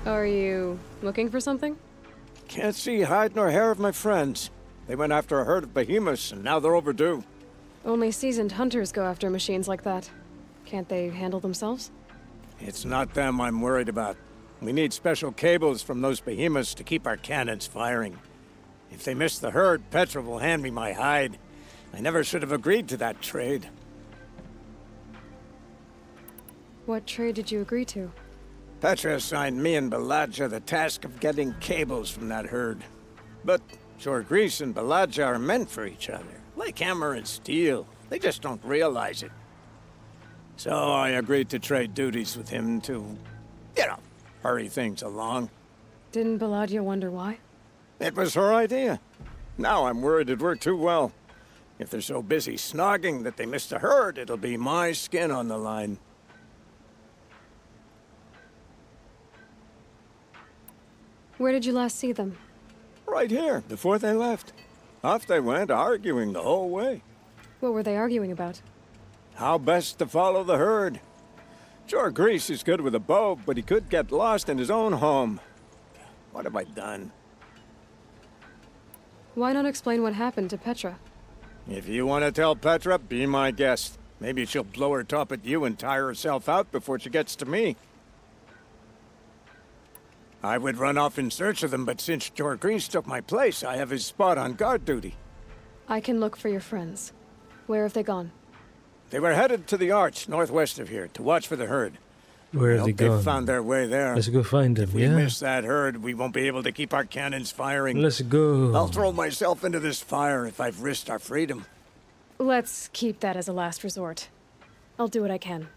Are you looking for something? Can't see hide nor hair of my friends. They went after a herd of behemoths, and now they're overdue. Only seasoned hunters go after machines like that. Can't they handle themselves? It's not them I'm worried about. We need special cables from those behemoths to keep our cannons firing. If they miss the herd, Petra will hand me my hide. I never should have agreed to that trade. What trade did you agree to? Petra assigned me and Baladja the task of getting cables from that herd. But Jorgris and Baladja are meant for each other, like hammer and steel. They just don't realize it. So I agreed to trade duties with him to, hurry things along. Didn't Baladja wonder why? It was her idea. Now I'm worried it worked too well. If they're so busy snogging that they missed the herd, it'll be my skin on the line. Where did you last see them? Right here, before they left. Off they went, arguing the whole way. What were they arguing about? How best to follow the herd. Jorgris is good with a bow, but he could get lost in his own home. What have I done? Why not explain what happened to Petra? If you want to tell Petra, be my guest. Maybe she'll blow her top at you and tire herself out before she gets to me. I would run off in search of them, but since Jorgris took my place, I have his spot on guard duty. I can look for your friends. Where have they gone? They were headed to the Arch, northwest of here, to watch for the herd. Where have they gone? They found their way there. Let's go find them, If we miss that herd, we won't be able to keep our cannons firing. Let's go. I'll throw myself into this fire if I've risked our freedom. Let's keep that as a last resort. I'll do what I can.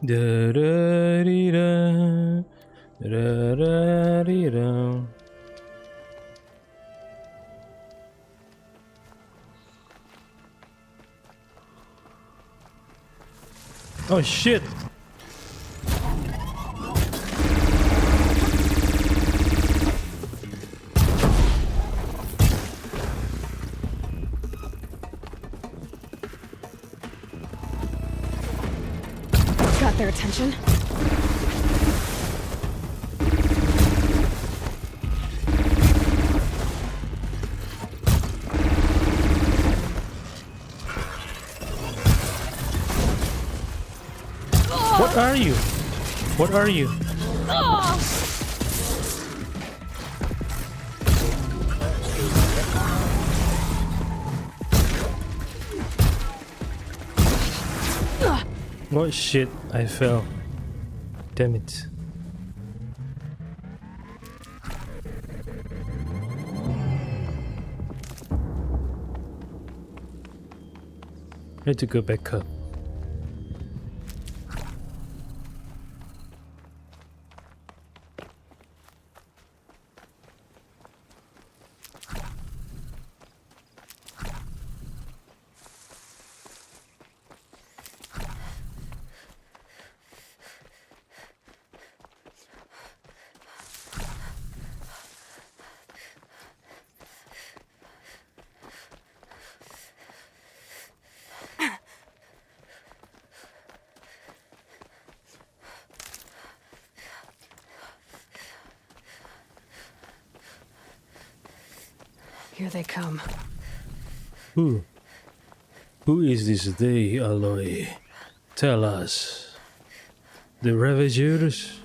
Da da dee da, da da dee da. Oh shit! Got their attention. What are you? What are you? Oh shit, I fell. Damn it. I need to go back up. Here they come. Who? Who is this they, Aloy? Tell us. The Ravagers?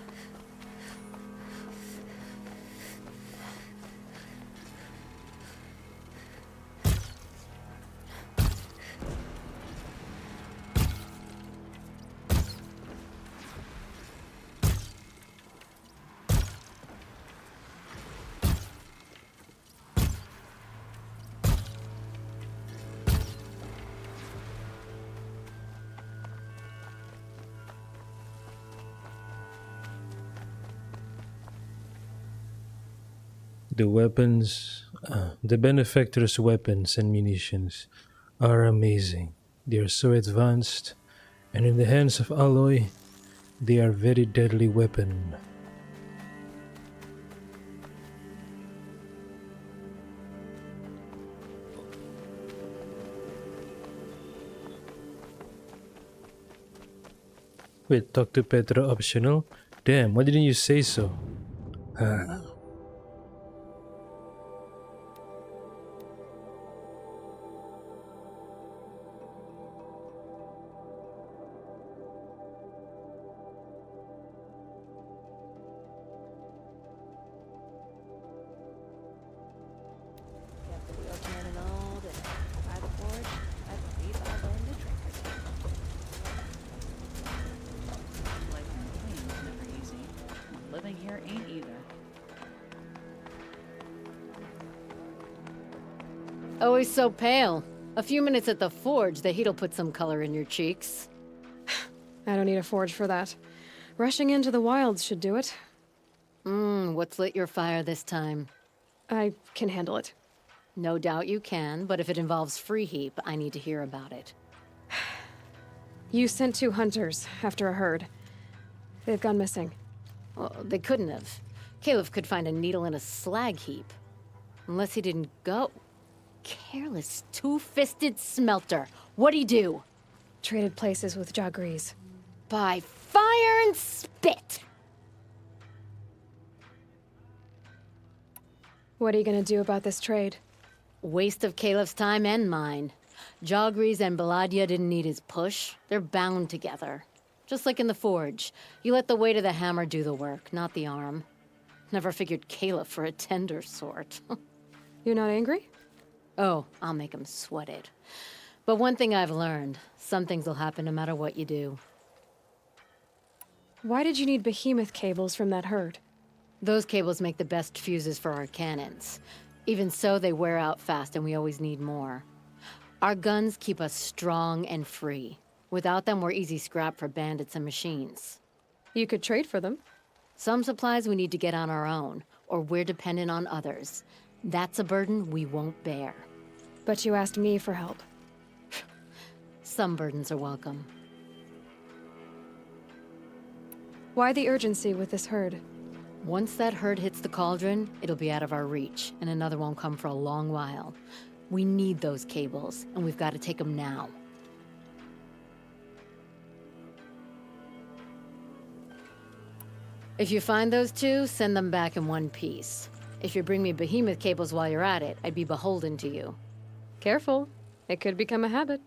The weapons, the benefactor's weapons and munitions are amazing. They are so advanced, and in the hands of Aloy, they are very deadly weapon. Wait, talk to Petra optional? Damn, why didn't you say so? Huh. Kept the wheel turning all day. By the forge, I believe I learned a trick or two. Life in the queen was never easy. Living here ain't either. Always so pale. A few minutes at the forge, the heat'll put some color in your cheeks. I don't need a forge for that. Rushing into the wilds should do it. What's lit your fire this time? I can handle it. No doubt you can, but if it involves Free Heap, I need to hear about it. You sent 2 hunters after a herd. They've gone missing. Well, they couldn't have. Caleb could find a needle in a slag heap. Unless he didn't go. Careless, two-fisted smelter. What'd he do? Traded places with Jagrees. By fire and spit! What are you gonna do about this trade? Waste of Caleb's time and mine. Jagrees and Baladia didn't need his push. They're bound together. Just like in the forge. You let the weight of the hammer do the work, not the arm. Never figured Caleb for a tender sort. You're not angry? Oh, I'll make him sweat it. But one thing I've learned, some things will happen no matter what you do. Why did you need behemoth cables from that herd? Those cables make the best fuses for our cannons. Even so, they wear out fast and we always need more. Our guns keep us strong and free. Without them, we're easy scrap for bandits and machines. You could trade for them. Some supplies we need to get on our own, or we're dependent on others. That's a burden we won't bear. But you asked me for help. Some burdens are welcome. Why the urgency with this herd? Once that herd hits the cauldron, it'll be out of our reach, and another won't come for a long while. We need those cables, and we've got to take them now. If you find those 2, send them back in one piece. If you bring me behemoth cables while you're at it, I'd be beholden to you. Careful. It could become a habit.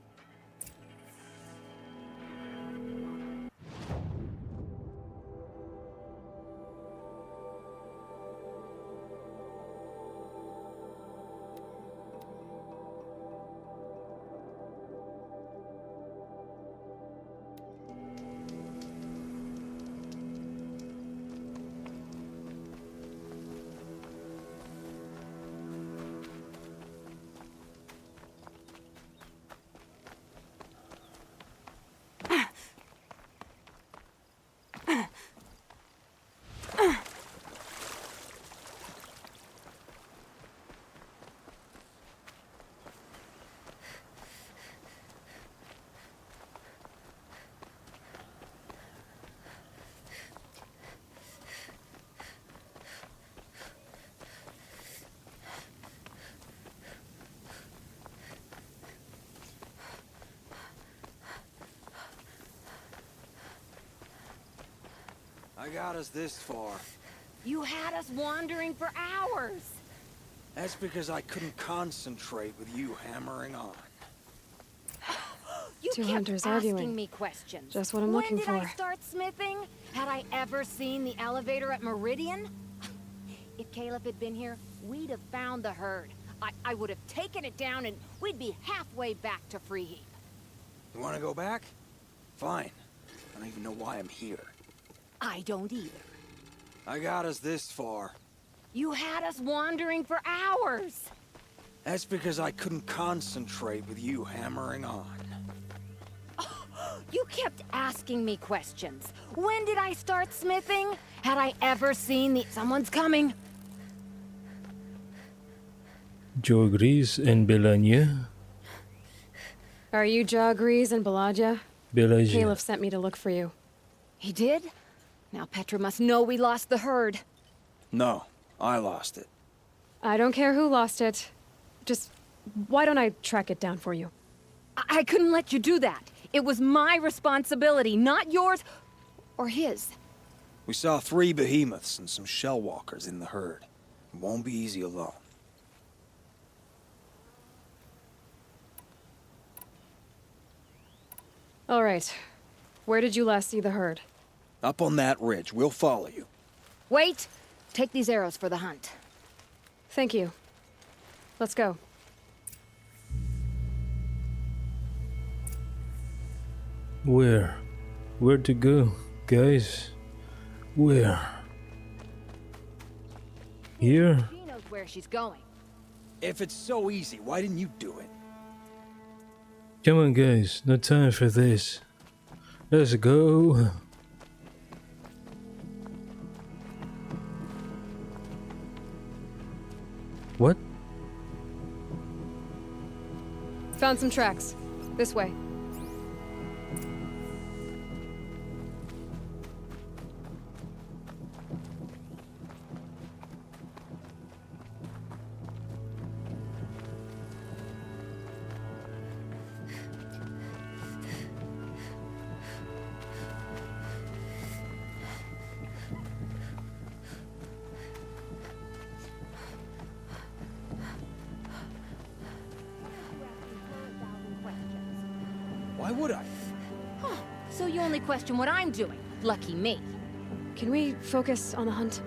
I got us this far. You had us wandering for hours. That's because I couldn't concentrate with you hammering on. You 2 kept hunters asking arguing. me questions. Just what I'm looking When did for. I start smithing? Had I ever seen the elevator at Meridian? If Caleb had been here, we'd have found the herd. I would have taken it down and we'd be halfway back to Free Heap. You want to go back? Fine. I don't even know why I'm here. I don't either. I got us this far. You had us wandering for hours. That's because I couldn't concentrate with you hammering on. You kept asking me questions. When did I start smithing? Had I ever seen the... Someone's coming. Jogris and Belanya. Are you Jagrees and Balaja? Belaja. Caliph sent me to look for you. He did? Now Petra must know we lost the herd. No, I lost it. I don't care who lost it. Just, why don't I track it down for you? I couldn't let you do that. It was my responsibility, not yours or his. We saw 3 behemoths and some shell walkers in the herd. It won't be easy alone. All right. Where did you last see the herd? Up on that ridge. We'll follow you. Wait! Take these arrows for the hunt. Thank you. Let's go. Where? Where to go, guys? Where? Here? She knows where she's going. If it's so easy, why didn't you do it? Come on, guys. No time for this. Let's go. What? Found some tracks. This way. Why would I? So you only question what I'm doing. Lucky me. Can we focus on the hunt?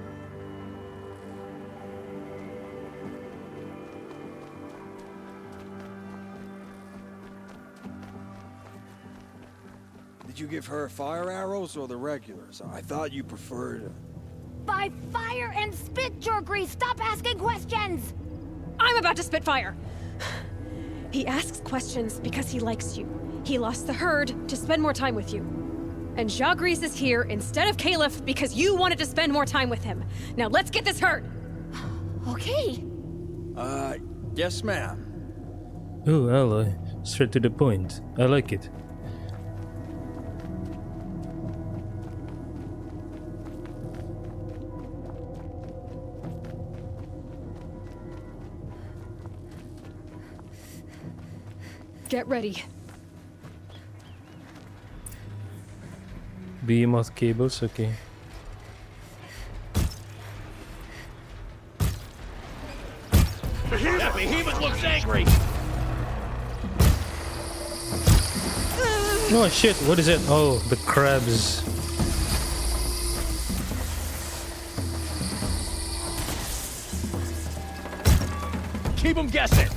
Did you give her fire arrows or the regulars? I thought you preferred... By fire and spit, Jurgry! Stop asking questions! I'm about to spit fire! He asks questions because he likes you. He lost the herd to spend more time with you. And Jagrees is here instead of Caliph because you wanted to spend more time with him. Now let's get this herd! Okay. Yes, ma'am. Oh, ally. Straight to the point. I like it. Get ready. Behemoth cables, okay. That behemoth looks angry! Oh shit, what is it? Oh, the crabs. Keep him guessing!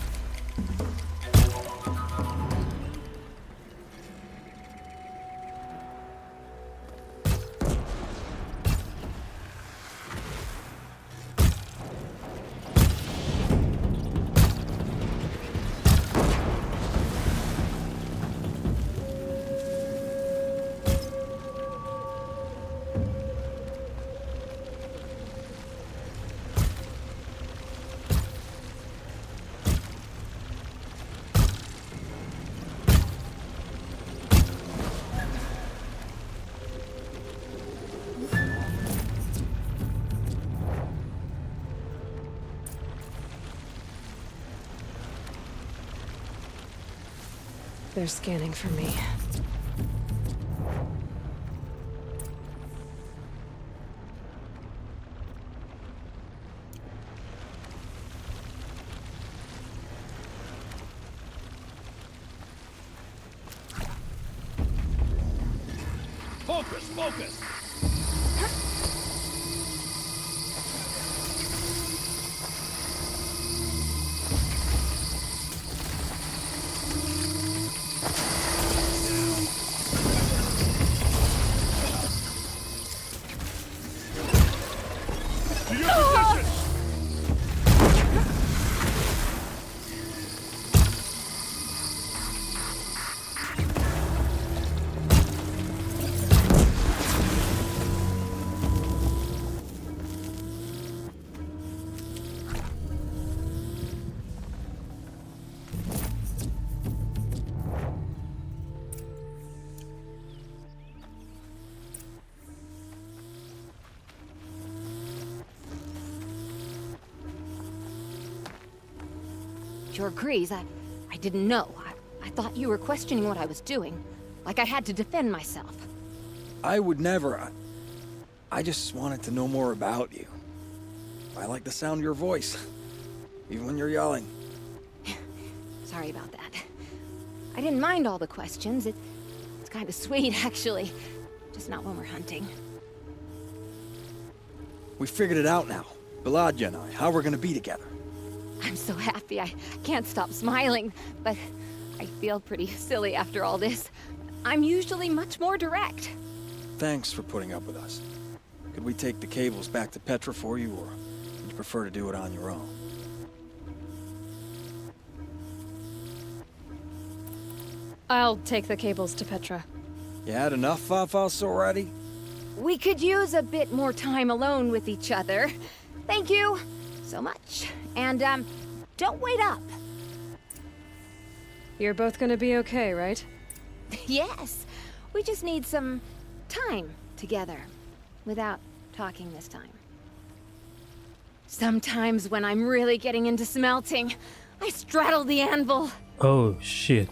They're scanning for me. Focus, focus! To your position! Jorgriz, I didn't know. I thought you were questioning what I was doing. Like I had to defend myself. I would never. I just wanted to know more about you. I like the sound of your voice, even when you're yelling. Sorry about that. I didn't mind all the questions. It's kind of sweet, actually. Just not when we're hunting. We figured it out now. Beladja and I, how we're gonna be together. I'm so happy. I can't stop smiling, but I feel pretty silly after all this. I'm usually much more direct. Thanks for putting up with us. Could we take the cables back to Petra for you, or would you prefer to do it on your own? I'll take the cables to Petra. You had enough Fafas already? We could use a bit more time alone with each other. Thank you so much. And, don't wait up. You're both gonna be okay, right? Yes, we just need some time together. Without talking this time. Sometimes when I'm really getting into smelting, I straddle the anvil. Oh, shit.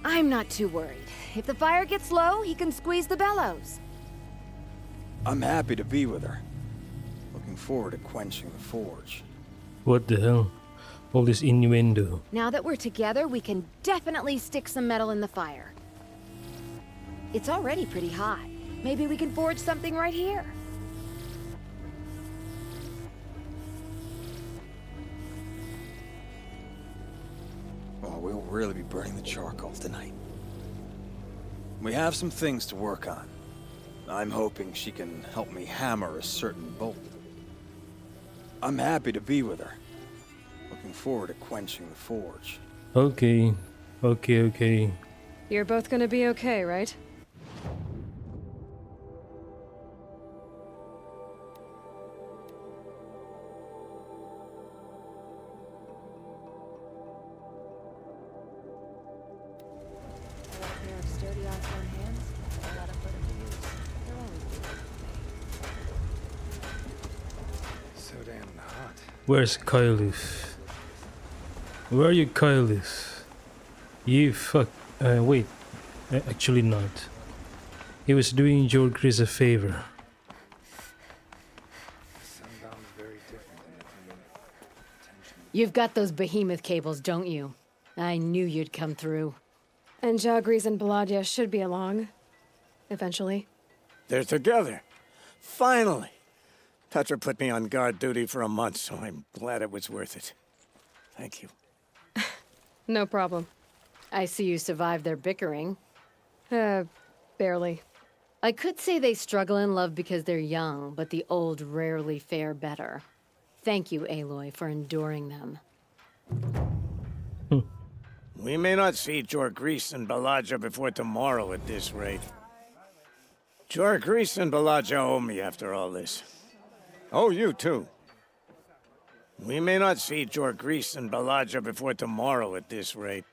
I'm not too worried. If the fire gets low, he can squeeze the bellows. I'm happy to be with her. Looking forward to quenching the forge. What the hell? All this innuendo. Now that we're together, we can definitely stick some metal in the fire. It's already pretty hot. Maybe we can forge something right here. Oh, we'll really be burning the charcoal tonight. We have some things to work on. I'm hoping she can help me hammer a certain bolt. I'm happy to be with her. Looking forward to quenching the forge. Okay. Okay. You're both gonna be okay, right? So damn hot. Where's Kylif? Where are you, Kylif? You fuck. Wait. Actually, not. He was doing Jorgriz a favor. You've got those behemoth cables, don't you? I knew you'd come through. And Jagriz and Beladja should be along. Eventually. They're together. Finally. Petra put me on guard duty for a month, so I'm glad it was worth it. Thank you. No problem. I see you survived their bickering. Barely. I could say they struggle in love because they're young, but the old rarely fare better. Thank you, Aloy, for enduring them. We may not see Jorgriz and Beladja before tomorrow at this rate. Jorgriz and Beladja owe me after all this. Oh, you too. We may not see Jorgriz and Beladja before tomorrow at this rate.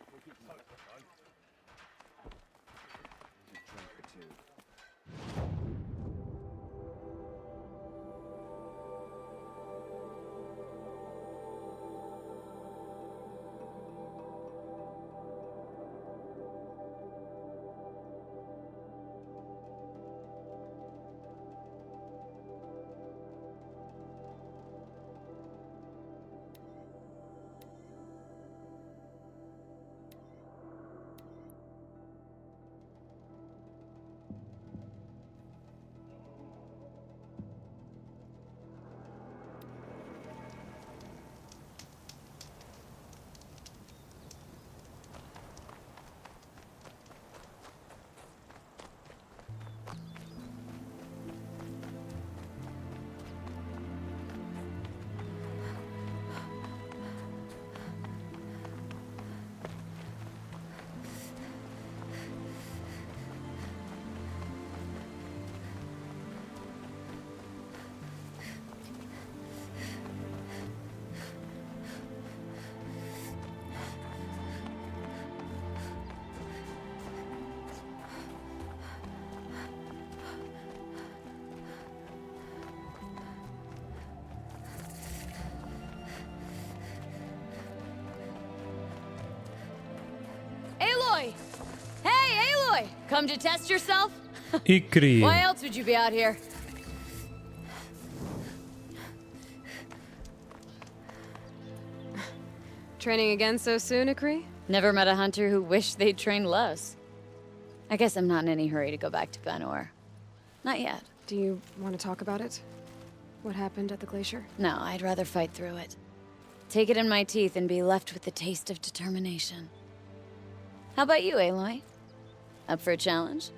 Aloy! Hey, Aloy! Come to test yourself? Ikri. Why else would you be out here? Training again so soon, Akri? Never met a hunter who wished they'd trained less. I guess I'm not in any hurry to go back to Banor. Not yet. Do you want to talk about it? What happened at the glacier? No, I'd rather fight through it. Take it in my teeth and be left with the taste of determination. How about you, Aloy? Up for a challenge?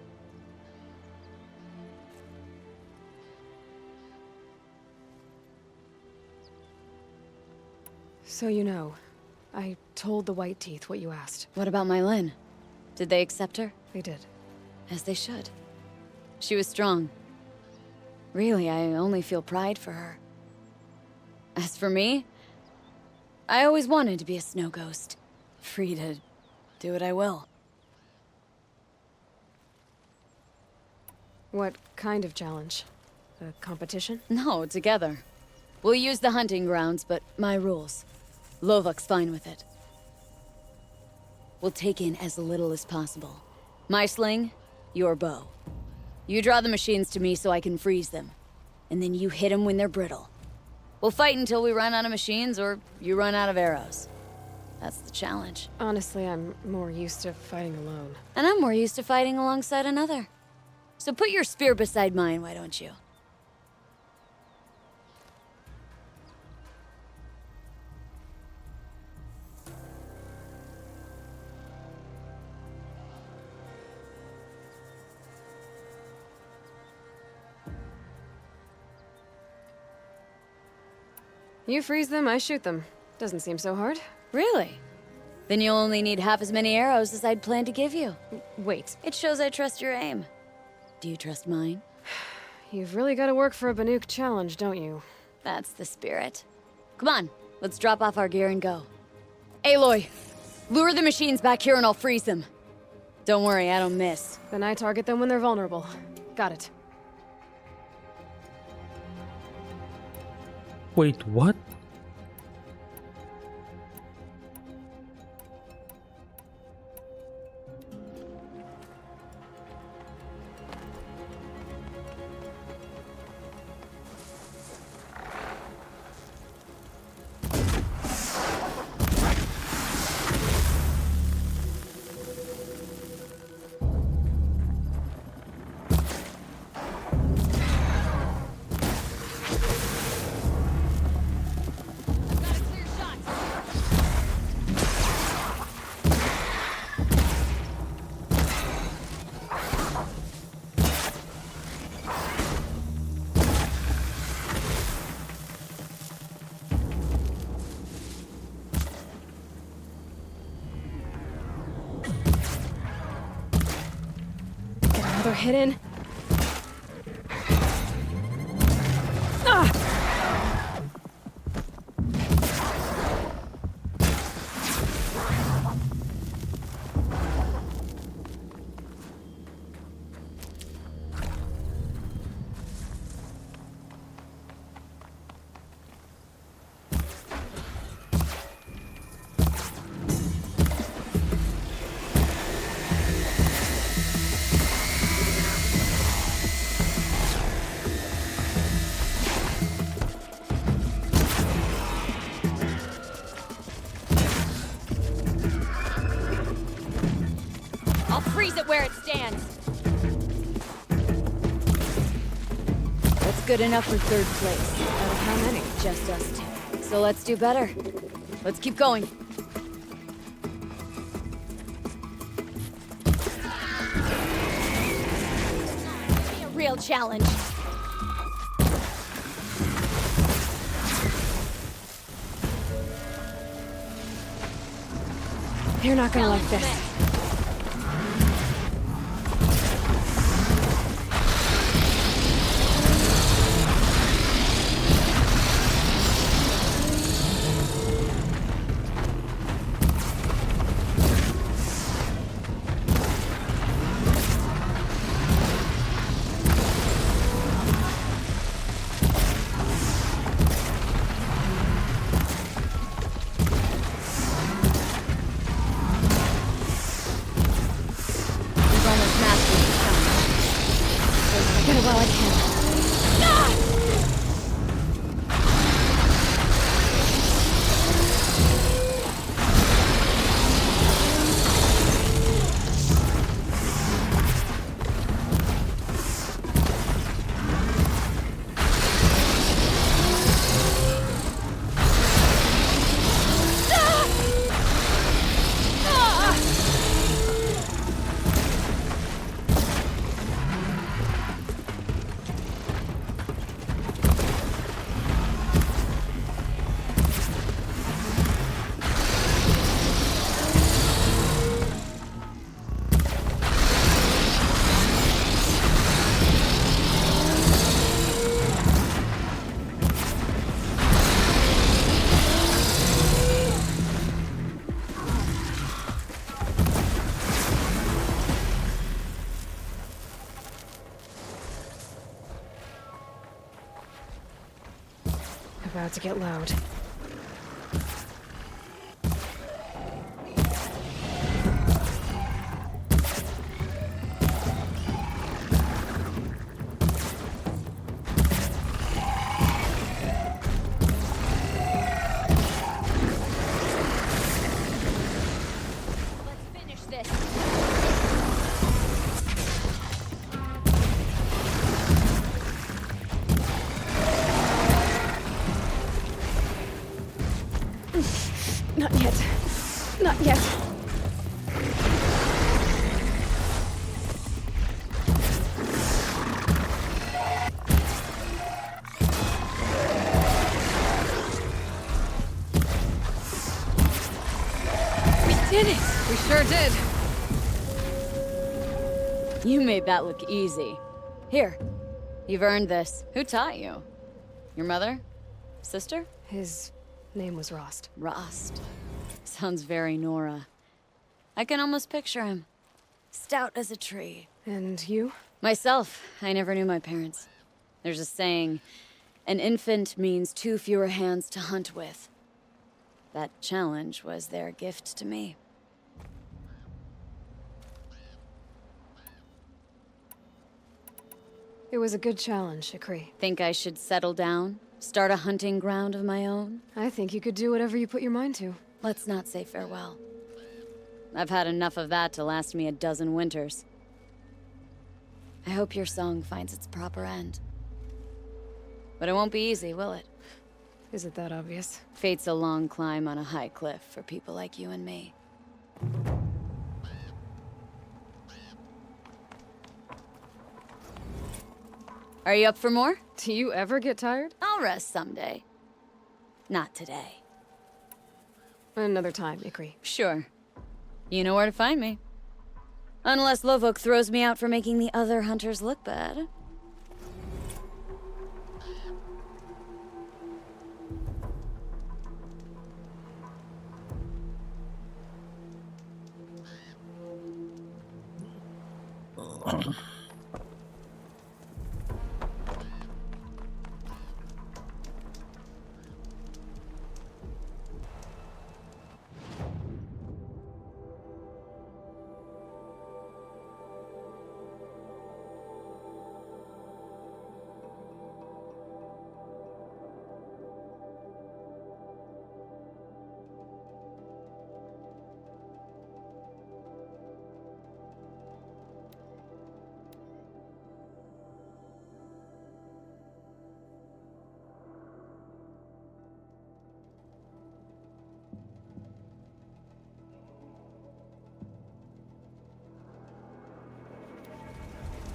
So you know, I told the White Teeth what you asked. What about my Lynn? Did they accept her? They did. As they should. She was strong. Really, I only feel pride for her. As for me, I always wanted to be a snow ghost. Free to do what I will. What kind of challenge? A competition? No, together. We'll use the hunting grounds, but my rules. Lovok's fine with it. We'll take in as little as possible. My sling, your bow. You draw the machines to me so I can freeze them. And then you hit them when they're brittle. We'll fight until we run out of machines or you run out of arrows. That's the challenge. Honestly, I'm more used to fighting alone. And I'm more used to fighting alongside another. So put your spear beside mine, why don't you? You freeze them, I shoot them. Doesn't seem so hard. Really? Then you'll only need half as many arrows as I'd planned to give you. Wait, It shows I trust your aim. Do you trust mine? you've really got to work for a Banuk challenge, don't you? That's the spirit. Come on, let's drop off our gear and go. Aloy, lure the machines back here and I'll freeze them. Don't worry, I don't miss. Then I target them when they're vulnerable. Got it. Wait, what? Another hit in. I'll freeze it where it stands. That's good enough for third place. Out of how many? Just us two. So let's do better. Let's keep going. Be a real challenge. You're not gonna like this. about to get loud. Let's finish this. Not yet. Not yet. We did it! We sure did. You made that look easy. Here, you've earned this. Who taught you? Your mother? Sister? His name was Rost. Rost. Sounds very Nora. I can almost picture him. Stout as a tree. And you? Myself, I never knew my parents. There's a saying, an infant means 2 fewer hands to hunt with. That challenge was their gift to me. It was a good challenge, Shakri. Think I should settle down? Start a hunting ground of my own? I think you could do whatever you put your mind to. Let's not say farewell. I've had enough of that to last me a dozen winters. I hope your song finds its proper end. But it won't be easy, will it? Is it that obvious? Fate's a long climb on a high cliff for people like you and me. Are you up for more? Do you ever get tired? I'll rest someday. Not today. Another time, Ikri. Sure. You know where to find me. Unless Lovok throws me out for making the other hunters look bad.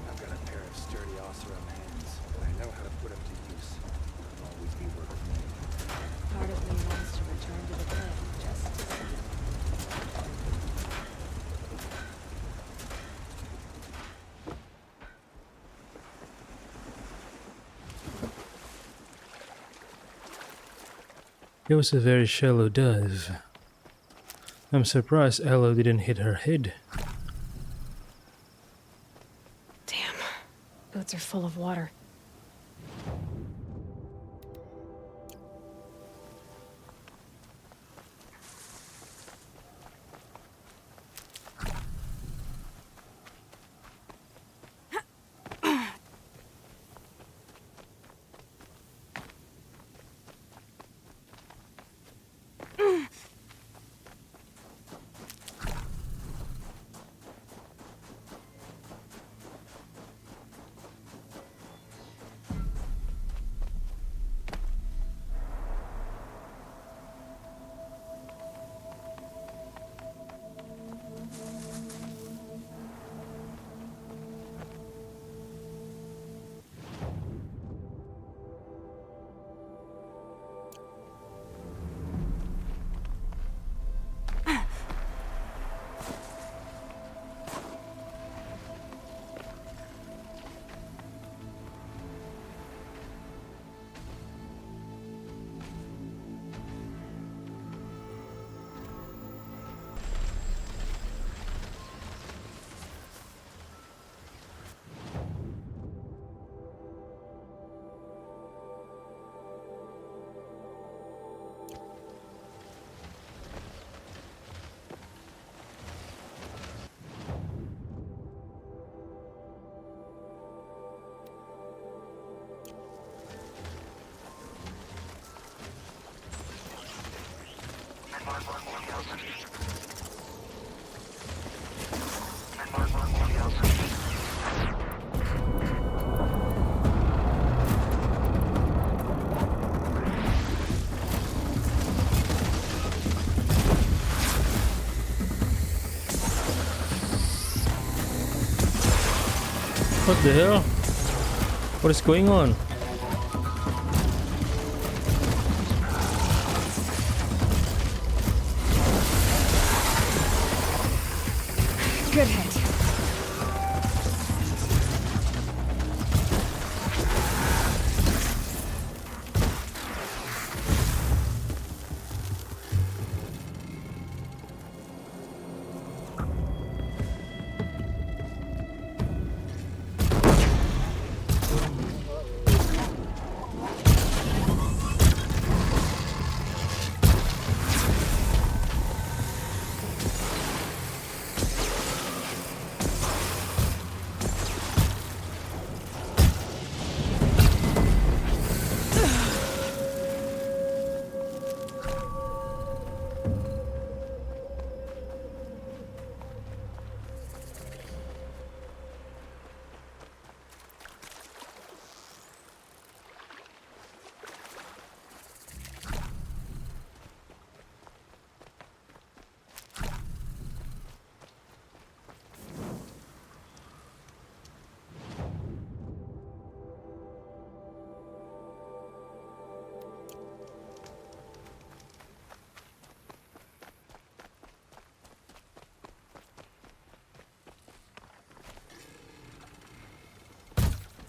I've got a pair of sturdy Oseram hands, and I know how to put them to use. I'll always be working. Part of me wants to return to the pit, just to see. It was a very shallow dive. I'm surprised Aloy didn't hit her head. Damn. Boats are full of water. What the hell? What is going on? Good hit.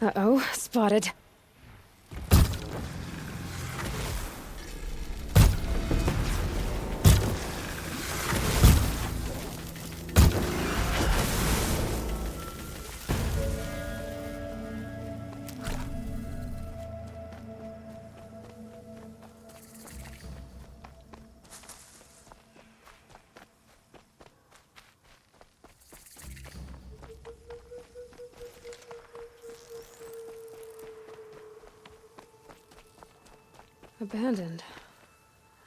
Uh-oh, spotted. Abandoned.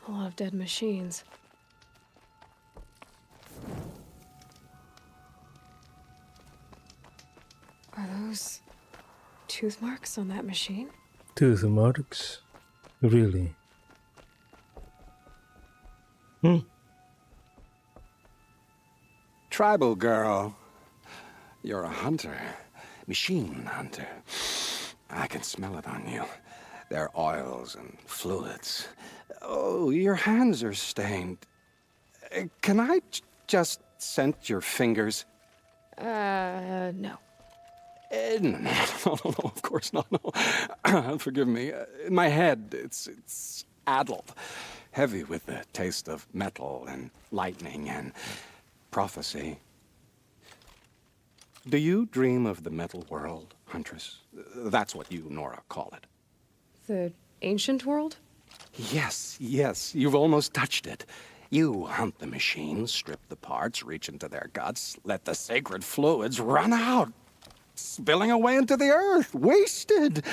A lot of dead machines. Are those tooth marks on that machine? Tooth marks? Really? Tribal girl. You're a hunter. Machine hunter. I can smell it on you. Their oils and fluids. Oh, your hands are stained. Can I just scent your fingers? No. No, of course not, no. Forgive me. My head, it's addled. Heavy with the taste of metal and lightning and prophecy. Do you dream of the metal world, Huntress? That's what you, Nora, call it. The ancient world? Yes, you've almost touched it. You hunt the machines, strip the parts, reach into their guts, let the sacred fluids run out, spilling away into the earth, wasted.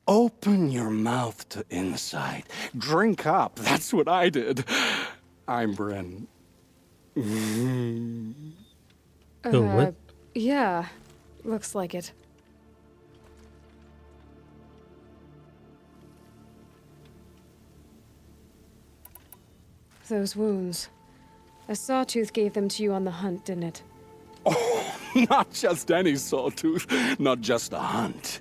Open your mouth to insight. Drink up. That's what I did. I'm Bren. Oh, what? Yeah. Looks like it. Those wounds. A sawtooth gave them to you on the hunt, didn't it? Oh, not just any sawtooth, not just a hunt.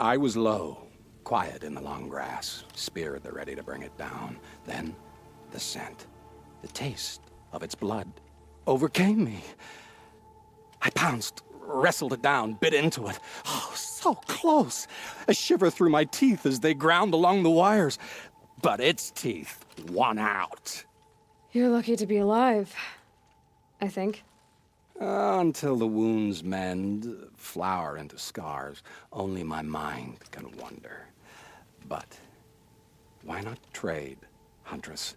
I was low, quiet in the long grass, spear at the ready to bring it down. Then, the scent, the taste of its blood overcame me. I pounced, wrestled it down, bit into it. Oh, so close. A shiver through my teeth as they ground along the wires. But its teeth won out. You're lucky to be alive, I think. Until the wounds mend, flower into scars, only my mind can wonder. But why not trade, Huntress?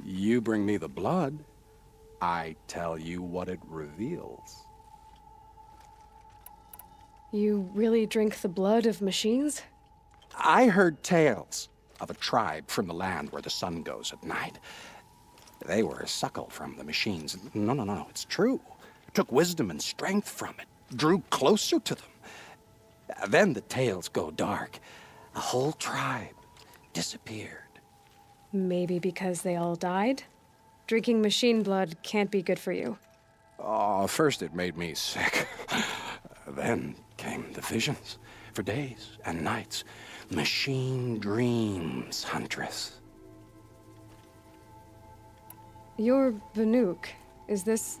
You bring me the blood, I tell you what it reveals. You really drink the blood of machines? I heard tales. of a tribe from the land where the sun goes at night. They were a suckle from the machines. No, it's true. Took wisdom and strength from it, drew closer to them. Then the tales go dark. A whole tribe disappeared. Maybe because they all died? Drinking machine blood can't be good for you. Oh, first it made me sick. Then came the visions. For days and nights. Machine dreams, Huntress. You're Banuk. Is this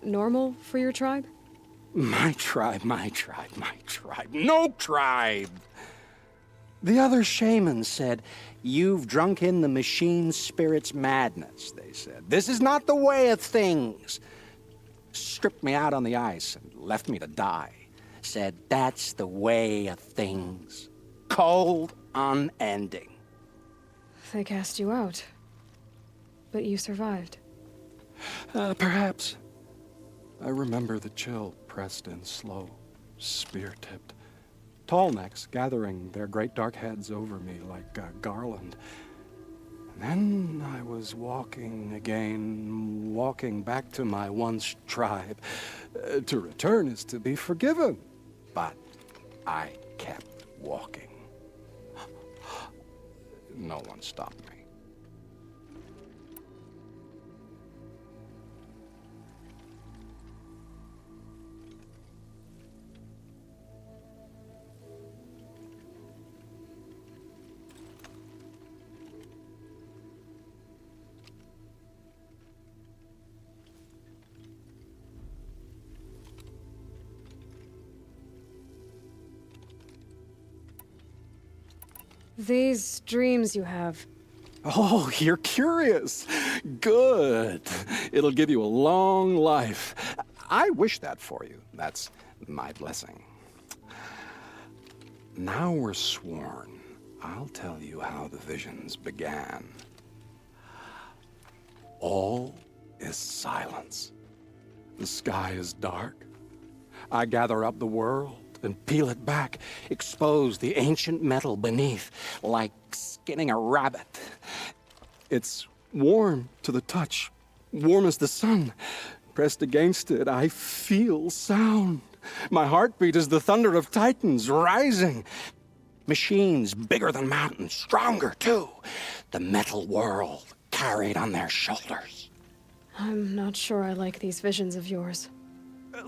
normal for your tribe? My tribe. No tribe! The other shamans said, "You've drunk in the machine spirit's madness," they said. "This is not the way of things." Stripped me out on the ice and left me to die. Said, "That's the way of things. Cold, unending." They cast you out. But you survived. Perhaps. I remember the chill pressed in slow, spear-tipped. Tall necks gathering their great dark heads over me like a garland. And then I was walking again, walking back to my once tribe. To return is to be forgiven. But I kept walking. No one stopped me. These dreams you have, Oh, you're curious. Good. It'll give you a long life. I wish that for you. That's my blessing. Now we're sworn. I'll tell you how the visions began. All is silence. The sky is dark. I gather up the world and peel it back, expose the ancient metal beneath, like skinning a rabbit. It's warm to the touch, warm as the sun. Pressed against it, I feel sound. My heartbeat is the thunder of titans rising. Machines bigger than mountains, stronger too. The metal world carried on their shoulders. I'm not sure I like these visions of yours.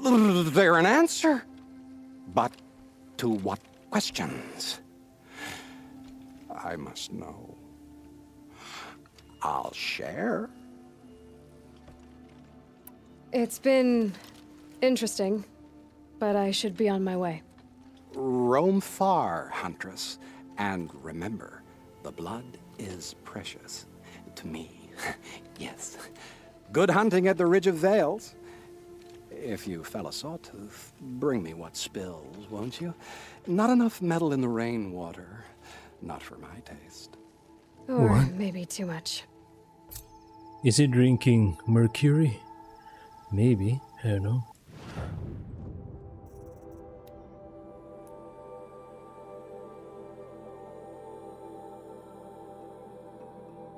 They're an answer. But to what questions? I must know. I'll share. It's been interesting, but I should be on my way. Roam far, Huntress, and remember, the blood is precious to me. Yes. Good hunting at the Ridge of Vales. If you fell a sawtooth, bring me what spills, won't you? Not enough metal in the rainwater. Not for my taste. Or What? maybe too much. Is he drinking mercury? Maybe. I don't know.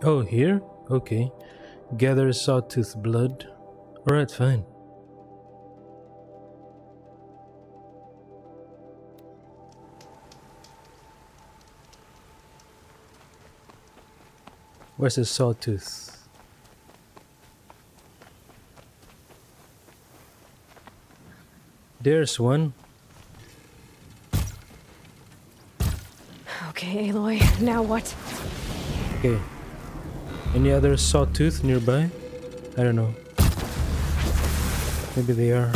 Oh, here? Okay. Gather sawtooth blood. Alright, fine. Where's the sawtooth? There's one. Okay, Aloy, now what? Okay. Any other sawtooth nearby? I don't know. Maybe they are.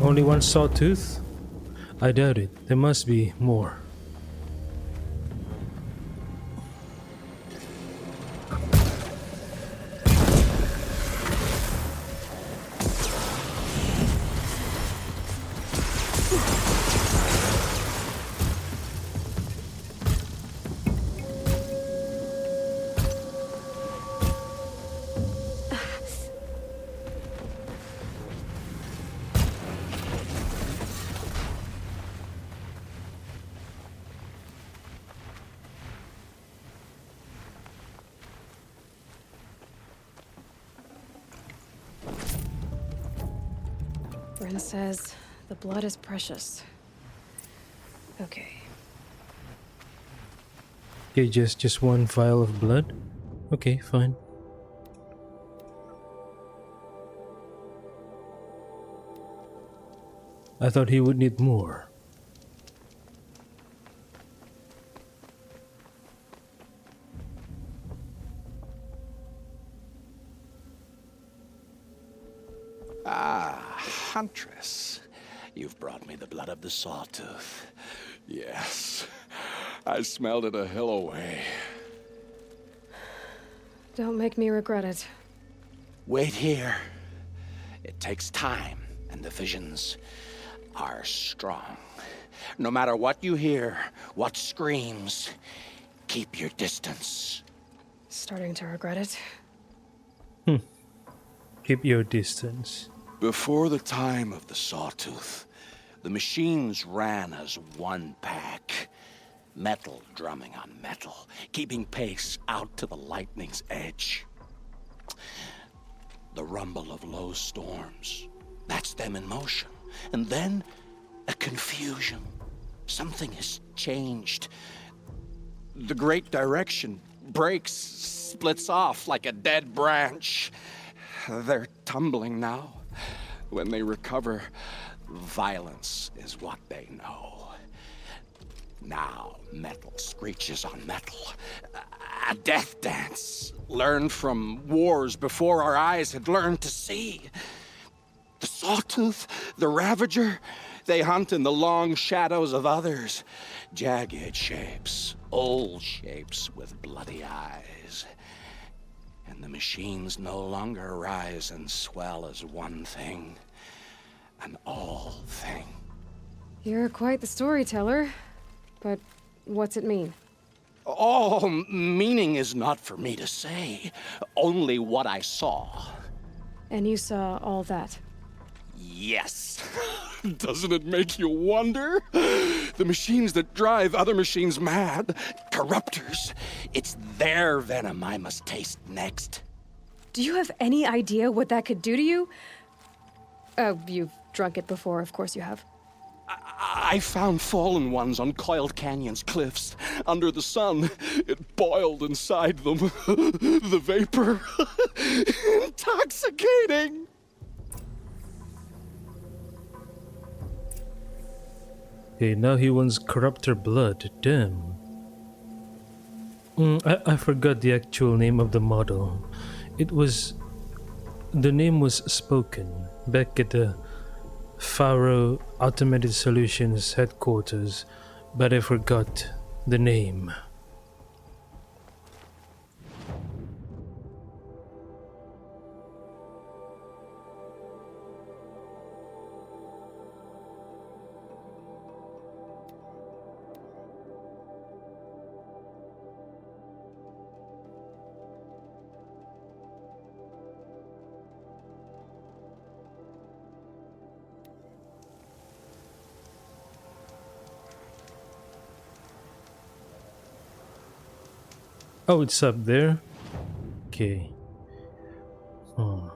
Only one sawtooth? I doubt it. There must be more. Ren says the blood is precious. Okay. Okay, just one vial of blood? Okay, fine. I thought he would need more. Huntress. You've brought me the blood of the Sawtooth. Yes. I smelled it a hill away. Don't make me regret it. Wait here. It takes time, and the visions are strong. No matter what you hear, what screams, keep your distance. Starting to regret it. Keep your distance. Before the time of the Sawtooth, the machines ran as one pack. Metal drumming on metal, keeping pace out to the lightning's edge. The rumble of low storms, that's them in motion. And then, a confusion. Something has changed. The great direction breaks, splits off like a dead branch. They're tumbling now. When they recover, violence is what they know. Now, metal screeches on metal. A death dance, learned from wars before our eyes had learned to see. The Sawtooth, the Ravager, they hunt in the long shadows of others. Jagged shapes, old shapes with bloody eyes. And the machines no longer rise and swell as one thing, an all thing. You're quite the storyteller. But what's it mean? Oh, meaning is not for me to say, only what I saw. And you saw all that? Yes. Doesn't it make you wonder? The machines that drive other machines mad, corruptors, it's their venom I must taste next. Do you have any idea what that could do to you? Oh, you've drunk it before, of course you have. I found fallen ones on Coiled Canyon's cliffs. Under the sun, it boiled inside them. The vapor. Intoxicating. Okay, now he wants corruptor blood. Damn. I forgot the actual name of the model. The name was spoken back at the Faro Automated Solutions headquarters, but I forgot the name. Oh, it's up there? Okay. Oh.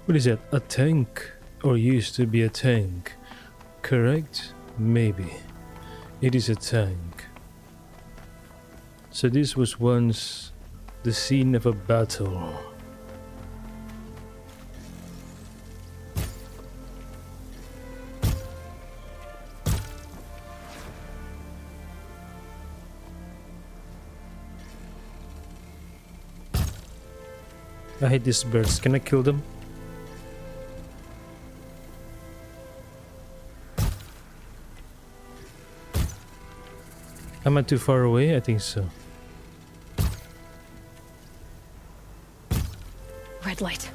What is that? A tank? Or used to be a tank? Correct? Maybe. It is a tank. So this was once the scene of a battle. I hate these birds. Can I kill them? Am I too far away? I think so. Red light.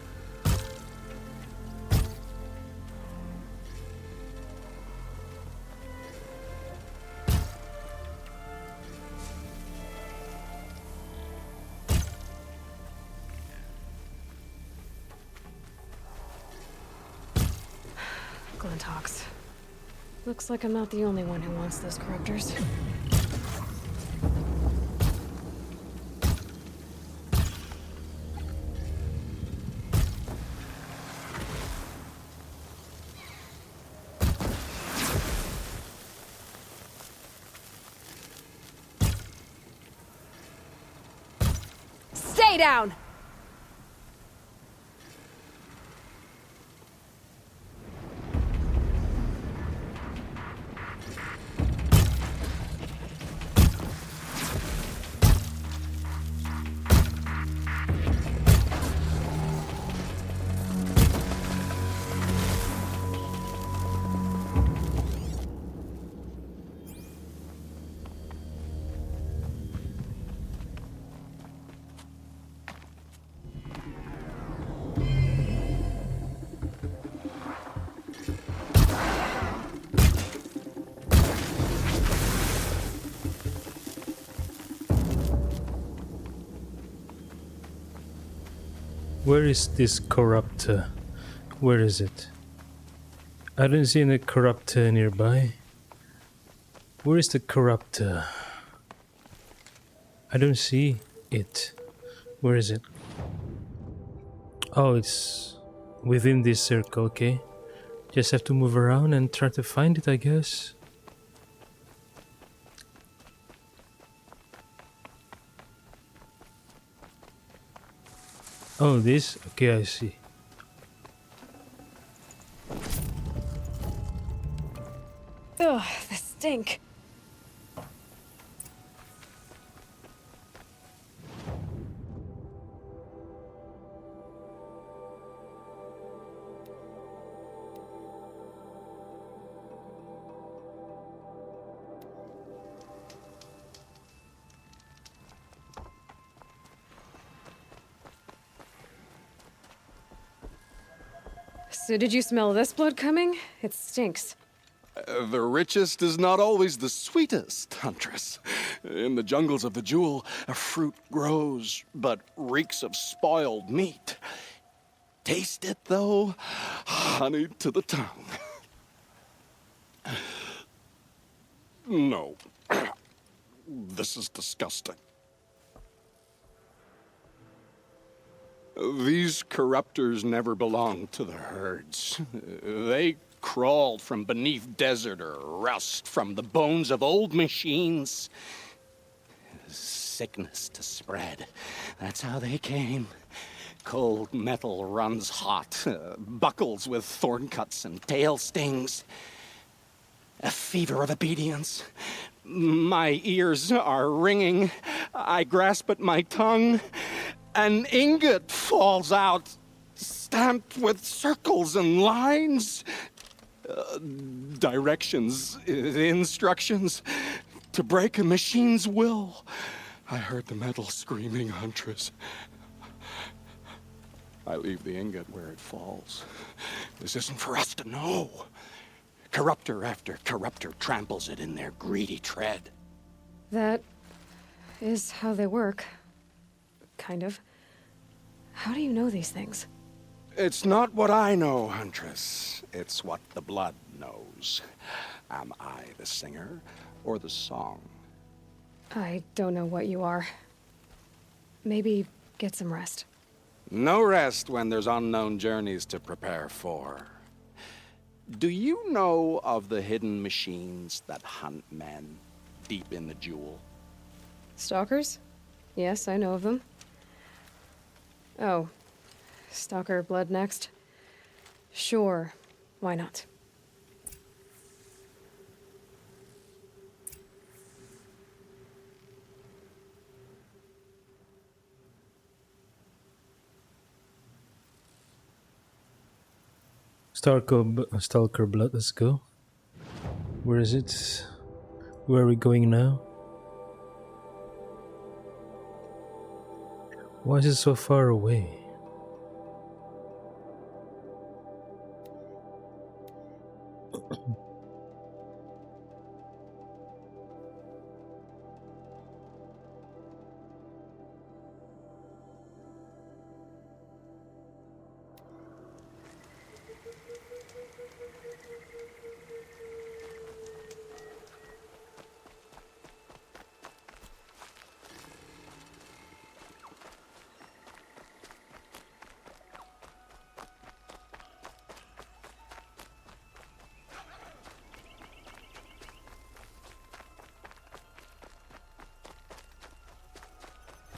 Talon talks. Looks like I'm not the only one who wants those corruptors. Stay down! Where is this corruptor? Where is it? I don't see any corruptor nearby. Where is the corruptor? I don't see it. Where is it? Oh, it's within this circle, okay. Just have to move around and try to find it, I guess. Oh, this? Okay, I see. Ugh, the stink. So did you smell this blood coming? It stinks. The richest is not always the sweetest, Huntress. In the jungles of the Jewel, a fruit grows, but reeks of spoiled meat. Taste it, though, honey to the tongue. No. This is disgusting. These corruptors never belonged to the herds. They crawled from beneath desert or rust, from the bones of old machines. Sickness to spread. That's how they came. Cold metal runs hot, buckles with thorn cuts and tail stings. A fever of obedience. My ears are ringing. I grasp at my tongue. An ingot falls out, stamped with circles and lines. Directions, instructions to break a machine's will. I heard the metal screaming, Huntress. I leave the ingot where it falls. This isn't for us to know. Corruptor after corruptor tramples it in their greedy tread. That is how they work. Kind of. How do you know these things? It's not what I know, Huntress. It's what the blood knows. Am I the singer or the song? I don't know what you are. Maybe get some rest. No rest when there's unknown journeys to prepare for. Do you know of the hidden machines that hunt men deep in the Jewel? Stalkers? Yes, I know of them. Oh. Stalker blood next? Sure. Why not? Stalker blood, let's go. Where is it? Where are we going now? Why is it so far away?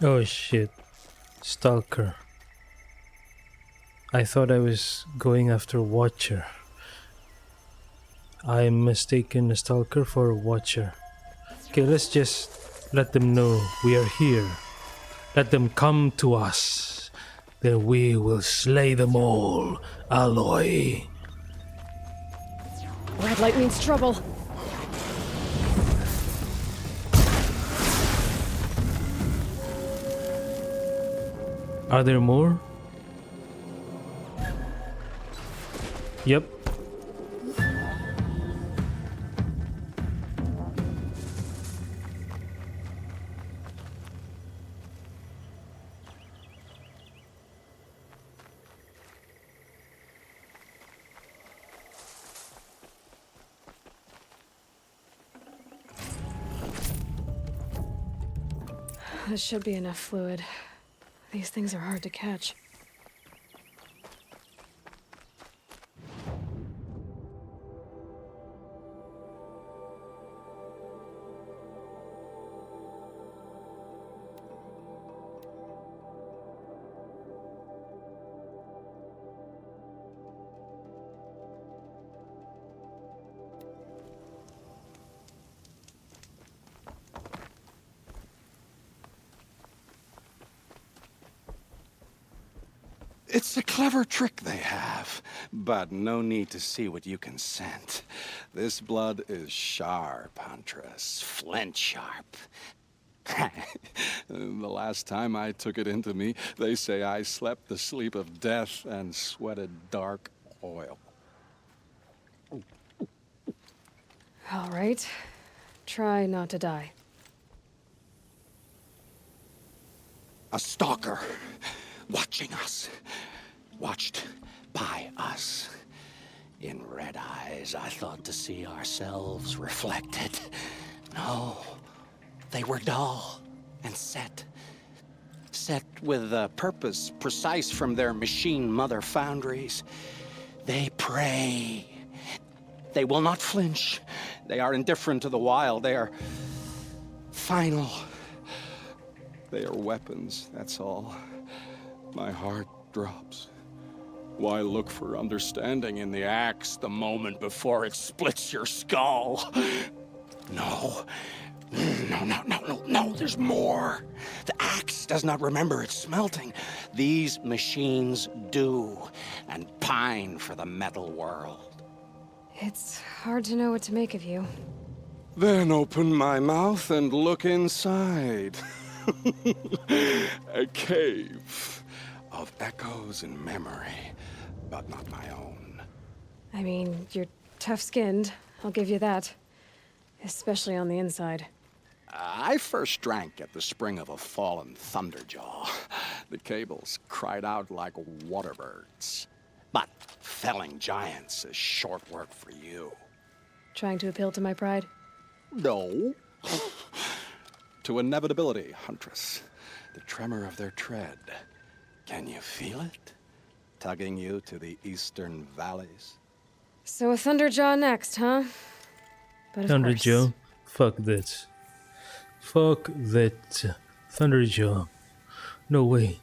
Oh shit. Stalker. I thought I was going after Watcher. I mistaken a Stalker for a Watcher. Okay, let's just let them know we are here. Let them come to us. Then we will slay them all, Aloy. Red light means trouble. Are there more? Yep. This should be enough fluid. These things are hard to catch. It's a clever trick they have, but no need to see what you can scent. This blood is sharp, Huntress. Flint sharp. The last time I took it into me, they say I slept the sleep of death and sweated dark oil. All right. Try not to die. A stalker, watching us, watched by us. In red eyes, I thought to see ourselves reflected. No, they were dull and set with a purpose precise from their machine mother foundries. They prey. They will not flinch. They are indifferent to the wild. They are final. They are weapons, that's all. My heart drops. Why look for understanding in the axe the moment before it splits your skull? No, there's more. The axe does not remember its smelting. These machines do, and pine for the metal world. It's hard to know what to make of you. Then open my mouth and look inside. A cave of echoes and memory, but not my own. I mean, you're tough-skinned. I'll give you that. Especially on the inside. I first drank at the spring of a fallen Thunderjaw. The cables cried out like waterbirds. But felling giants is short work for you. Trying to appeal to my pride? No. To inevitability, Huntress. The tremor of their tread. Can you feel it? Tugging you to the eastern valleys? So a Thunderjaw next, huh? But of Thunderjaw? Fuck that. Fuck that. Thunderjaw. No way.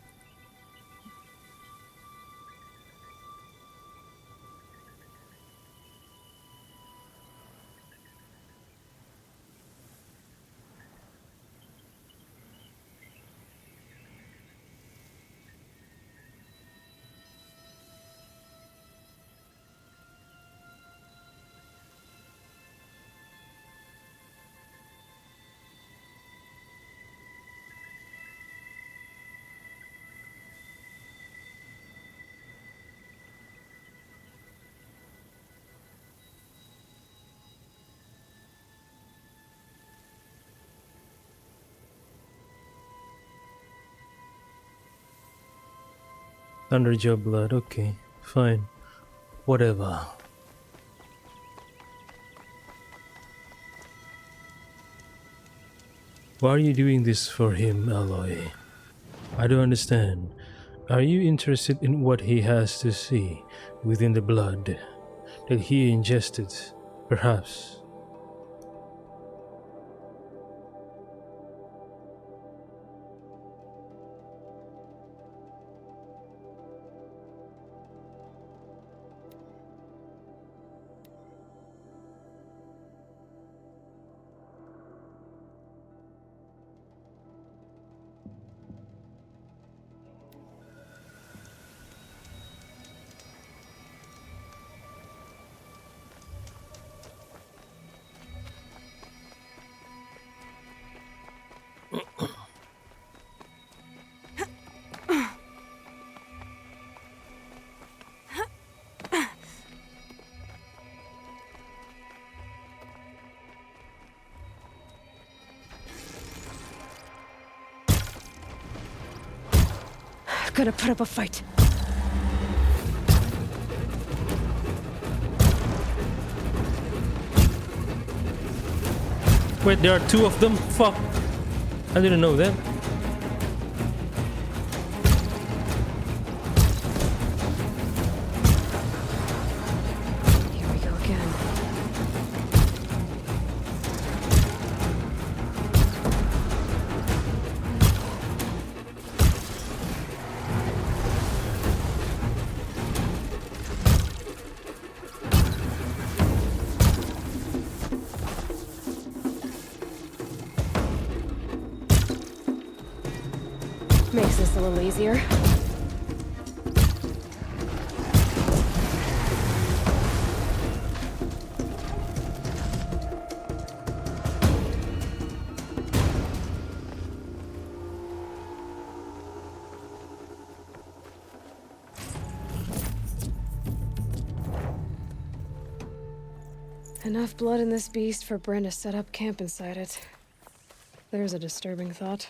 Thunderjaw blood, okay, fine. Whatever. Why are you doing this for him, Aloy? I don't understand. Are you interested in what he has to see within the blood that he ingested, perhaps? gonna put up a fight. Wait, there are two of them? Fuck. I didn't know that. Here we go again. Makes this a little easier. Enough blood in this beast for Bren to set up camp inside it. There's a disturbing thought.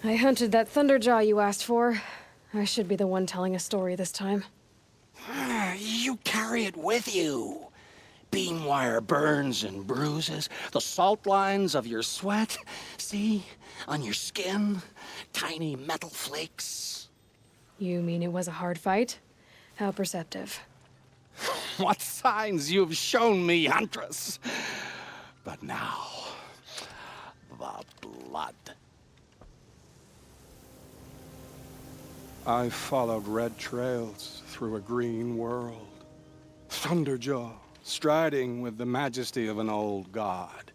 I hunted that Thunderjaw you asked for. I should be the one telling a story this time. You carry it with you. Beam wire burns and bruises, the salt lines of your sweat. See? On your skin, tiny metal flakes. You mean it was a hard fight? How perceptive. What signs you've shown me, Huntress. But now, the blood. I followed red trails through a green world. Thunderjaw, striding with the majesty of an old god.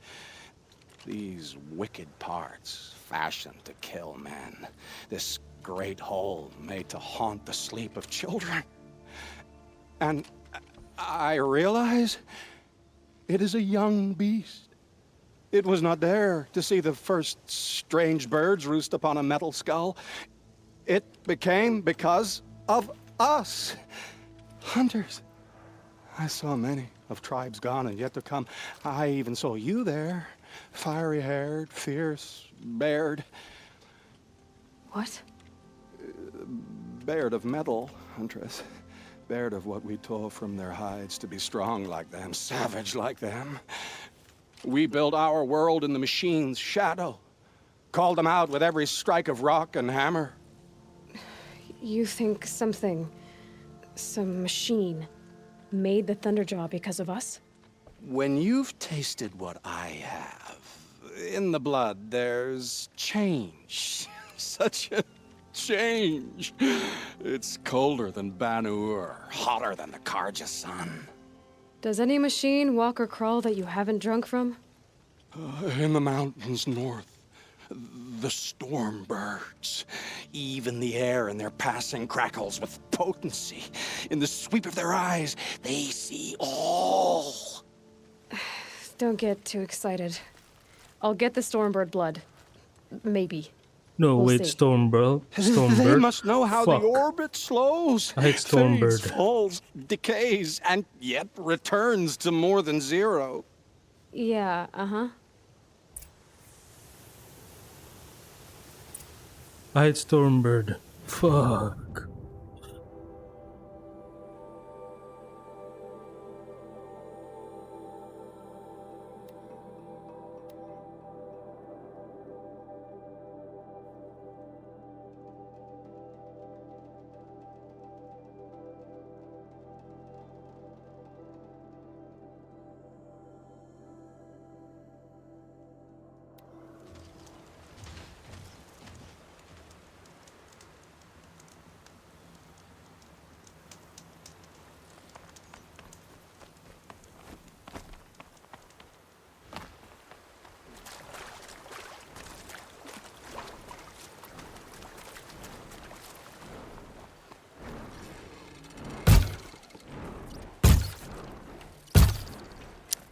These wicked parts, fashioned to kill men. This great hole made to haunt the sleep of children. And I realize it is a young beast. It was not there to see the first strange birds roost upon a metal skull. It became because of us, hunters. I saw many of tribes gone and yet to come. I even saw you there, fiery-haired, fierce, bared. What? Bared of metal, Huntress. Bared of what we tore from their hides to be strong like them, savage like them. We built our world in the machine's shadow. Called them out with every strike of rock and hammer. You think something, some machine, made the Thunderjaw because of us? When you've tasted what I have, in the blood there's change. Such a change. It's colder than Banu-Ur, hotter than the Karja sun. Does any machine walk or crawl that you haven't drunk from? In the mountains north, the storm birds. Even the air in their passing crackles with potency. In the sweep of their eyes, they see all. Don't get too excited. I'll get the Stormbird blood. Maybe. No, We'll wait, see. Stormbird. They must know how Fuck. the orbit slows. I hate Stormbird. Fades, falls, decays, and yet returns to more than zero. Yeah, uh-huh. I hate Stormbird. Fuck.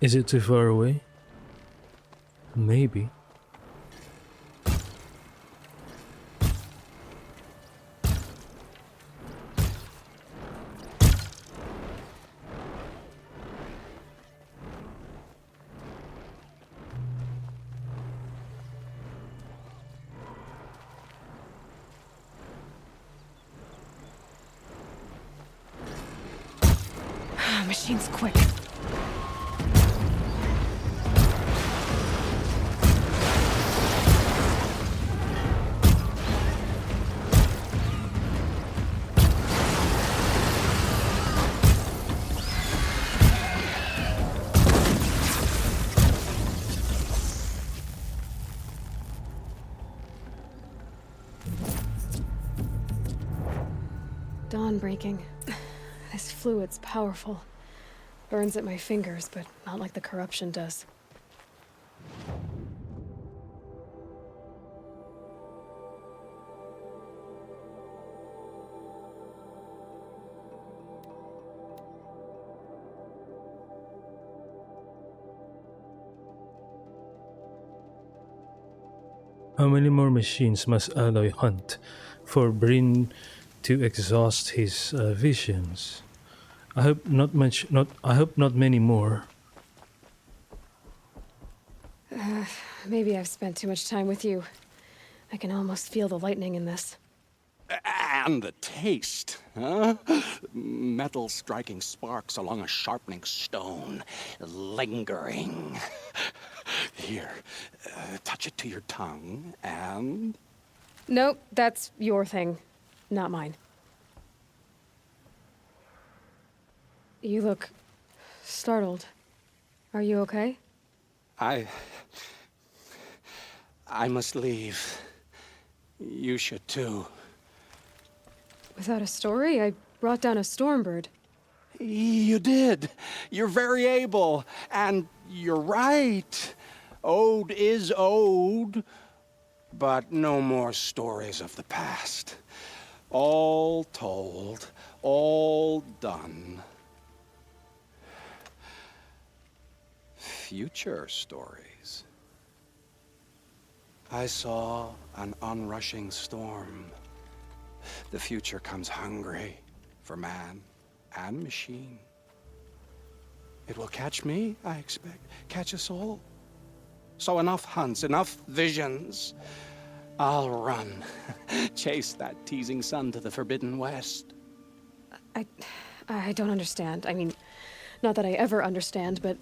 Is it too far away? Maybe. Machine's quick. Dawn breaking. This fluid's powerful. Burns at my fingers, but not like the corruption does. How many more machines must Aloy hunt for Bryn to exhaust his visions? I hope not much. I hope not many more. Maybe I've spent too much time with you. I can almost feel the lightning in this. And the taste, huh? Metal striking sparks along a sharpening stone, lingering. Here, touch it to your tongue, and... Nope, that's your thing, not mine. You look startled. Are you okay? I must leave. You should too. Without a story? I brought down a Stormbird. You did. You're very able. And you're right. Ode is ode. But no more stories of the past. All told. All done. Future stories. I saw an onrushing storm. The future comes hungry for man and machine. It will catch me, I expect. Catch us all. So enough hunts, enough visions. I'll run. Chase that teasing sun to the Forbidden West. I don't understand. I mean, not that I ever understand, but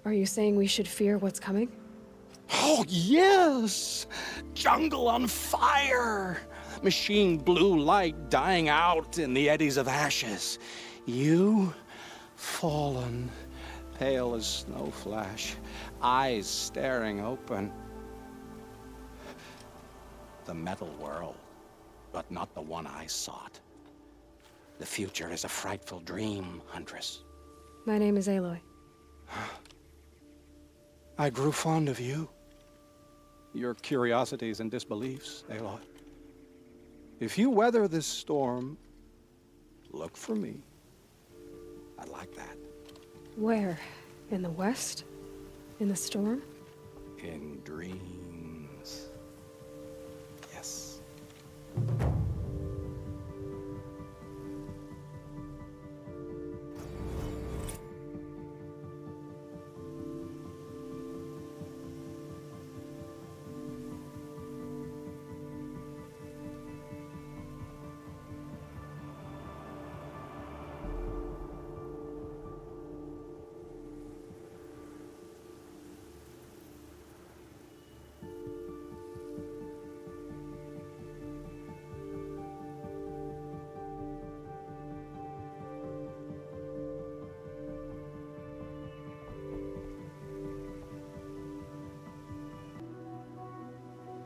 are you saying we should fear what's coming? Oh, yes! Jungle on fire! Machine blue light dying out in the eddies of ashes. You, fallen, pale as snow flash, eyes staring open. The metal world, but not the one I sought. The future is a frightful dream, Huntress. My name is Aloy. I grew fond of you. Your curiosities and disbeliefs, Aloy. If you weather this storm, look for me. I like that. Where? In the west? In the storm? In dreams. Yes.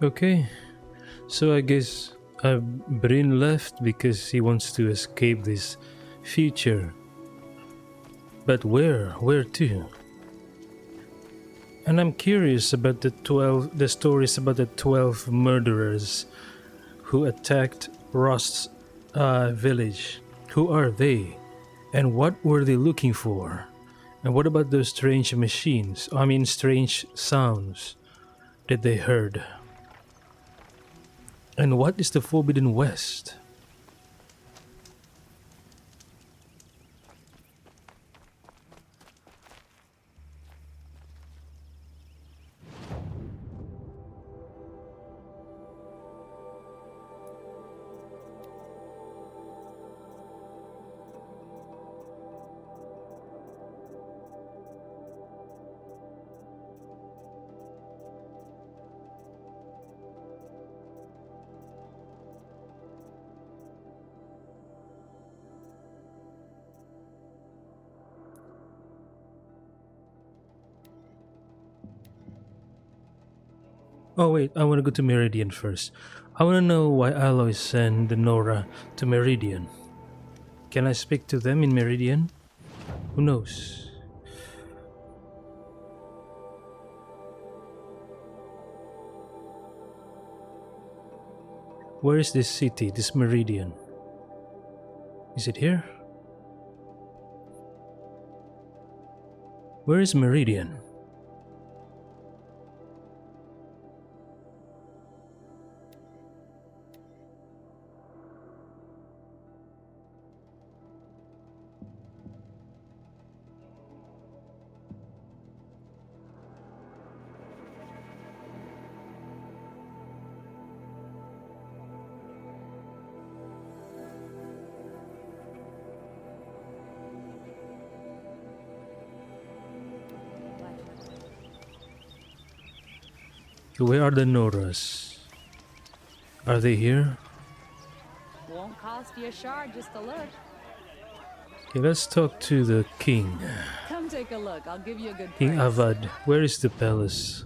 Okay, so I guess Bryn left because he wants to escape this future. But where? Where to? And I'm curious about the stories about the 12 murderers who attacked Rost's village. Who are they? And what were they looking for? And what about those strange machines? I mean, strange sounds that they heard? And what is the Forbidden West? Oh wait, I want to go to Meridian first. I want to know why Aloy sent the Nora to Meridian. Can I speak to them in Meridian? Who knows? Where is this city, this Meridian? Is it here? Where is Meridian? Where are the Noras? Are they here? Won't cost you a shard just to look. Okay, let's talk to the king. Come take a look. I'll give you a good King price. Avad. Where is the palace?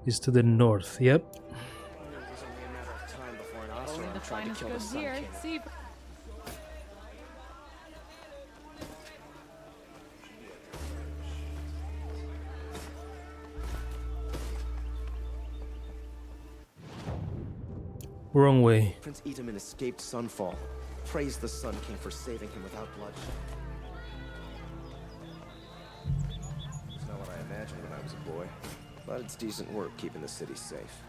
It's to the north. Yep. Only the finest goods here. See. Wrong way. Prince Itamen escaped Sunfall. Praise the Sun King for saving him without bloodshed. It's not what I imagined when I was a boy, but it's decent work keeping the city safe.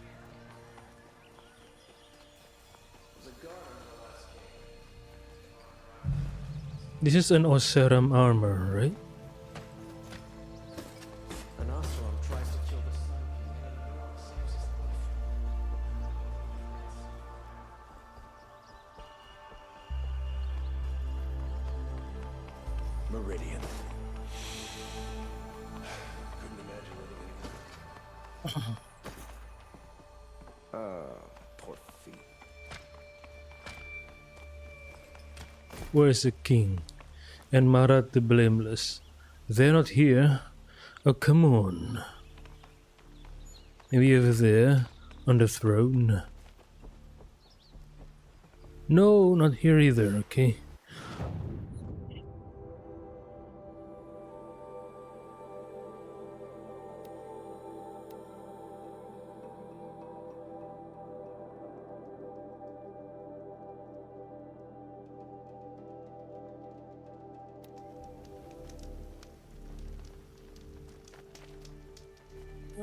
This is an Oseram armor, right? An Oseram tries to kill the Sun King and saves his life. Meridian. Couldn't imagine living in poor feet. Where is the king? And Marat the Blameless? They're not here. Oh, come on. Maybe over there, on the throne. No, not here either, okay?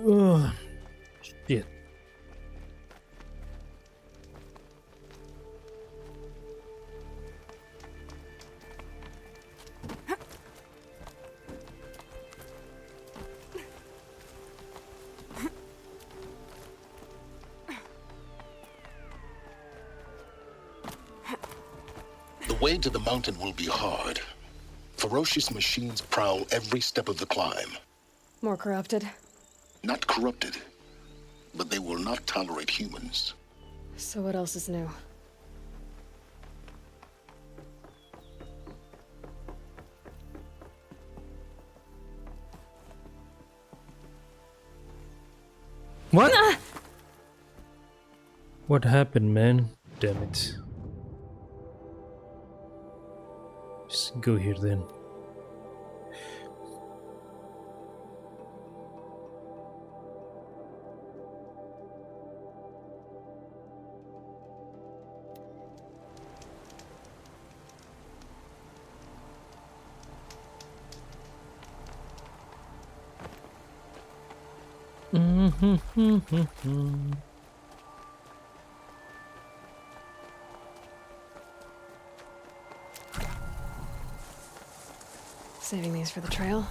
Oh, shit. The way to the mountain will be hard. Ferocious machines prowl every step of the climb. More corrupted. Not corrupted, but they will not tolerate humans. So what else is new? What? What happened, man? Damn it. Just go here then. Saving these for the trail.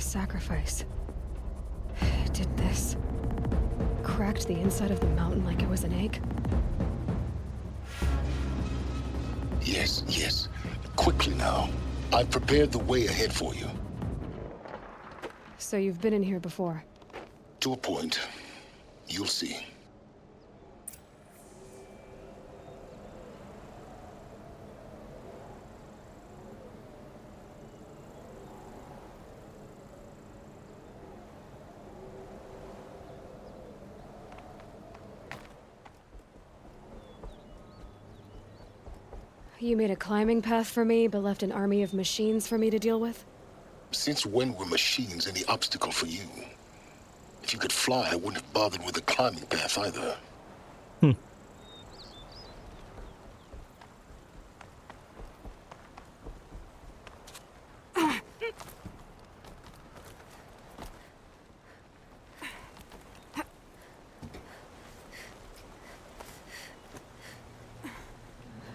Sacrifice. It did this. Cracked the inside of the mountain like it was an egg. Yes, yes. Quickly now. I've prepared the way ahead for you. So you've been in here before? To a point. You'll see. You made a climbing path for me, but left an army of machines for me to deal with? Since when were machines any obstacle for you? If you could fly, I wouldn't have bothered with the climbing path either.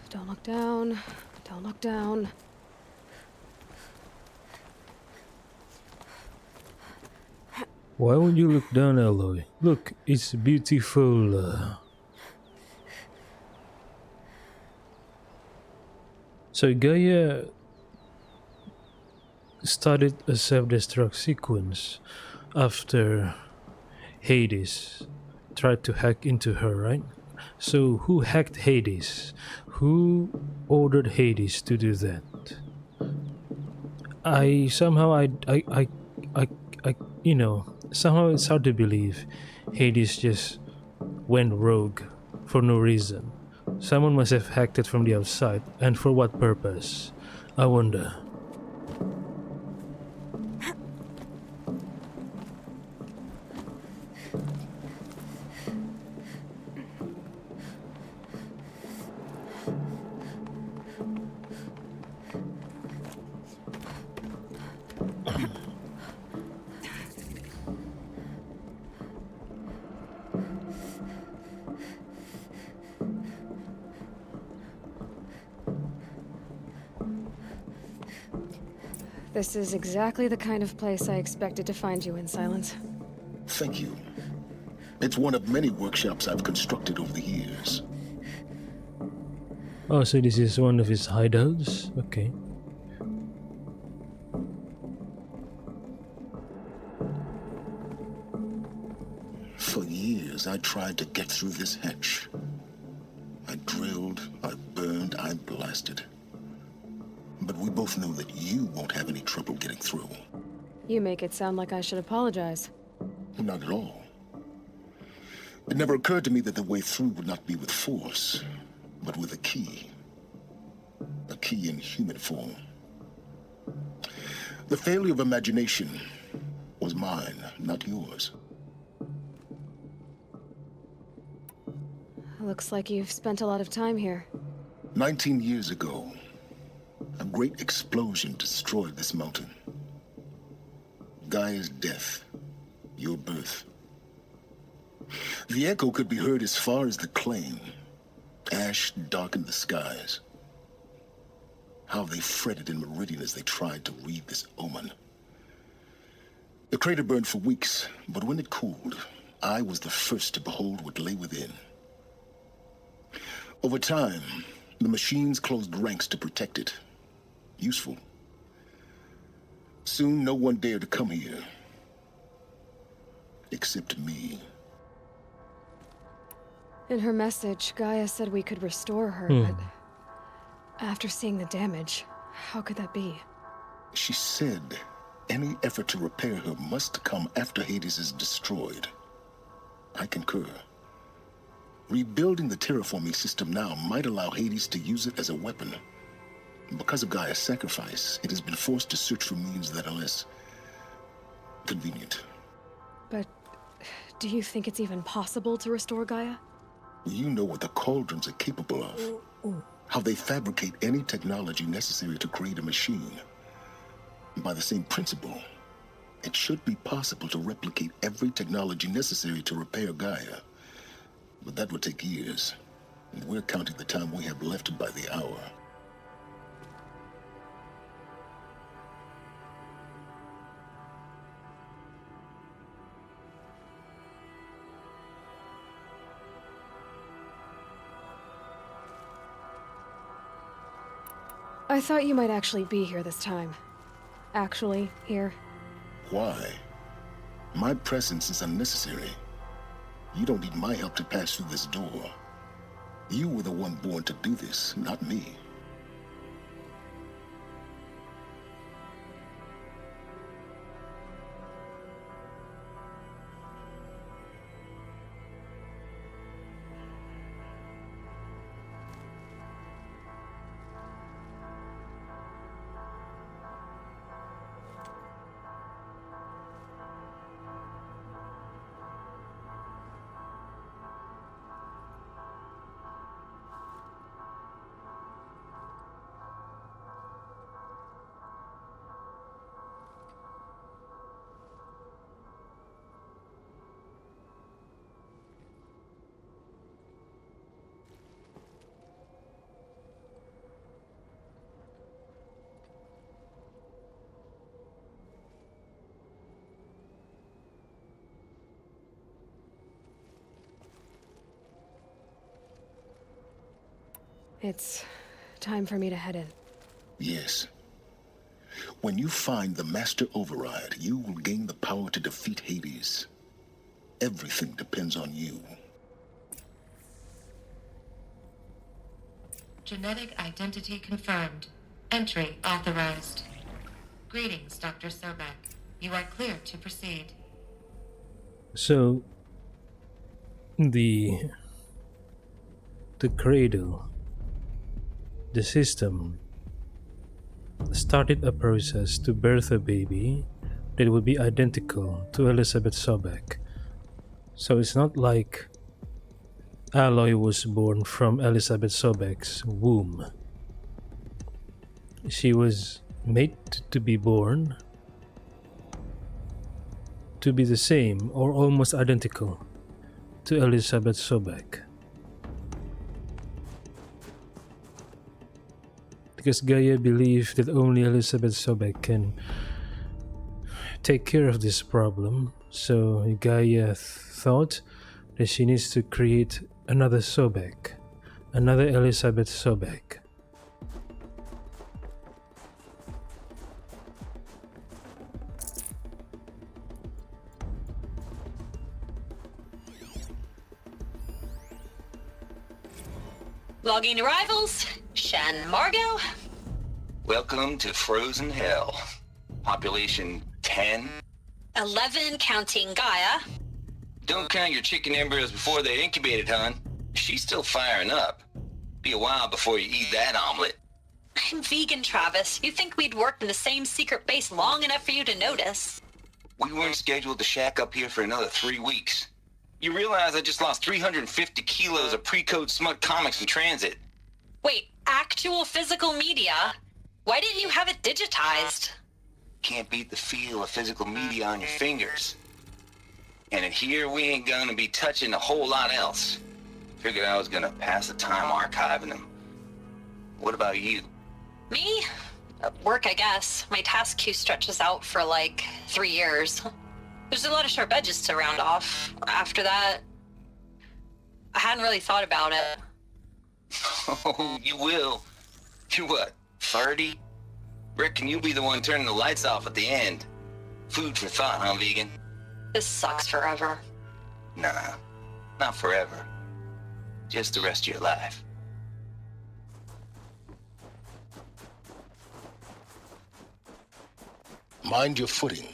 Don't look down. Don't look down. Why would you look down, Aloy? Look, it's beautiful. So Gaia started a self-destruct sequence after Hades tried to hack into her, right? So who hacked Hades? Who ordered Hades to do that? Somehow it's hard to believe Hades just went rogue for no reason. Someone must have hacked it from the outside, and for what purpose? I wonder. This is exactly the kind of place I expected to find you in, Silence. Thank you. It's one of many workshops I've constructed over the years. Oh, so this is one of his hideouts? Okay. For years, I tried to get through this hatch. I drilled, I burned, I blasted. But we both know that you won't have any trouble getting through. You make it sound like I should apologize. Not at all. It never occurred to me that the way through would not be with force, but with a key. A key in human form. The failure of imagination was mine, not yours. Looks like you've spent a lot of time here. 19 years ago, a great explosion destroyed this mountain. Gaia's death, your birth. The echo could be heard as far as the Claim. Ash darkened the skies. How they fretted in Meridian as they tried to read this omen. The crater burned for weeks, but when it cooled, I was the first to behold what lay within. Over time, the machines closed ranks to protect it. Useful. Soon, no one dared to come here. Except me. In her message, Gaia said we could restore her, but after seeing the damage, how could that be? She said any effort to repair her must come after Hades is destroyed. I concur. Rebuilding the terraforming system now might allow Hades to use it as a weapon. Because of Gaia's sacrifice, it has been forced to search for means that are less convenient. But do you think it's even possible to restore Gaia? You know what the Cauldrons are capable of. How they fabricate any technology necessary to create a machine. By the same principle, it should be possible to replicate every technology necessary to repair Gaia. But that would take years, and we're counting the time we have left by the hour. I thought you might actually be here this time. Actually, here. Why? My presence is unnecessary. You don't need my help to pass through this door. You were the one born to do this, not me. It's time for me to head in. Yes. When you find the Master Override, you will gain the power to defeat Hades. Everything depends on you. Genetic identity confirmed. Entry authorized. Greetings, Dr. Sobek. You are clear to proceed. So, the cradle, the system, started a process to birth a baby that would be identical to Elizabeth Sobek. So it's not like Aloy was born from Elizabeth Sobek's womb. She was made to be born to be the same or almost identical to Elizabeth Sobek. Because Gaia believed that only Elizabeth Sobek can take care of this problem, so Gaia thought that she needs to create another Sobek, another Elizabeth Sobek. Logging arrivals. Shen Margot. Welcome to Frozen Hell. Population 10. 11 counting Gaia. Don't count your chicken embryos before they're incubated, hon. She's still firing up. Be a while before you eat that omelet. I'm vegan, Travis. You think we'd worked in the same secret base long enough for you to notice? We weren't scheduled to shack up here for another 3 weeks. You realize I just lost 350 kilos of pre-code smut comics in transit. Wait, actual physical media? Why didn't you have it digitized? Can't beat the feel of physical media on your fingers. And in here, we ain't gonna be touching a whole lot else. Figured I was gonna pass the time archiving them. What about you? Me? Work, I guess. My task queue stretches out for like 3 years. There's a lot of sharp edges to round off. After that, I hadn't really thought about it. Oh, you will. You're what, 30? Reckon you'll be the one turning the lights off at the end. Food for thought, huh, vegan? This sucks forever. Nah, not forever. Just the rest of your life. Mind your footing.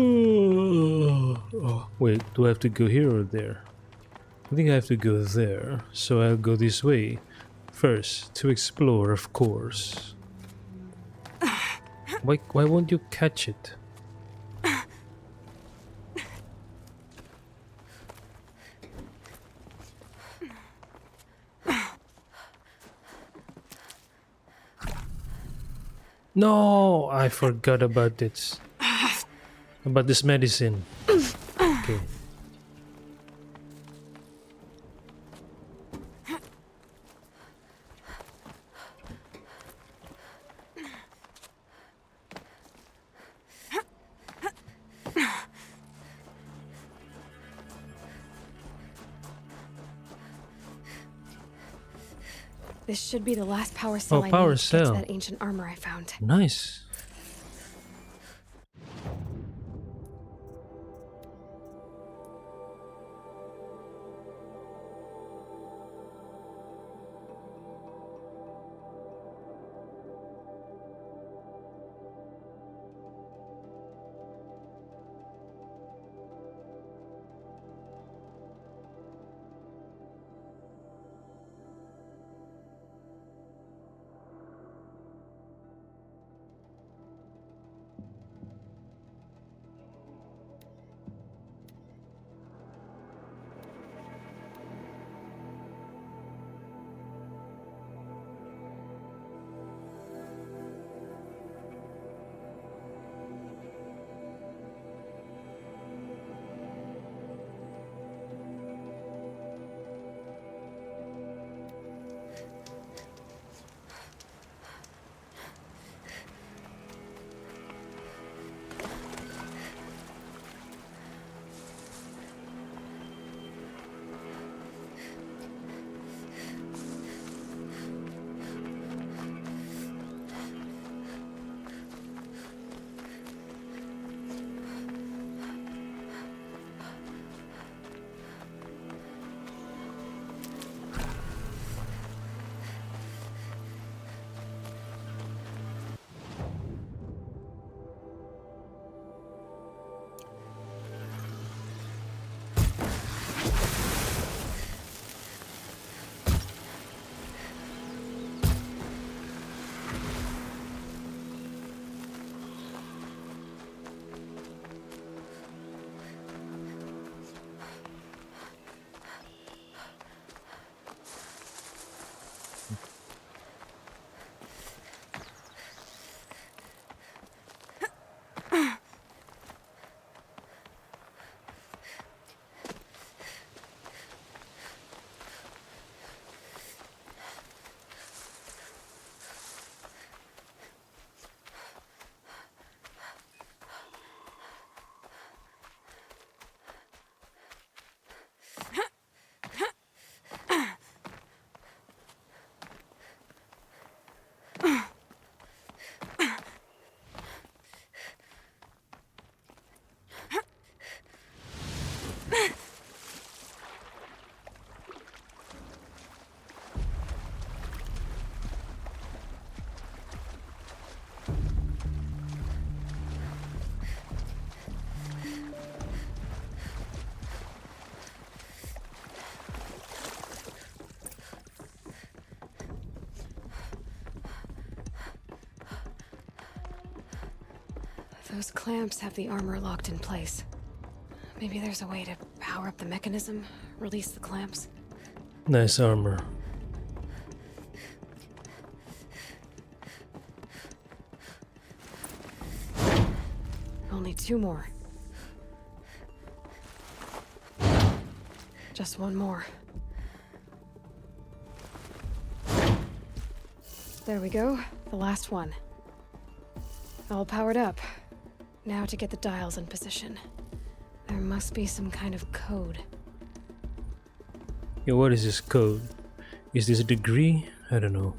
Oh, wait, do I have to go here or there? I think I have to go there, so I'll go this way. First, to explore, of course. Why won't you catch it? No, I forgot about this. About this medicine. Okay. This should be the last power cell I power need to get to cell. that ancient armor I found. Nice. Those clamps have the armor locked in place. Maybe there's a way to power up the mechanism, release the clamps. Nice armor. Only 2 more. Just 1 more. There we go, the last one. All powered up. Now to get the dials in position. There must be some kind of code. Yeah, what is this code? Is this a degree? I don't know.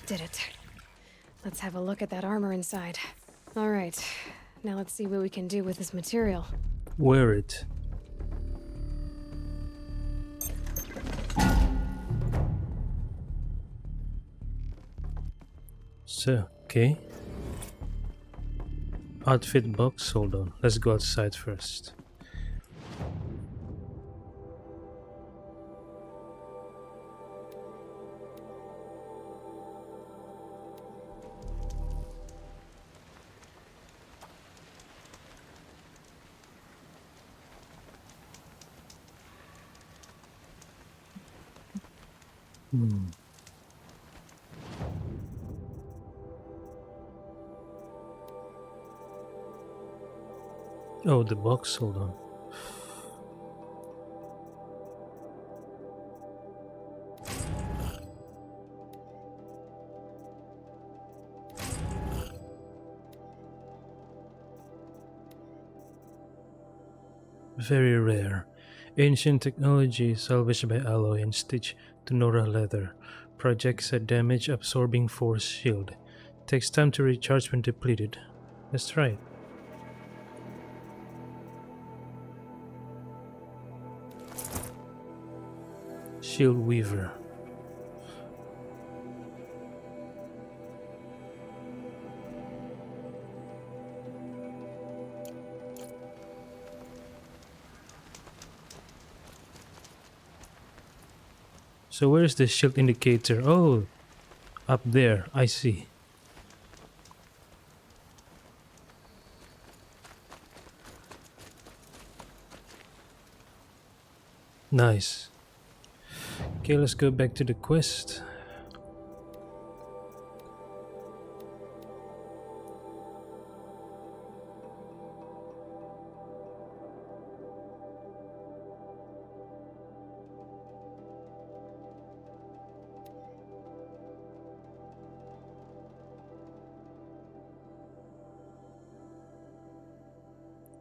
Did it. Let's have a look at that armor inside. All right. Now let's see what we can do with this material. Wear it. So, okay. Outfit box, hold on. Let's go outside first. Oh, the box, hold on. Very rare. Ancient technology salvaged by alloy and stitched to Nora leather. Projects a damage absorbing force shield. Takes time to recharge when depleted. That's right. Shield Weaver. So where's the shield indicator? Oh, up there, I see. Nice. Okay, let's go back to the quest.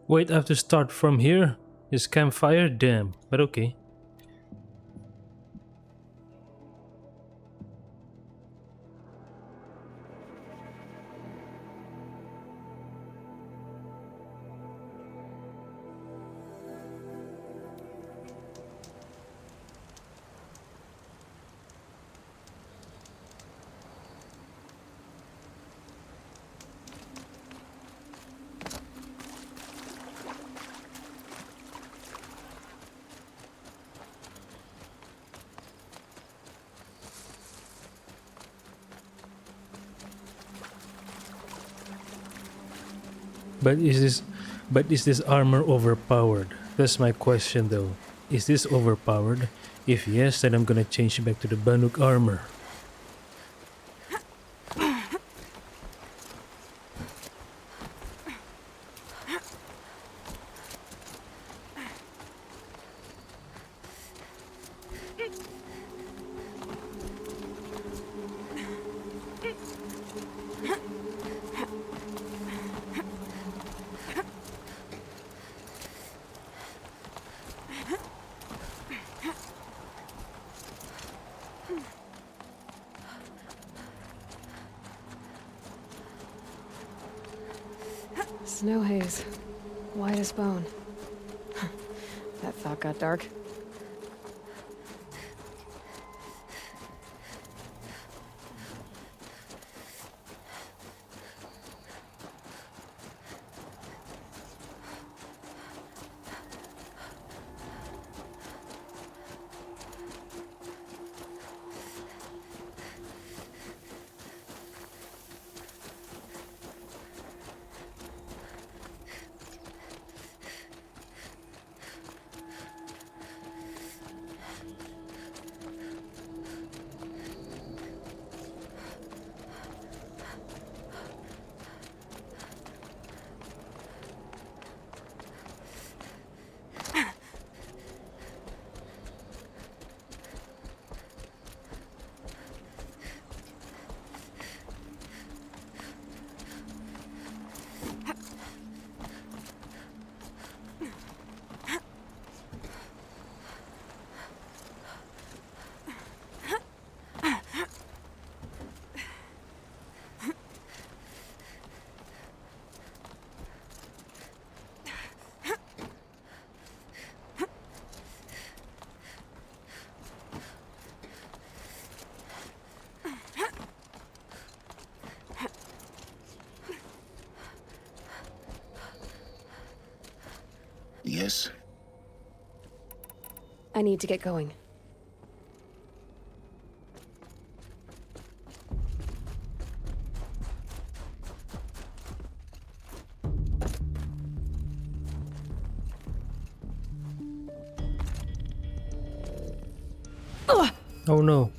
Wait, I have to start from here? Is campfire? Damn, but okay. Is this armor overpowered? That's my question though. Is this overpowered? If yes, then I'm gonna change back to the Banuk armor. Snow haze. White as bone. That thought got dark. Yes? I need to get going. Oh no.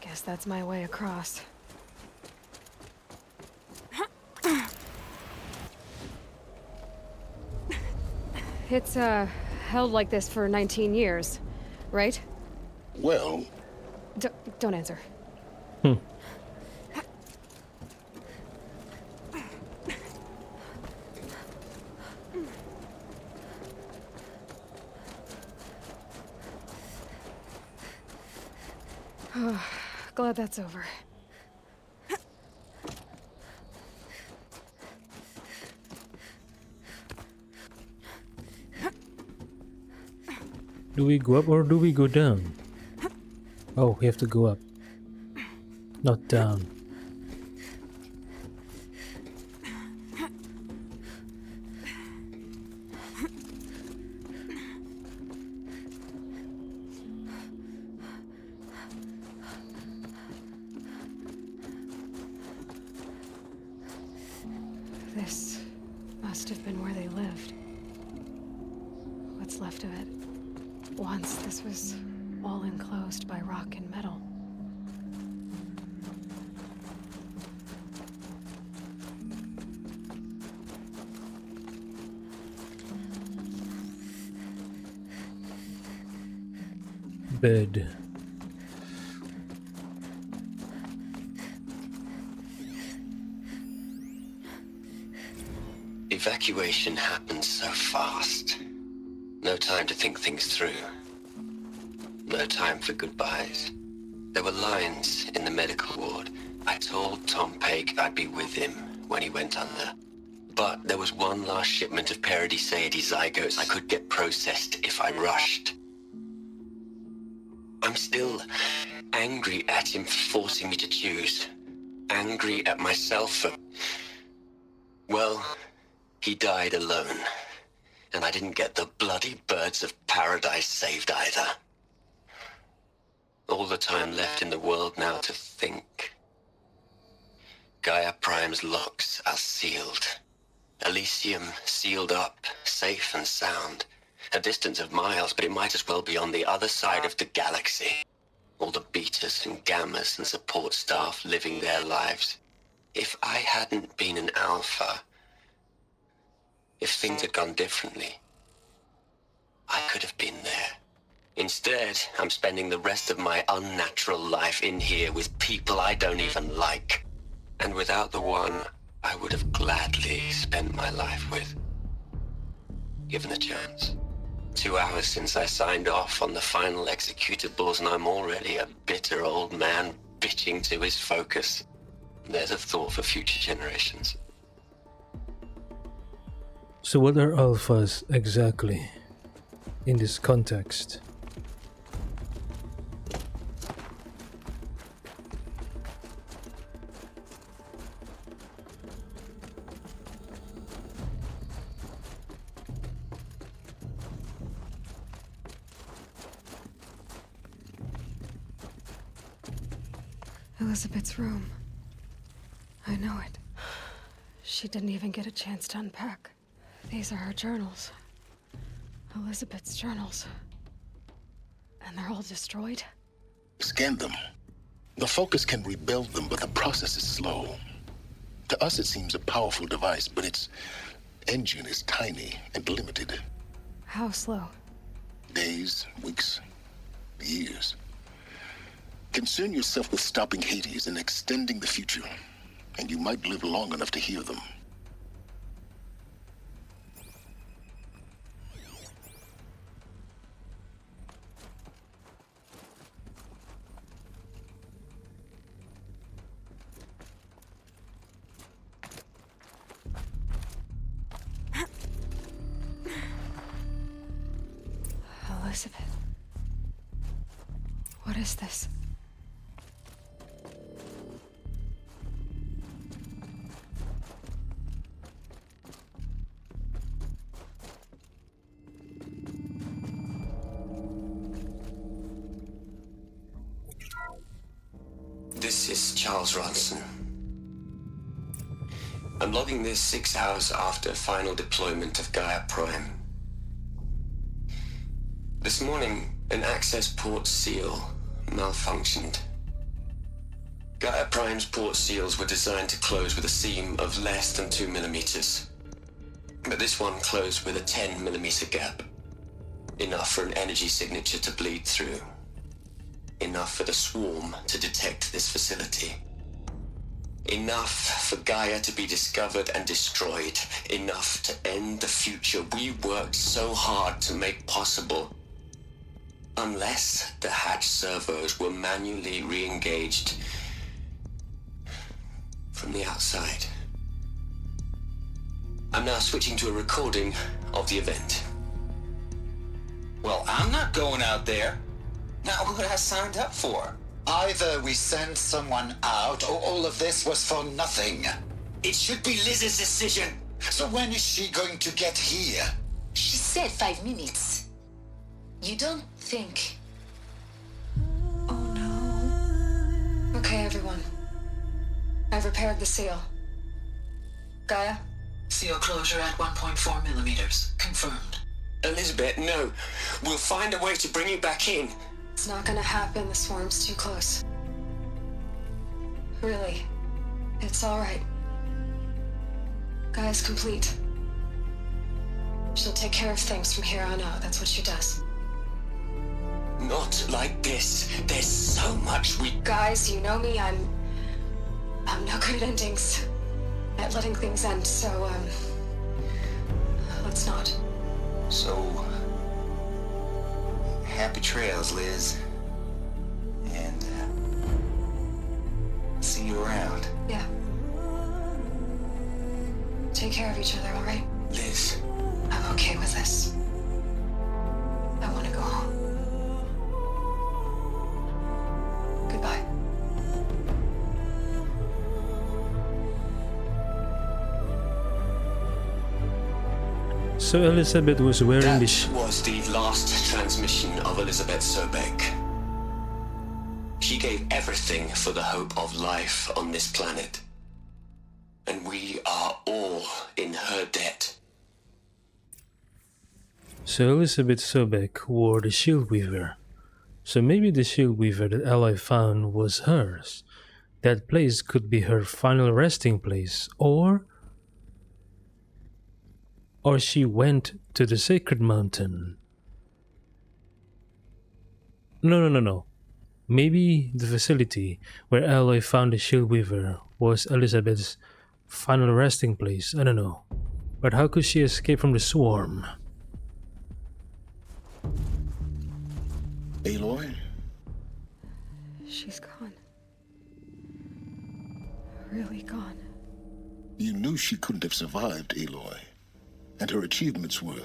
Guess that's my way across. It's, held like this for 19 years, right? Well... Don't answer. Glad that's over. Do we go up or do we go down? Oh, we have to go up. Not down. This must have been where they lived. What's left of it. Once this was all enclosed by rock and metal. Bed. Evacuation happened so fast. No time to think things through. No time for goodbyes. There were lines in the medical ward. I told Tom Pake I'd be with him when he went under. But there was one last shipment of Paradis zygotes I could get processed if I rushed. I'm still angry at him for forcing me to choose. Angry at myself for... Well, he died alone. And I didn't get the bloody birds of paradise saved either. All the time left in the world now to think. Gaia Prime's locks are sealed. Elysium sealed up, safe and sound. A distance of miles, but it might as well be on the other side of the galaxy. All the betas and gammas and support staff living their lives. If I hadn't been an alpha, if things had gone differently, I could have been there. Instead, I'm spending the rest of my unnatural life in here with people I don't even like. And without the one I would have gladly spent my life with, given the chance. 2 hours since I signed off on the final executables, and I'm already a bitter old man bitching to his focus. There's a thought for future generations. So what are alphas exactly in this context? Elizabeth's room. I know it. She didn't even get a chance to unpack. These are her journals. Elizabeth's journals. And they're all destroyed? Scan them. The Focus can rebuild them, but the process is slow. To us, it seems a powerful device, but its engine is tiny and limited. How slow? Days, weeks, years. Concern yourself with stopping Hades and extending the future, and you might live long enough to hear them. Elizabeth. What is this? This is Charles Ronson. I'm logging this 6 hours after final deployment of Gaia Prime. This morning, an access port seal malfunctioned. Gaia Prime's port seals were designed to close with a seam of less than 2 millimeters. But this one closed with a 10 millimeter gap. Enough for an energy signature to bleed through. Enough for the swarm to detect this facility. Enough for Gaia to be discovered and destroyed. Enough to end the future we worked so hard to make possible. Unless the hatch servos were manually re-engaged from the outside. I'm now switching to a recording of the event. Well, I'm not going out there. Not what I signed up for. Either we send someone out, or all of this was for nothing. It should be Liz's decision. So when is she going to get here? She said 5 minutes. You don't think... Okay, everyone. I've repaired the seal. Gaia? Seal closure at 1.4 millimeters. Confirmed. Elizabeth, no. We'll find a way to bring you back in. It's not gonna happen. The swarm's too close. Really. It's all right. Gaia's complete. She'll take care of things from here on out. That's what she does. Not like this. There's so much we... Guys, you know me. I'm no good at endings. At letting things end, so, let's not. So... happy trails, Liz. And, see you around. Yeah. Take care of each other, all right? Liz. I'm okay with this. I want to go home. So Elizabeth was wearing That was the last transmission of Elizabeth Sobek. She gave everything for the hope of life on this planet. And we are all in her debt. So Elizabeth Sobek wore the Shield Weaver. So maybe the Shield Weaver that Aloy found was hers. That place could be her final resting place, or she went to the Sacred Mountain. No. Maybe the facility where Aloy found the Shield Weaver was Elizabeth's final resting place. I don't know. But how could she escape from the swarm? Aloy? She's gone. Really gone. You knew she couldn't have survived, Aloy. And her achievements were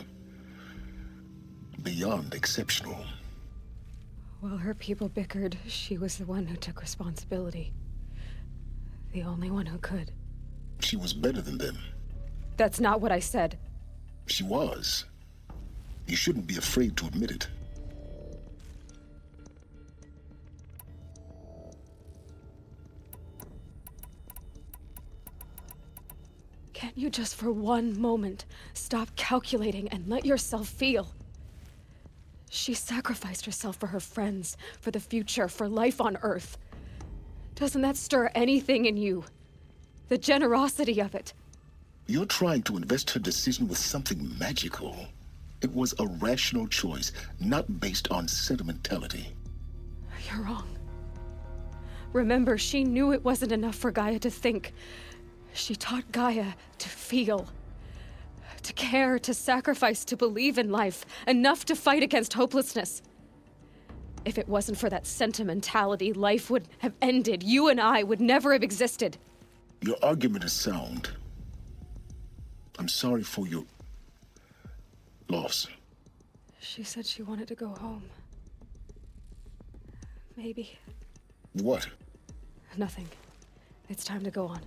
beyond exceptional. While her people bickered, she was the one who took responsibility. The only one who could. She was better than them. That's not what I said. She was. You shouldn't be afraid to admit it. Can't you just for one moment stop calculating and let yourself feel? She sacrificed herself for her friends, for the future, for life on Earth. Doesn't that stir anything in you? The generosity of it. You're trying to invest her decision with something magical. It was a rational choice, not based on sentimentality. You're wrong. Remember, she knew it wasn't enough for Gaia to think. She taught Gaia to feel. To care, to sacrifice, to believe in life. Enough to fight against hopelessness. If it wasn't for that sentimentality, life would have ended. You and I would never have existed. Your argument is sound. I'm sorry for your loss. She said she wanted to go home. Maybe. What? Nothing. It's time to go on.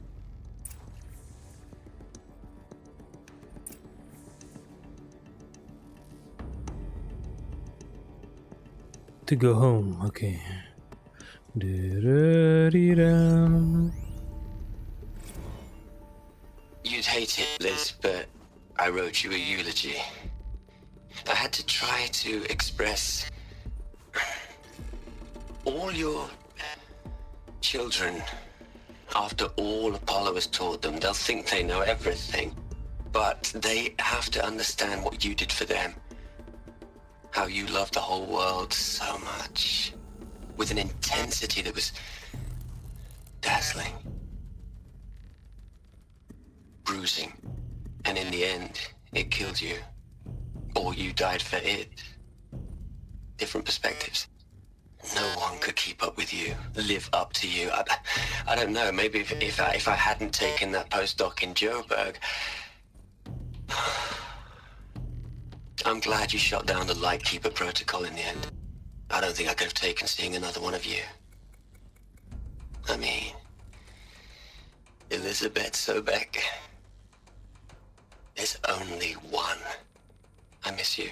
To go home, okay. Da-da-dee-dum. You'd hate it, Liz, but I wrote you a eulogy. I had to try to express all your children. After all Apollo has taught them, they'll think they know everything. But they have to understand what you did for them. How you loved the whole world so much. With an intensity that was dazzling. Bruising. And in the end, it killed you. Or you died for it. Different perspectives. No one could keep up with you, live up to you. I don't know, maybe if I hadn't taken that postdoc in Joburg. I'm glad you shot down the Lightkeeper protocol in the end. I don't think I could have taken seeing another one of you. I mean, Elizabeth Sobek. There's only one. I miss you.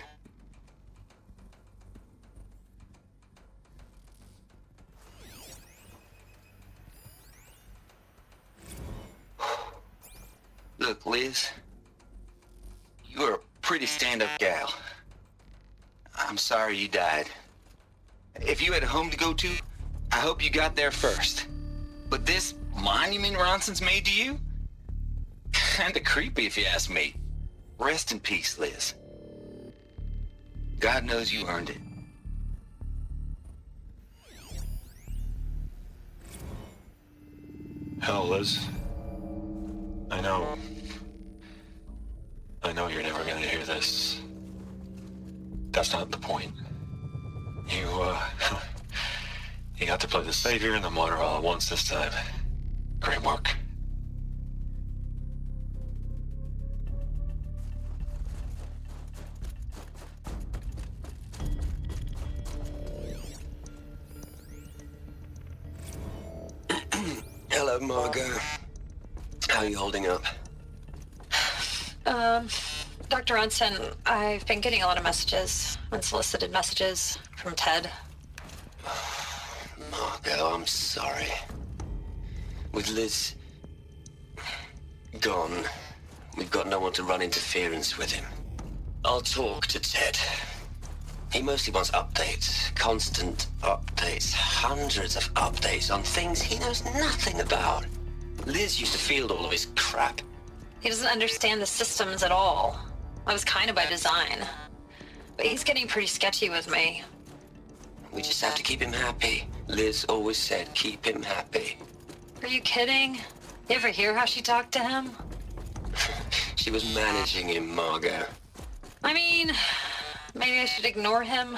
Look, Liz, you're a pretty stand-up gal. I'm sorry you died. If you had a home to go to, I hope you got there first. But this monument Ronson's made to you? Kinda creepy if you ask me. Rest in peace, Liz. God knows you earned it. Hell, Liz. I know you're never gonna hear this. That's not the point. You got to play the savior and the martyr all at once this time. Great work. Hello, Margot. How are you holding up? Dr. Ronson, I've been getting a lot of messages, unsolicited messages from Ted. Margot, I'm sorry. With Liz gone, we've got no one to run interference with him. I'll talk to Ted. He mostly wants updates, constant updates, hundreds of updates on things he knows nothing about. Liz used to field all of his crap. He doesn't understand the systems at all. That was kind of by design. But he's getting pretty sketchy with me. We just have to keep him happy. Liz always said, keep him happy. Are you kidding? You ever hear how she talked to him? She was managing him, Margot. I mean, maybe I should ignore him.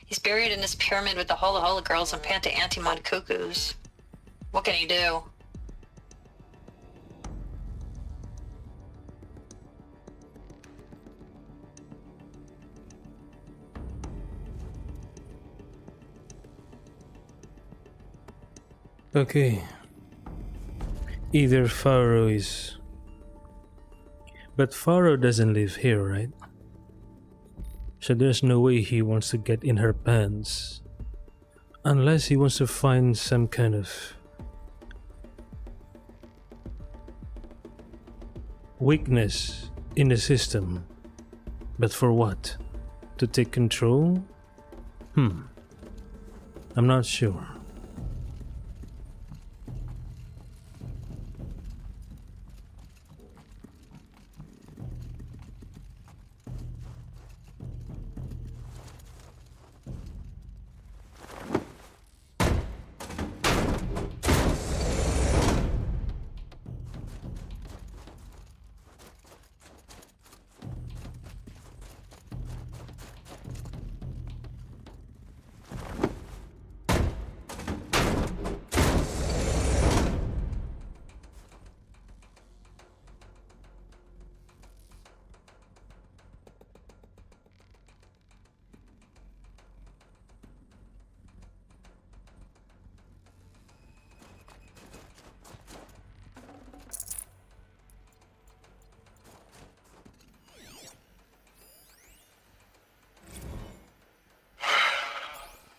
He's buried in his pyramid with the Hola Hola girls and Panta Antimod cuckoos. What can he do? Okay. Either Faro is... But Faro doesn't live here, right? So there's no way he wants to get in her pants. Unless he wants to find some kind of... weakness in the system. But for what? To take control? I'm not sure.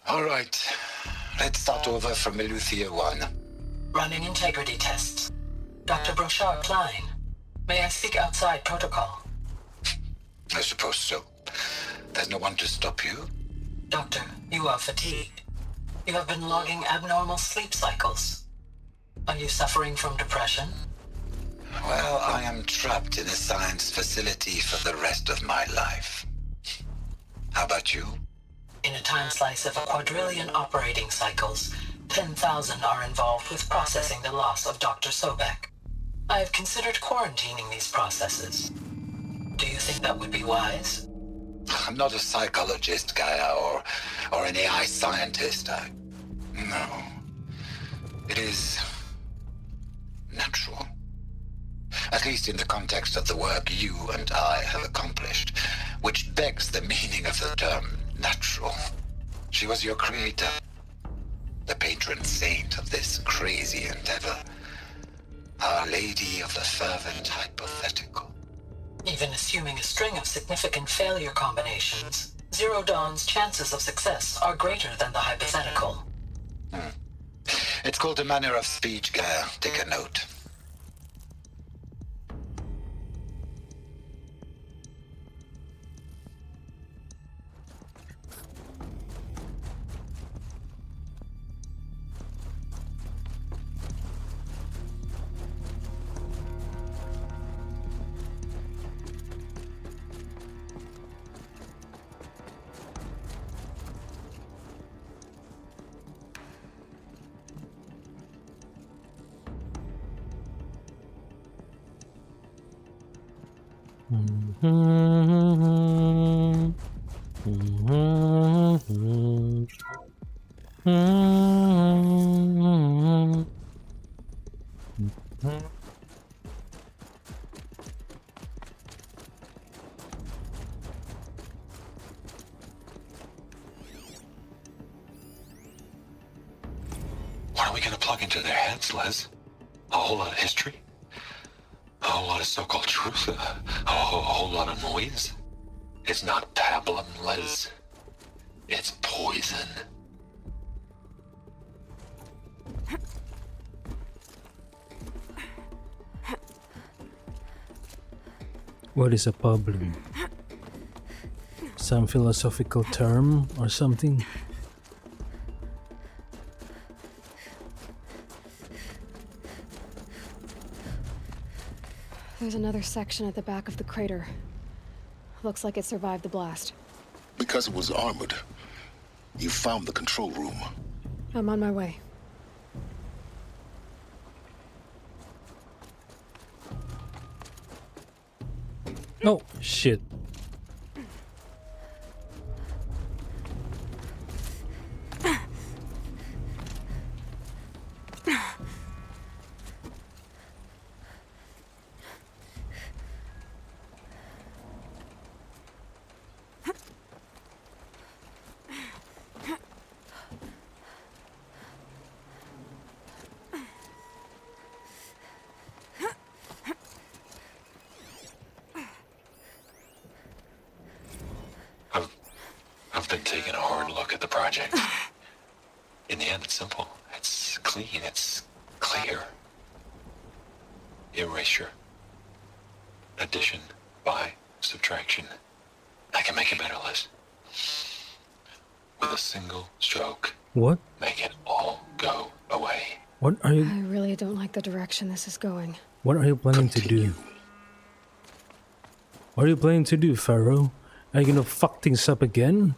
All right. Let's start over from Eleuthia 1. Running integrity tests. Dr. Brochard Klein, may I speak outside protocol? I suppose so. There's no one to stop you. Doctor, you are fatigued. You have been logging abnormal sleep cycles. Are you suffering from depression? Well, I am trapped in a science facility for the rest of my life. How about you? In a time slice of a quadrillion operating cycles, 10,000 are involved with processing the loss of Dr. Sobek. I have considered quarantining these processes. Do you think that would be wise? I'm not a psychologist, Gaia, or an AI scientist. No. It is natural. At least in the context of the work you and I have accomplished, which begs the meaning of the term natural. She was your creator, the patron saint of this crazy endeavor, Our Lady of the Fervent Hypothetical. Even assuming a string of significant failure combinations, Zero Dawn's chances of success are greater than the hypothetical. It's called a manner of speech, Gaia. Take a note. What are we gonna plug into their heads, Les? A whole lot of history? A whole lot of so-called truth? a whole lot of noise. It's not pablum, Les. It's poison. What is a pablum? Some philosophical term or something? There's another section at the back of the crater. Looks like it survived the blast. Because it was armored, you found the control room. I'm on my way. Oh, shit. I've been taking a hard look at the project. In the end, it's simple. It's clean. It's clear. Erasure. Addition. By. Subtraction. I can make it better, Liz. With a single stroke. What? Make it all go away. What are you... I really don't like the direction this is going. What are you planning to do? What are you planning to do, Pharaoh? Are you gonna fuck things up again?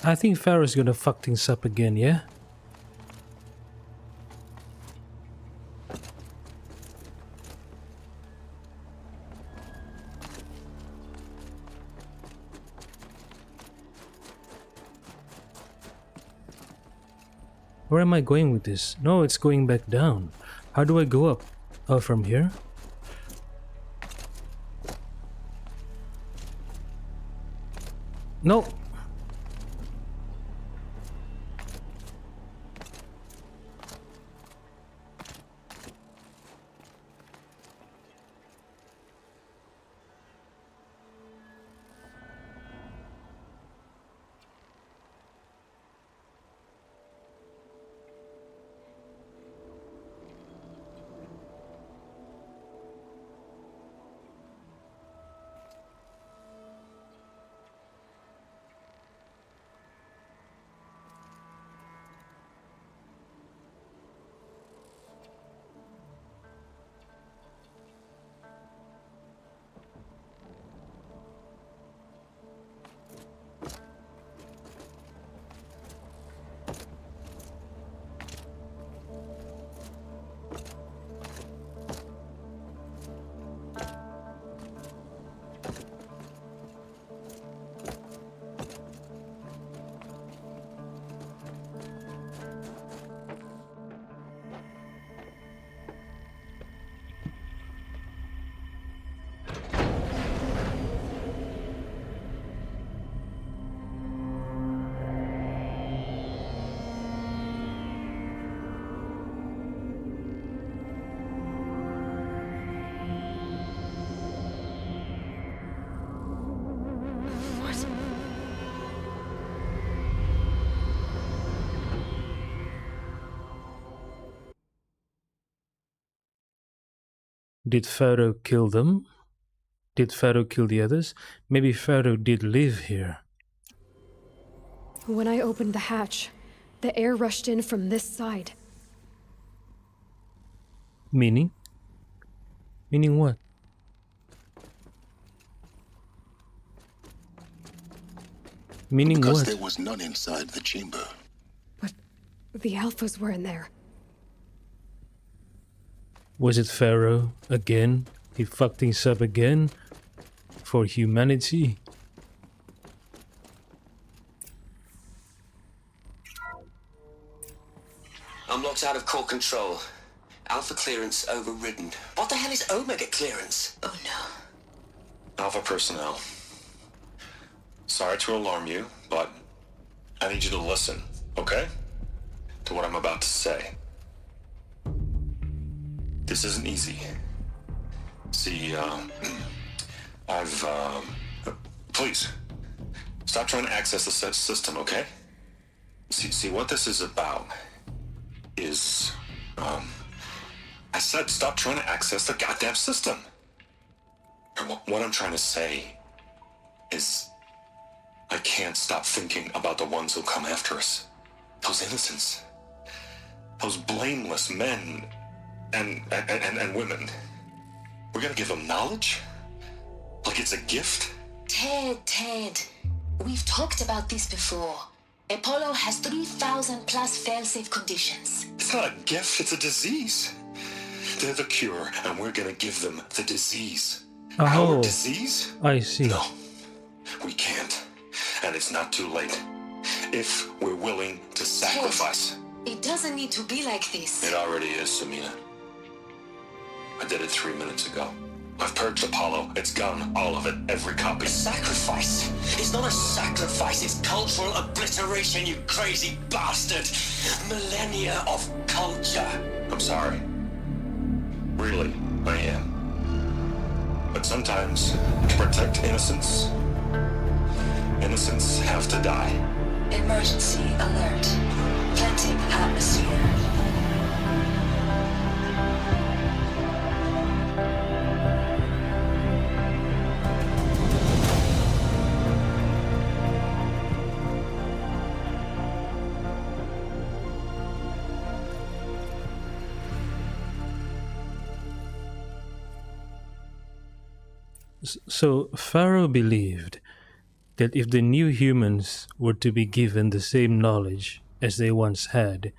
I think Pharaoh's gonna fuck things up again, yeah? Where am I going with this? No, it's going back down. How do I go up? Oh, from here? No. Did Pharaoh kill them? Did Pharaoh kill the others? Maybe Pharaoh did live here. When I opened the hatch, the air rushed in from this side. Meaning? Meaning what? Meaning because what? There was none inside the chamber. But the Alphas were in there. Was it Pharaoh again? He fucked things up again? For humanity? I'm locked out of core control. Alpha clearance overridden. What the hell is Omega clearance? Oh no. Alpha personnel. Sorry to alarm you, but I need you to listen, okay? To what I'm about to say. This isn't easy. See, please, stop trying to access the system, okay? See, what this is about is, I said stop trying to access the goddamn system. And what I'm trying to say is, I can't stop thinking about the ones who come after us. Those innocents. Those blameless men and women. We're gonna give them knowledge? Like it's a gift? Ted. We've talked about this before. Apollo has 3,000 plus fail-safe conditions. It's not a gift, it's a disease. They're the cure, and we're gonna give them the disease. Oh, our disease? I see. No, we can't. And it's not too late. If we're willing to sacrifice. It doesn't need to be like this. It already is, Samina. I did it 3 minutes ago. I've purged Apollo. It's gone, all of it, every copy. Sacrifice? It's not a sacrifice, it's cultural obliteration, you crazy bastard! Millennia of culture! I'm sorry. Really, I am. But sometimes, to protect innocence, innocents have to die. Emergency alert. Planting atmosphere. So Pharaoh believed that if the new humans were to be given the same knowledge as they once had,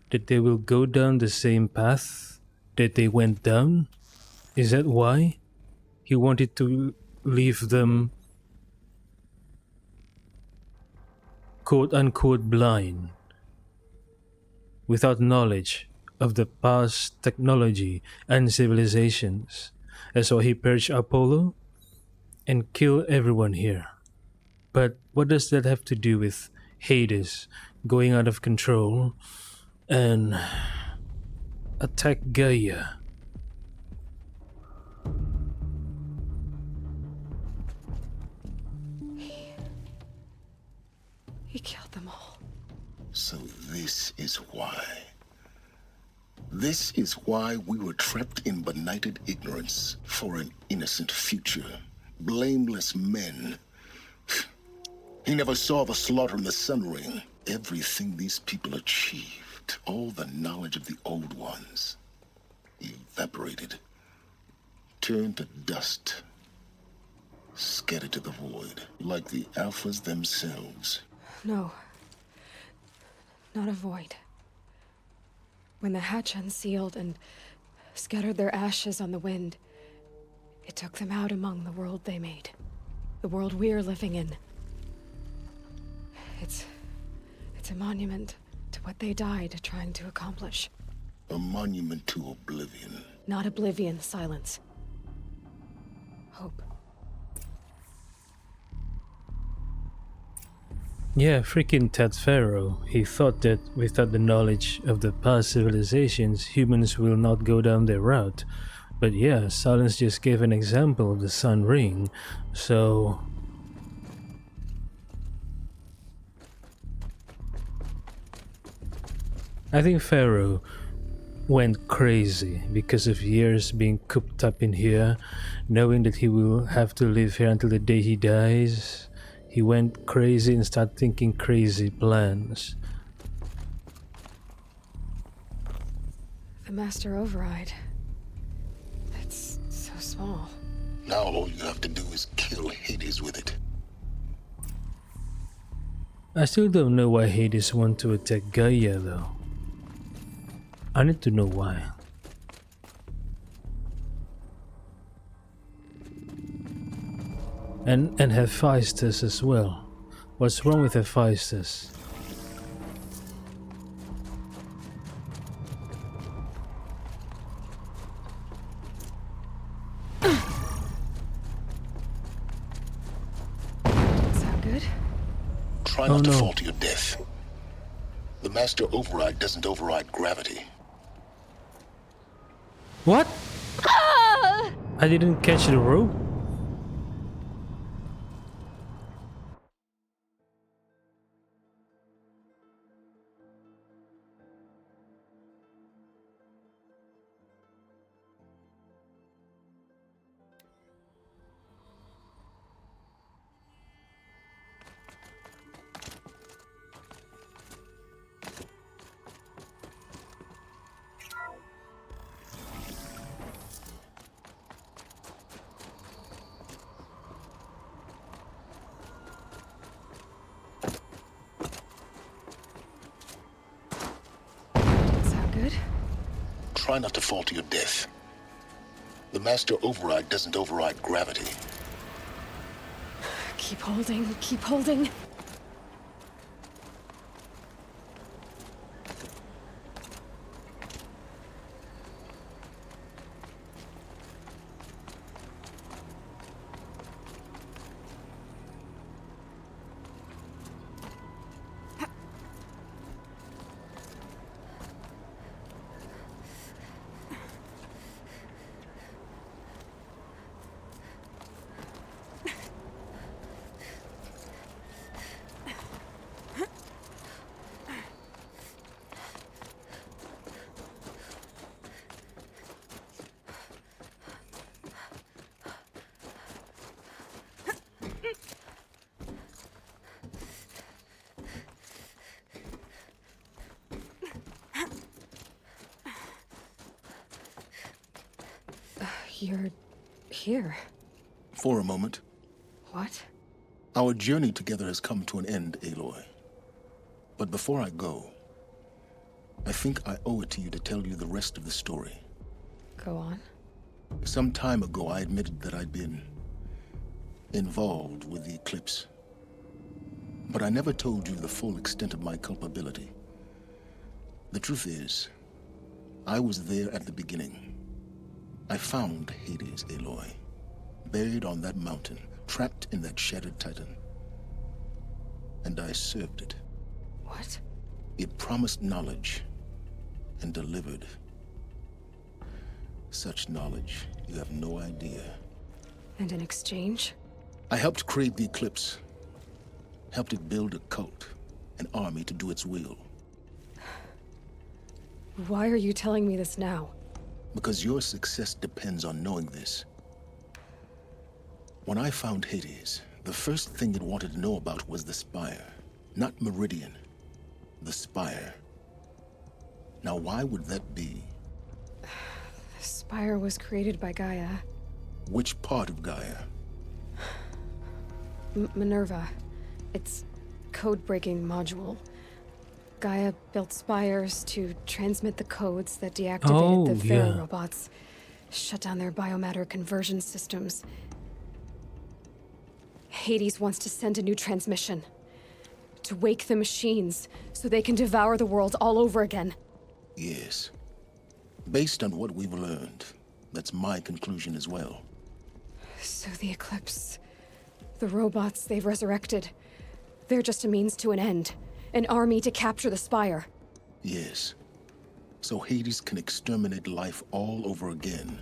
that they will go down the same path that they went down? Is that why he wanted to leave them quote-unquote blind, without knowledge of the past technology and civilizations? And so he purged Apollo and killed everyone here. But what does that have to do with Hades going out of control and attack Gaia? He killed them all. So this is why. This is why we were trapped in benighted ignorance for an innocent future. Blameless men. He never saw the slaughter in the Sun Ring. Everything these people achieved, all the knowledge of the old ones, evaporated, turned to dust, scattered to the void, like the Alphas themselves. No. Not a void. When the hatch unsealed and scattered their ashes on the wind, it took them out among the world they made. The world we're living in. It's a monument to what they died trying to accomplish. A monument to oblivion. Not oblivion, silence. Hope. Yeah, freaking Ted Pharaoh. He thought that without the knowledge of the past civilizations, humans will not go down their route. But yeah, Silence just gave an example of the Sun Ring, so... I think Pharaoh went crazy because of years being cooped up in here, knowing that he will have to live here until the day he dies. He went crazy and started thinking crazy plans. The Master Override. That's so small. Now all you have to do is kill Hades with it. I still don't know why Hades want to attack Gaia though. I need to know why. And Hephaestus as well. What's wrong with Hephaestus? Sound good? Try not to fall to your death. The Master Override doesn't override gravity. What? I didn't catch the rope. Try not to fall to your death. The Master Override doesn't override gravity. Keep holding, keep holding. You're here. For a moment. What? Our journey together has come to an end, Aloy. But before I go, I think I owe it to you to tell you the rest of the story. Go on. Some time ago, I admitted that I'd been involved with the Eclipse. But I never told you the full extent of my culpability. The truth is, I was there at the beginning. I found Hades, Aloy, buried on that mountain, trapped in that shattered titan. And I served it. What? It promised knowledge and delivered. Such knowledge, you have no idea. And in exchange? I helped create the Eclipse. Helped it build a cult, an army to do its will. Why are you telling me this now? Because your success depends on knowing this. When I found Hades, the first thing it wanted to know about was the Spire. Not Meridian. The Spire. Now why would that be? The Spire was created by Gaia. Which part of Gaia? Minerva. Its code-breaking module. Gaia built spires to transmit the codes that deactivated the Pharaoh robots, shut down their biomatter conversion systems. Hades wants to send a new transmission. To wake the machines, so they can devour the world all over again. Yes. Based on what we've learned, that's my conclusion as well. So the Eclipse, the robots they've resurrected, they're just a means to an end. An army to capture the Spire. Yes. So Hades can exterminate life all over again.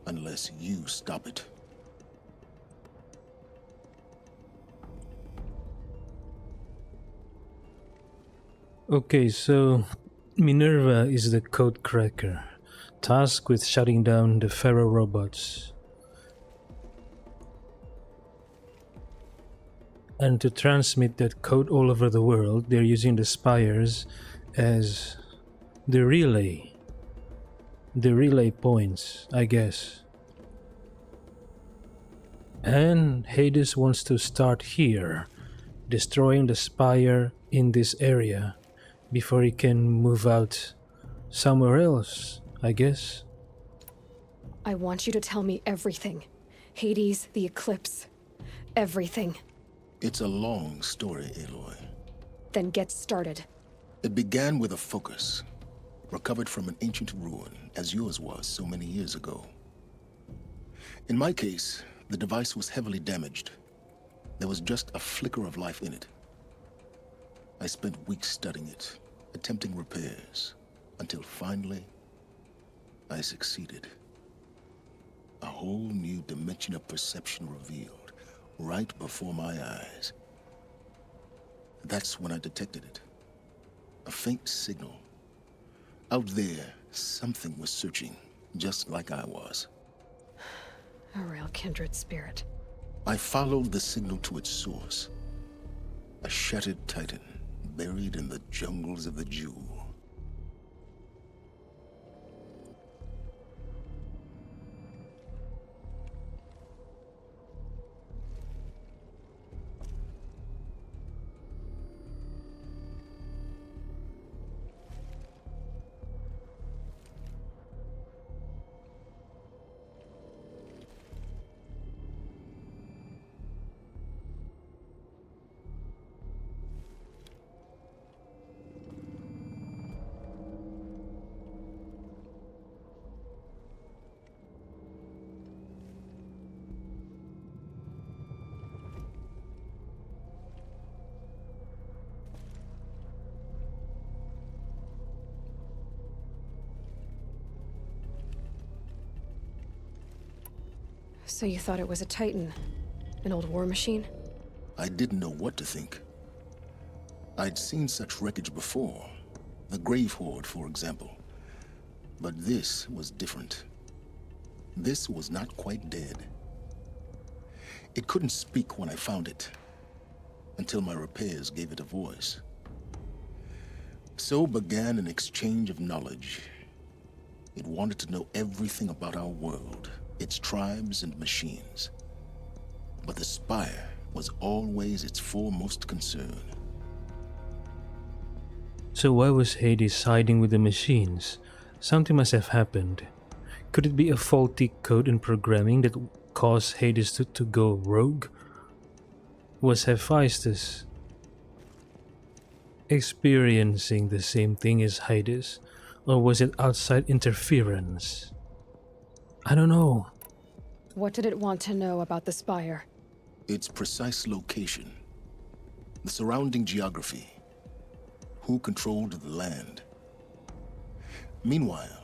Unless you stop it. Okay, so Minerva is the code cracker, tasked with shutting down the Pharaoh robots. And to transmit that code all over the world, they're using the spires as the relay points, I guess. And Hades wants to start here, destroying the spire in this area before he can move out somewhere else, I guess. I want you to tell me everything. Hades, the Eclipse, everything. It's a long story, Aloy. Then get started. It began with a focus, recovered from an ancient ruin, as yours was so many years ago. In my case, the device was heavily damaged. There was just a flicker of life in it. I spent weeks studying it, attempting repairs, until finally, I succeeded. A whole new dimension of perception revealed, right before my eyes. That's when I detected it. A faint signal. Out there, something was searching, just like I was. A real kindred spirit. I followed the signal to its source. A shattered titan, buried in the jungles of the Jewel. So you thought it was a Titan? An old war machine? I didn't know what to think. I'd seen such wreckage before. The Grave Horde, for example. But this was different. This was not quite dead. It couldn't speak when I found it, until my repairs gave it a voice. So began an exchange of knowledge. It wanted to know everything about our world, its tribes and machines. But the Spire was always its foremost concern. So why was Hades siding with the machines? Something must have happened. Could it be a faulty code in programming that caused Hades to go rogue? Was Hephaestus experiencing the same thing as Hades? Or was it outside interference? I don't know. What did it want to know about the Spire? Its precise location, the surrounding geography, who controlled the land. Meanwhile,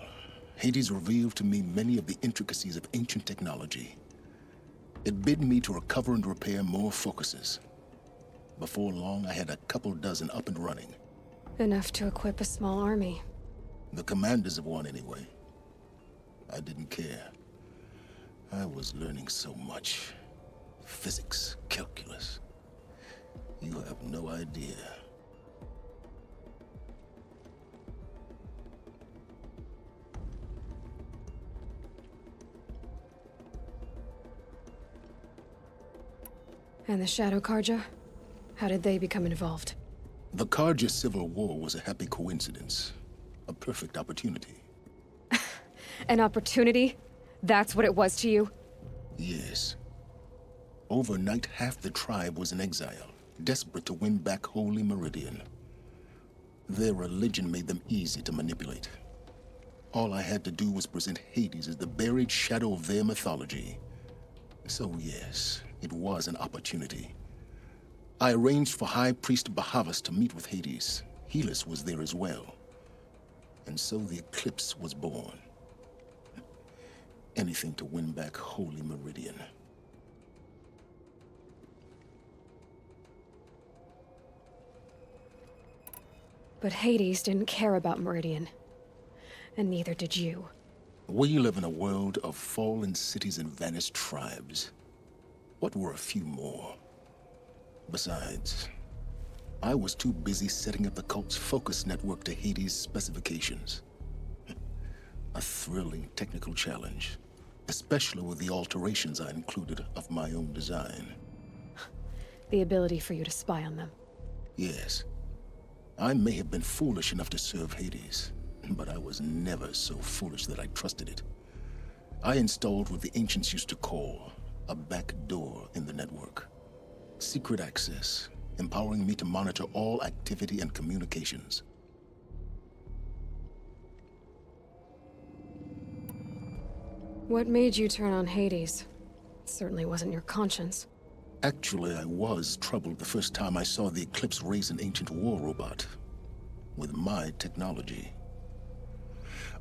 Hades revealed to me many of the intricacies of ancient technology. It bid me to recover and repair more focuses. Before long, I had a couple dozen up and running. Enough to equip a small army. The commanders of one, anyway. I didn't care. I was learning so much. Physics, calculus. You have no idea. And the Shadow Carja? How did they become involved? The Carja Civil War was a happy coincidence. A perfect opportunity. An opportunity? That's what it was to you? Yes. Overnight, half the tribe was in exile, desperate to win back Holy Meridian. Their religion made them easy to manipulate. All I had to do was present Hades as the buried shadow of their mythology. So yes, it was an opportunity. I arranged for High Priest Bahavas to meet with Hades. Helis was there as well. And so the Eclipse was born. Anything to win back Holy Meridian. But Hades didn't care about Meridian. And neither did you. We live in a world of fallen cities and vanished tribes. What were a few more? Besides, I was too busy setting up the cult's focus network to Hades' specifications. A thrilling technical challenge, especially with the alterations I included of my own design. The ability for you to spy on them. Yes. I may have been foolish enough to serve Hades, but I was never so foolish that I trusted it. I installed what the ancients used to call a back door in the network. Secret access, empowering me to monitor all activity and communications. What made you turn on Hades? It certainly wasn't your conscience. Actually, I was troubled the first time I saw the Eclipse raise an ancient war robot with my technology.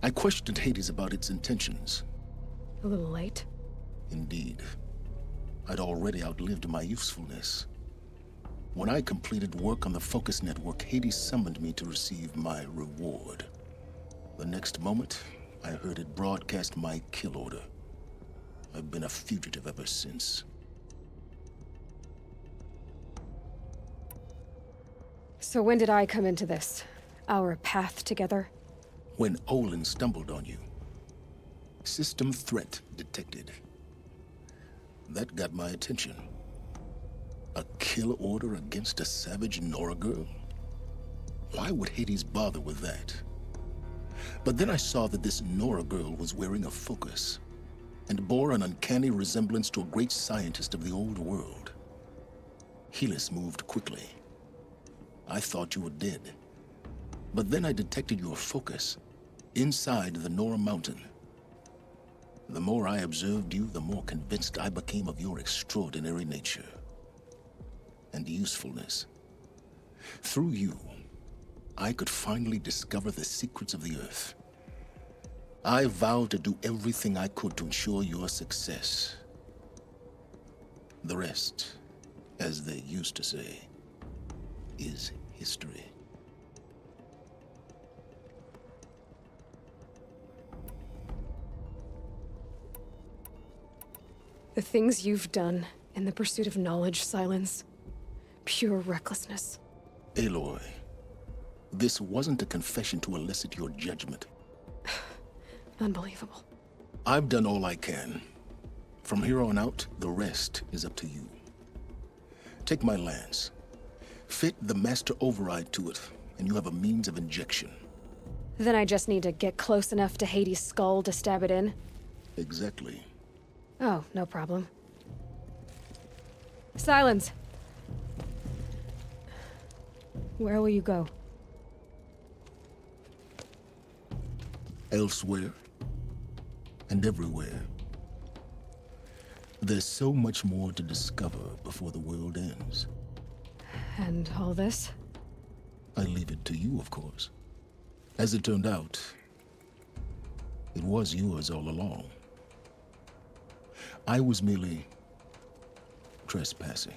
I questioned Hades about its intentions. A little late. Indeed. I'd already outlived my usefulness. When I completed work on the Focus Network, Hades summoned me to receive my reward. The next moment, I heard it broadcast my kill order. I've been a fugitive ever since. So when did I come into this? Our path together? When Olin stumbled on you. System threat detected. That got my attention. A kill order against a savage Nora girl? Why would Hades bother with that? But then I saw that this Nora girl was wearing a focus, and bore an uncanny resemblance to a great scientist of the old world. Helis moved quickly. I thought you were dead. But then I detected your focus inside the Nora Mountain. The more I observed you, the more convinced I became of your extraordinary nature and usefulness. Through you, I could finally discover the secrets of the Earth. I vowed to do everything I could to ensure your success. The rest, as they used to say, is history. The things you've done in the pursuit of knowledge, Silence. Pure recklessness. Aloy, this wasn't a confession to elicit your judgment. Unbelievable. I've done all I can. From here on out, the rest is up to you. Take my lance. Fit the master override to it, and you have a means of injection. Then I just need to get close enough to Hades' skull to stab it in? Exactly. Oh, no problem. Silence! Where will you go? Elsewhere. And everywhere. There's so much more to discover before the world ends. And all this? I leave it to you, of course. As it turned out, it was yours all along. I was merely trespassing.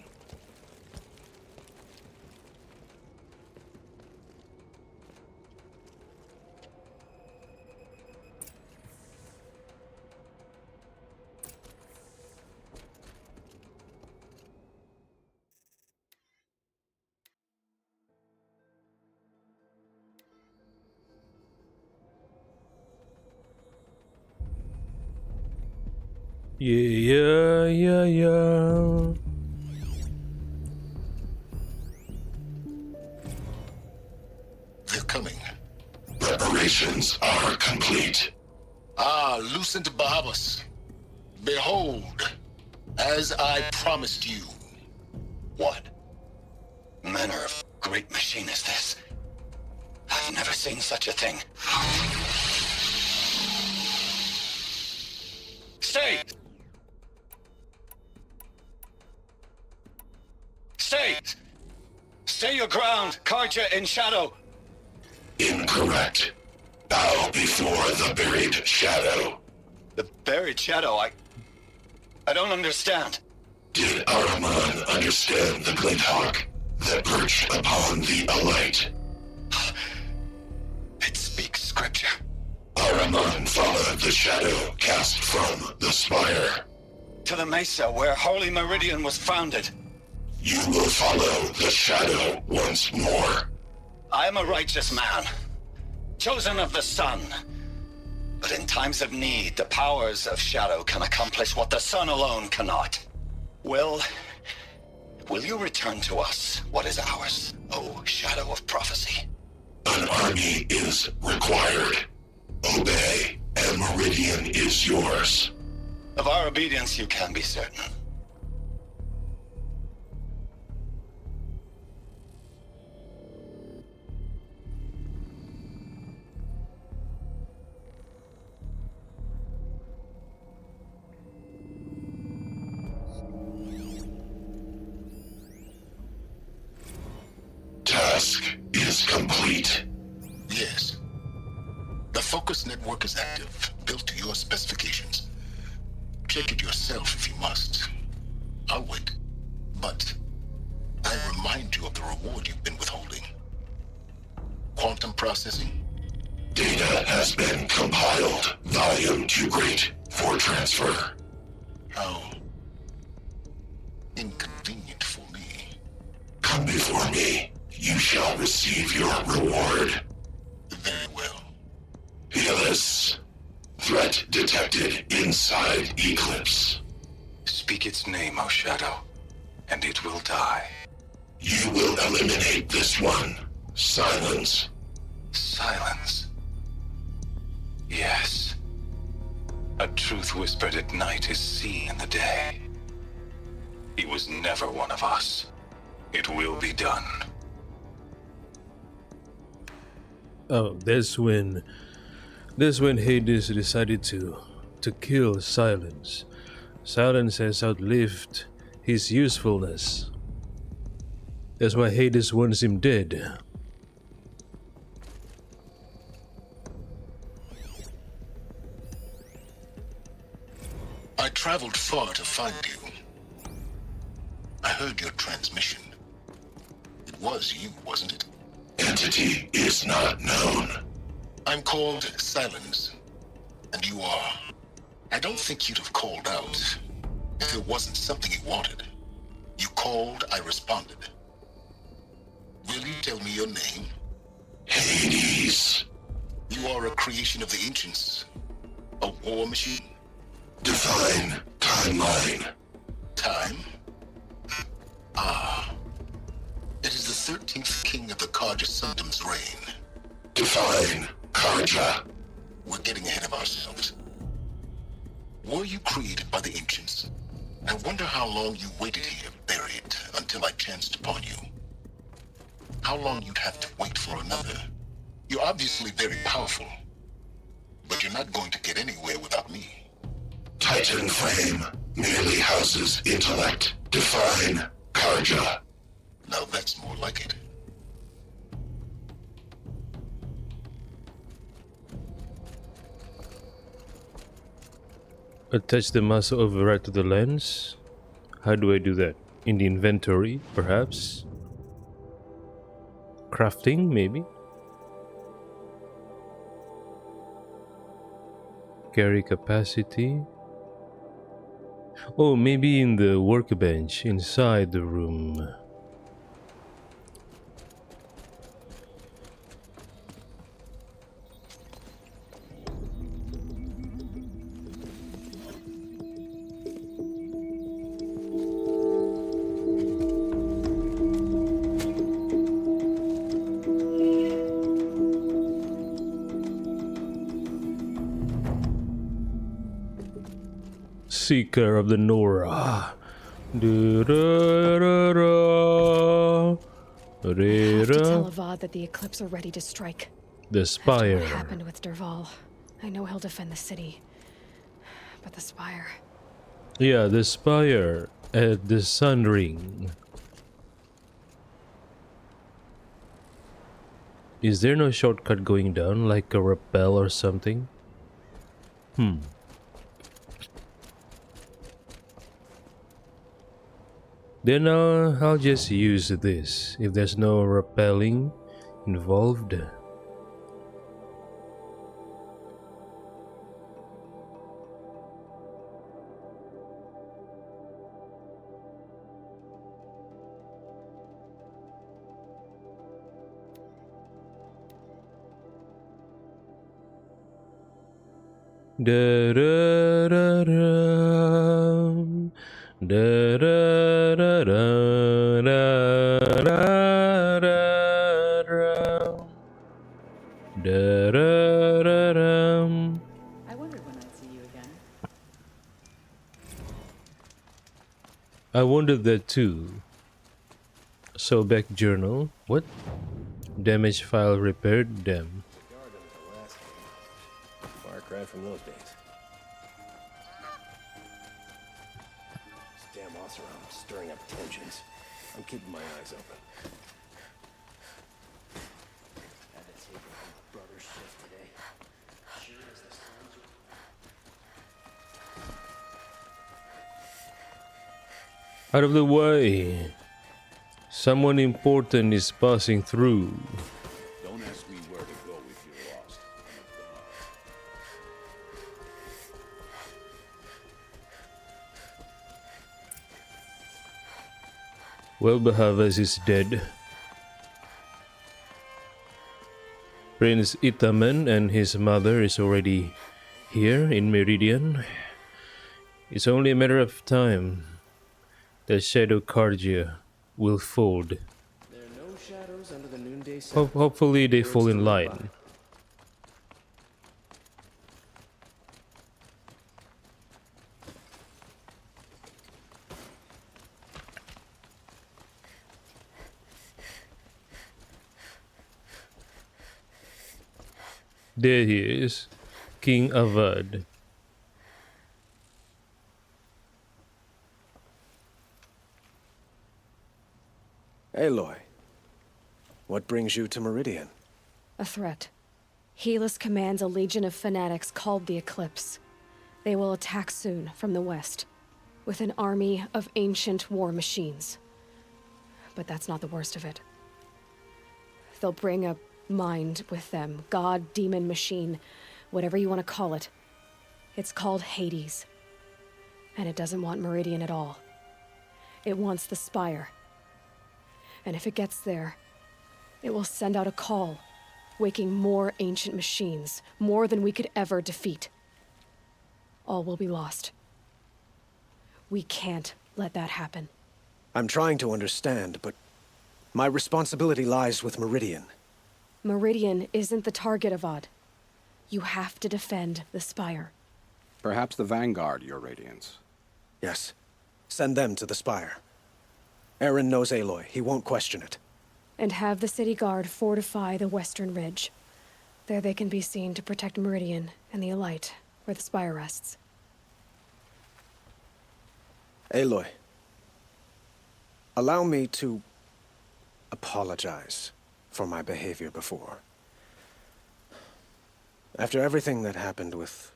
Yeah. They're coming. Preparations are complete. Ah, Lucent Bahabas. Behold, as I promised you. What manner of great machine is this? I've never seen such a thing. Stay! Stay! Stay your ground, Carja in shadow! Incorrect. Bow before the buried shadow. The buried shadow, I don't understand. Did Ahriman understand the Glinthawk that perched upon the Alight? It speaks scripture. Ahriman followed the shadow cast from the spire. To the mesa where Holy Meridian was founded. You will follow the shadow once more. I am a righteous man, chosen of the sun. But in times of need, the powers of shadow can accomplish what the sun alone cannot. Will you return to us what is ours, O Shadow of Prophecy? An army is required. Obey, and Meridian is yours. Of our obedience you can be certain. task is complete. Yes. The focus network is active, built to your specifications. Check it yourself if you must. I'll wait. But I remind you of the reward you've been withholding. Quantum processing. Data has been compiled. Volume too great for transfer. How inconvenient for me. Come before me. You shall receive your reward. Very well. Helis. Threat detected inside Eclipse. Speak its name, O Shadow, and it will die. You will eliminate this one. Silence. Silence. Yes. A truth whispered at night is seen in the day. He was never one of us. It will be done. Oh, that's when Hades decided to kill Silence. Silence has outlived his usefulness. That's why Hades wants him dead. I traveled far to find you. I heard your transmission. It was you, wasn't it? Entity is not known. I'm called Silence, and you are. I don't think you'd have called out if it wasn't something you wanted. You called, I responded. Will you tell me your name? Hades. You are a creation of the ancients. A war machine. Define timeline. Time? Ah. It is the 13th king of the Karja Sundom's reign. Define Karja. We're getting ahead of ourselves. Were you created by the ancients? I wonder how long you waited here, buried, until I chanced upon you. How long you'd have to wait for another. You're obviously very powerful, but you're not going to get anywhere without me. Titan Flame merely houses intellect. Define Karja. Now that's more like it. Attach the muscle override to the lens. How do I do that? In the inventory, perhaps? Crafting, maybe? Carry capacity. Oh, maybe in the workbench inside the room. Seeker of the Nora. I have to tell Avad that the Eclipse are ready to strike. The Spire. What happened with Dervahl? I know he'll defend the city. But the Spire... Yeah, the Spire at the Sun Ring. Is there no shortcut going down, like a rappel or something? Then I'll just use this if there's no rappelling involved. Da da da da. Da da da da da da da da da. I wondered when I'd see you again. I wondered that too. Sobek journal. What? Damage file repaired them. Far cry from those days. Damn Oseram, stirring up tensions. I'm keeping my eyes open. Out of the way. Someone important is passing through. Don't ask me where to go if you're lost. Well, Bahavas is dead. Prince Itamen and his mother is already here in Meridian. It's only a matter of time. The Shadow Cardia will fold. There are no shadows under the noonday sun. Hopefully they fall in Words to live line. There he is, King Avad. Aloy, what brings you to Meridian? A threat. Helis commands a legion of fanatics called the Eclipse. They will attack soon from the west, with an army of ancient war machines. But that's not the worst of it. They'll bring a mind with them, god, demon, machine, whatever you want to call it. It's called Hades. And it doesn't want Meridian at all. It wants the Spire. And if it gets there, it will send out a call, waking more ancient machines, more than we could ever defeat. All will be lost. We can't let that happen. I'm trying to understand, but my responsibility lies with Meridian. Meridian isn't the target, Avad. You have to defend the Spire. Perhaps the Vanguard, Your Radiance. Yes. Send them to the Spire. Eren knows Aloy. He won't question it. And have the city guard fortify the western ridge. There they can be seen to protect Meridian and the Elite, where the Spire rests. Aloy, allow me to apologize for my behavior before. After everything that happened with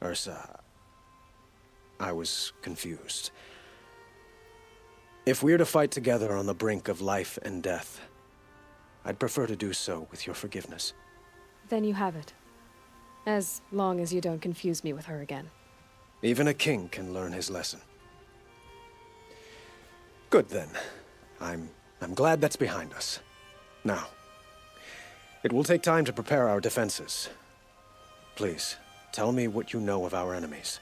Ursa, I was confused. If we're to fight together on the brink of life and death, I'd prefer to do so with your forgiveness. Then you have it. As long as you don't confuse me with her again. Even a king can learn his lesson. Good then. I'm glad that's behind us. Now, it will take time to prepare our defenses. Please, tell me what you know of our enemies.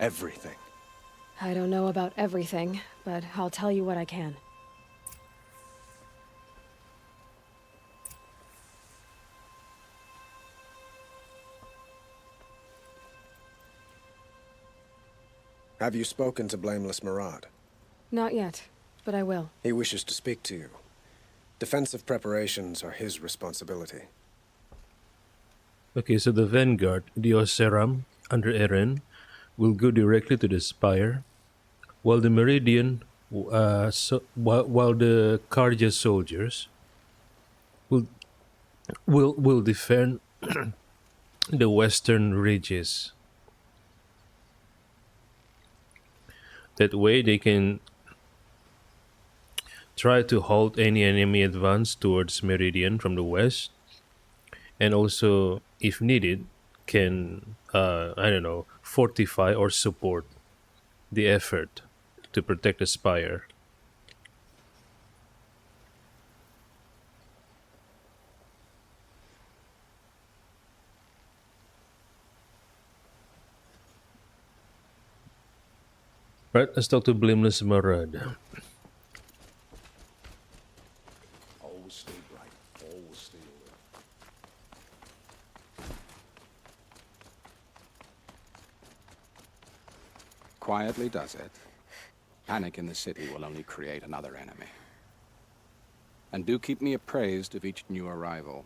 Everything. I don't know about everything, but I'll tell you what I can. Have you spoken to Blameless Murad? Not yet, but I will. He wishes to speak to you. Defensive preparations are his responsibility. Okay, so the Vanguard, the Oseram, under Eren, will go directly to the Spire, while the Meridian, while the Carja soldiers will defend the western ridges. That way they can try to halt any enemy advance towards Meridian from the west, and also, if needed, can, fortify or support the effort to protect the Spire. Right, let's talk to Blameless Murad. Always stay bright. Always stay alert. Quietly does it. Panic in the city will only create another enemy. And do keep me appraised of each new arrival.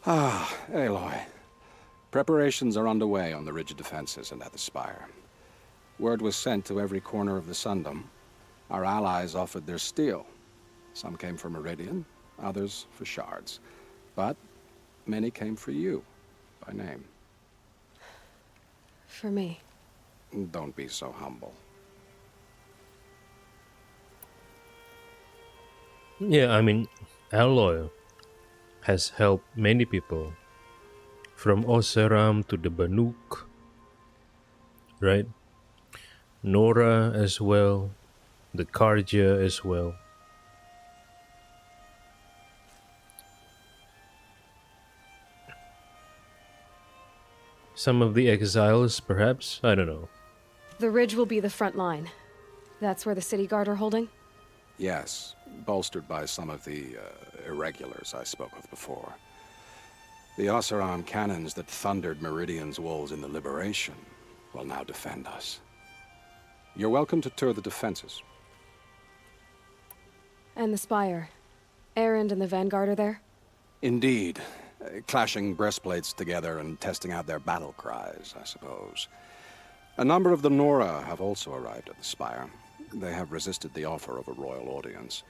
Ah, Aloy. Preparations are underway on the ridge defenses and at the Spire. Word was sent to every corner of the Sundom. Our allies offered their steel. Some came for Meridian, others for shards. But many came for you, by name. For me. Don't be so humble. Yeah, I mean, Aloy has helped many people, from Oseram to the Banuk, right? Nora as well, the Karja as well. Some of the exiles, perhaps? I don't know. The ridge will be the front line. That's where the city guard are holding? Yes, bolstered by some of the irregulars I spoke of before. The Oseram cannons that thundered Meridian's walls in the Liberation will now defend us. You're welcome to tour the defenses. And the Spire. Erend and the Vanguard are there? Indeed. Clashing breastplates together and testing out their battle cries, I suppose. A number of the Nora have also arrived at the Spire. They have resisted the offer of a royal audience.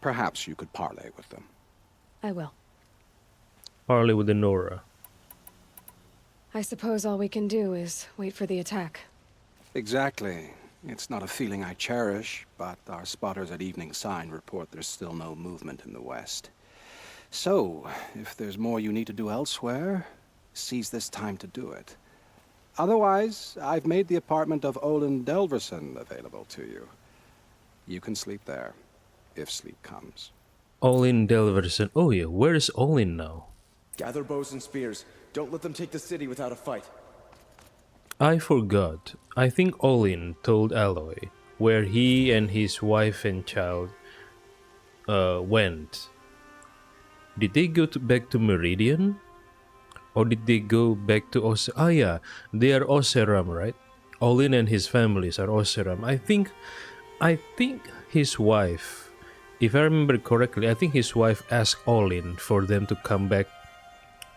Perhaps you could parley with them. I will. Parley with the Nora. I suppose all we can do is wait for the attack. Exactly. It's not a feeling I cherish, but our spotters at Evening Sign report there's still no movement in the west. So, if there's more you need to do elsewhere, seize this time to do it. Otherwise, I've made the apartment of Olin Delverson available to you. You can sleep there, if sleep comes. Olin Delverson. Oh yeah, where is Olin now? Gather bows and spears. Don't let them take the city without a fight. I forgot. I think Olin told Aloy where he and his wife and child went. Did they go back to Meridian? Or did they go back to Ah yeah, they are Oseram, right? Olin and his families are Oseram. I think his wife, if I remember correctly, I think his wife asked Olin for them to come back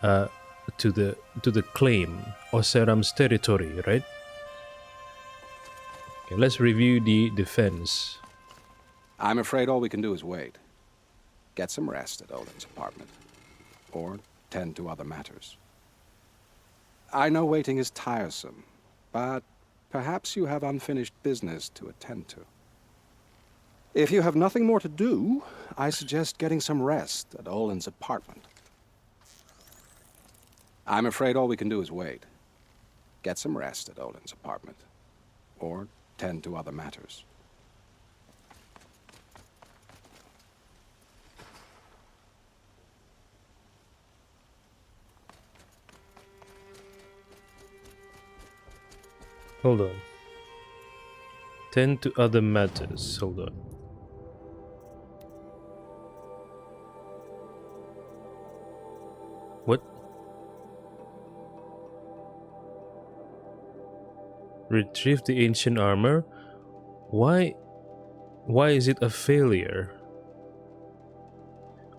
to the claim, Oseram's territory, right? Okay, let's review the defense. I'm afraid all we can do is wait. Get some rest at Olin's apartment. Or tend to other matters. I know waiting is tiresome, but perhaps you have unfinished business to attend to. If you have nothing more to do, I suggest getting some rest at Olin's apartment. I'm afraid all we can do is wait. Get some rest at Olin's apartment. Or tend to other matters. Hold on. Tend to other matters. Hold on. What? Retrieve the ancient armor? Why is it a failure?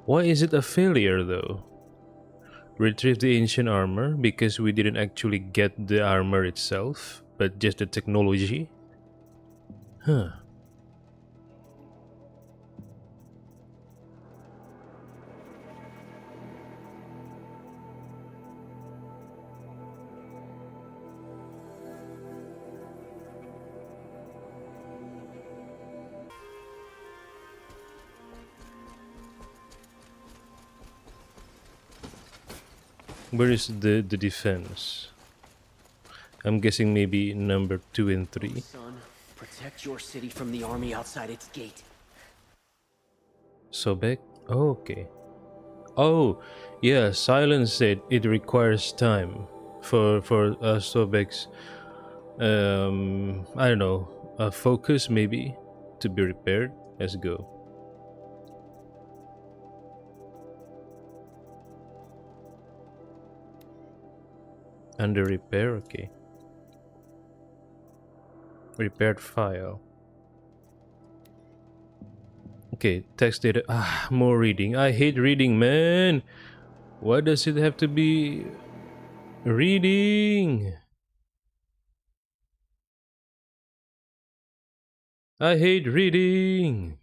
Why is it a failure though? Retrieve the ancient armor because we didn't actually get the armor itself, but just the technology? Huh. Where is the defense? I'm guessing maybe number 2 and 3. Son, protect your city from the army outside its gate. Sobek? Oh, okay. Oh, yeah, Silence said it requires time for Sobek's, I don't know, focus maybe to be repaired. Let's go. Under repair, okay. Repaired file. Okay, text data. More reading. I hate reading, man. Why does it have to be reading? I hate reading.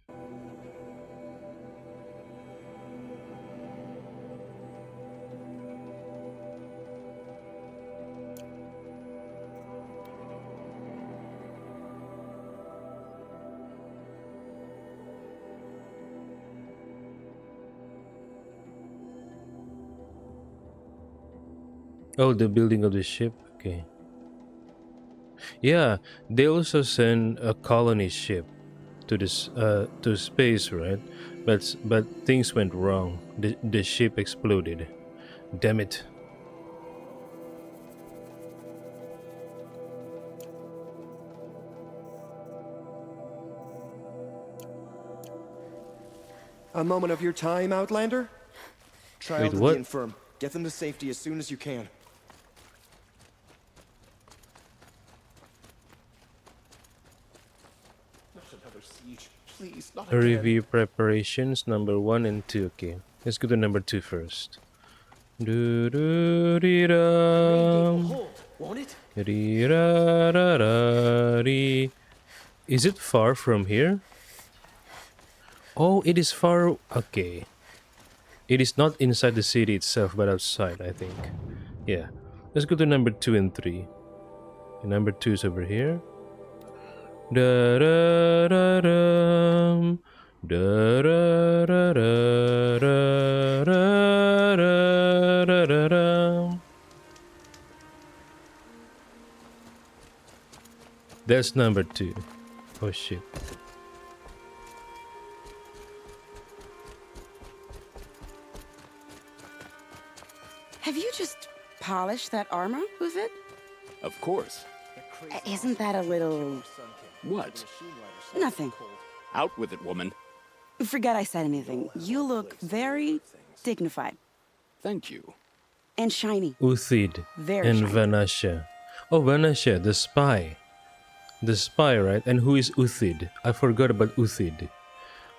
Oh, the building of the ship. Okay. Yeah, they also send a colony ship to this to space, right? But things went wrong. The ship exploded. Damn it. A moment of your time, Outlander? Trial Wait, to what? the infirm. Get them to safety as soon as you can. Not another siege. Please, not again. Review preparations number 1 and 2. Okay, let's go to number 2 first. Hold, won't it? Is it far from here? Oh, it is far. Okay. It is not inside the city itself, but outside, I think. Yeah. Let's go to number 2 and 3. Number 2 is over here. Da da da da da da da da da da da. That's number 2. Oh shit. Have you just polished that armor with it? Of course. Isn't that a little... What? Nothing. Out with it, woman. Forget I said anything. You look very dignified. Thank you. And shiny. Uthid Very and shiny. Vanasha. Oh, Vanasha, the spy. The spy, right? And who is Uthid? I forgot about Uthid.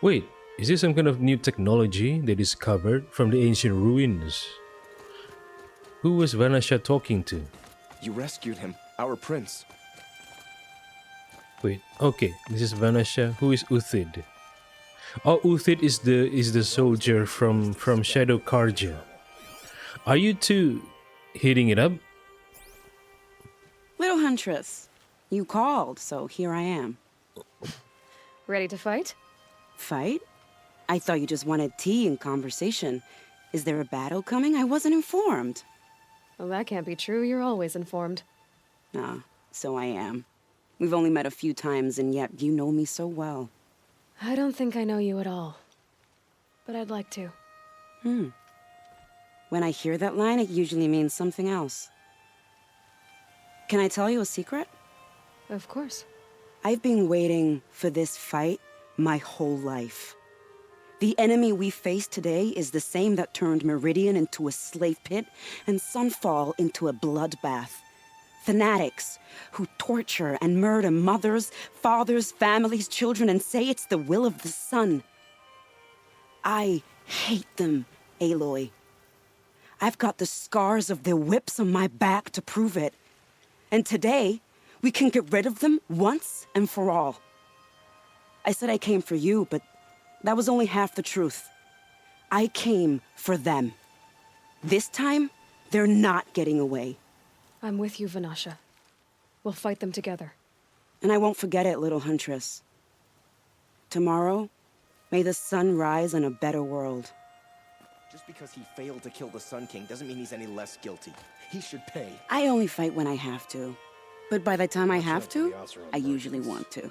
Wait, is this some kind of new technology they discovered from the ancient ruins? Who was Vanasha talking to? You rescued him, our prince. Wait, okay, this is Vanasha. Who is Uthid? Oh, Uthid is the soldier from Shadow Karja. Are you two hitting it up? Little Huntress, you called, so here I am. Ready to fight? Fight? I thought you just wanted tea and conversation. Is there a battle coming? I wasn't informed. Well, that can't be true. You're always informed. Ah, so I am. We've only met a few times, and yet you know me so well. I don't think I know you at all. But I'd like to. When I hear that line, it usually means something else. Can I tell you a secret? Of course. I've been waiting for this fight my whole life. The enemy we face today is the same that turned Meridian into a slave pit and Sunfall into a bloodbath. Fanatics who torture and murder mothers, fathers, families, children, and say it's the will of the sun. I hate them, Aloy. I've got the scars of their whips on my back to prove it. And today, we can get rid of them once and for all. I said I came for you, but that was only half the truth. I came for them. This time, they're not getting away. I'm with you, Vanasha. We'll fight them together. And I won't forget it, little Huntress. Tomorrow, may the sun rise in a better world. Just because he failed to kill the Sun King doesn't mean he's any less guilty. He should pay. I only fight when I have to. But by the time I have to, I usually want to.